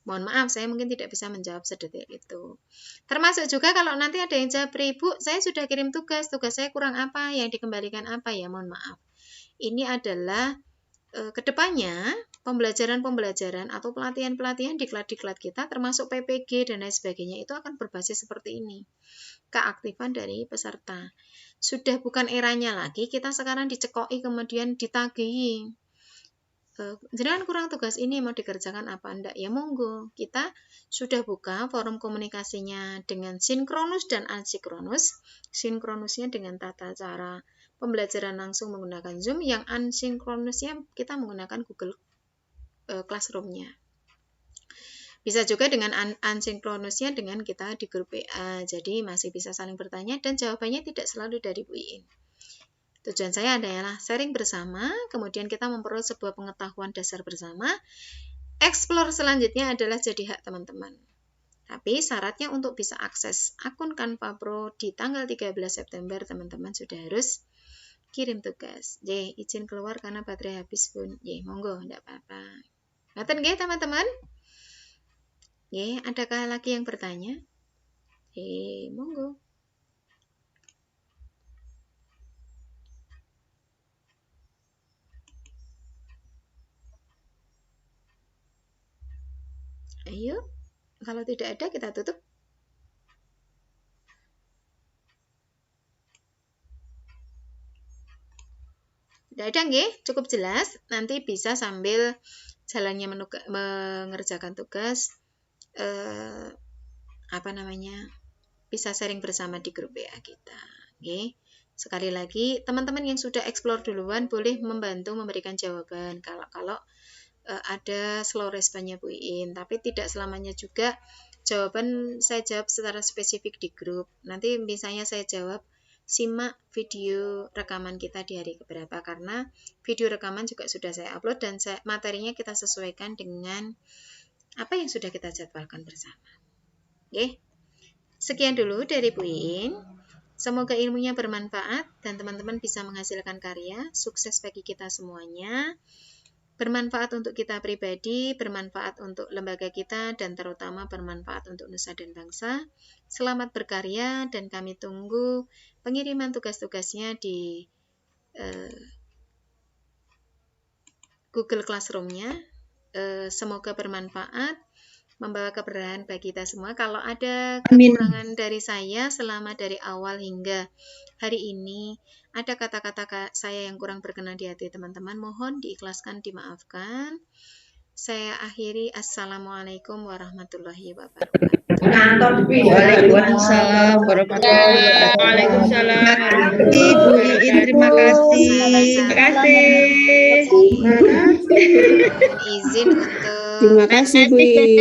mohon maaf, saya mungkin tidak bisa menjawab sedetik itu. Termasuk juga kalau nanti ada yang japri, Bu, saya sudah kirim tugas saya kurang apa, yang dikembalikan apa, ya mohon maaf. Ini adalah kedepannya pembelajaran atau pelatihan-pelatihan diklat-diklat kita termasuk PPG dan lain sebagainya itu akan berbasis seperti ini. Keaktifan dari peserta. Sudah bukan eranya lagi kita sekarang dicekoki kemudian ditagihi. Jangan kurang tugas ini mau dikerjakan apa enggak, ya monggo. Kita sudah buka forum komunikasinya dengan sinkronus dan asinkronus. Sinkronusnya dengan tata cara pembelajaran langsung menggunakan Zoom, yang asinkronusnya kita menggunakan Google Classroom-nya. Bisa juga dengan asinkronusnya dengan kita di grup WA. Jadi masih bisa saling bertanya dan jawabannya tidak selalu dari Bu Iin. Tujuan saya adalah sharing bersama, kemudian kita memperoleh sebuah pengetahuan dasar bersama. Explore selanjutnya adalah jadi hak teman-teman. Tapi syaratnya untuk bisa akses akun Canva Pro di tanggal 13 September, teman-teman sudah harus kirim tugas. Izin keluar karena baterai habis, Bun. Monggo, enggak apa-apa. Ngaten nggih, teman-teman? Adakah lagi yang bertanya? Monggo. Ayo, kalau tidak ada kita tutup. Tidak ada nggih, cukup jelas. Nanti bisa sambil jalannya mengerjakan tugas, bisa sharing bersama di grup WA kita. Nggih. Sekali lagi, teman-teman yang sudah explore duluan boleh membantu memberikan jawaban. Kalau ada slow responnya Bu Iin, tapi tidak selamanya juga jawaban saya jawab secara spesifik di grup. Nanti misalnya saya jawab, simak video rekaman kita di hari keberapa, karena video rekaman juga sudah saya upload dan materinya kita sesuaikan dengan apa yang sudah kita jadwalkan bersama. Oke. Sekian dulu dari Bu Iin. Semoga ilmunya bermanfaat dan teman-teman bisa menghasilkan karya. Sukses bagi kita semuanya. Bermanfaat untuk kita pribadi, bermanfaat untuk lembaga kita, dan terutama bermanfaat untuk nusa dan bangsa. Selamat berkarya dan kami tunggu pengiriman tugas-tugasnya di Google Classroom-nya. Semoga bermanfaat. membawa keberkahan bagi kita semua. Kalau ada Amin. kekurangan dari saya selama dari awal hingga hari ini, ada kata-kata saya yang kurang berkenan di hati teman-teman, mohon diikhlaskan, dimaafkan. Saya akhiri. Assalamualaikum warahmatullahi wabarakatuh. Waalaikumsalam warahmatullahi wabarakatuh. Waalaikumsalam. Ibu Iin, terima kasih. Terima kasih. Izin untuk Terima kasih Bu Iin.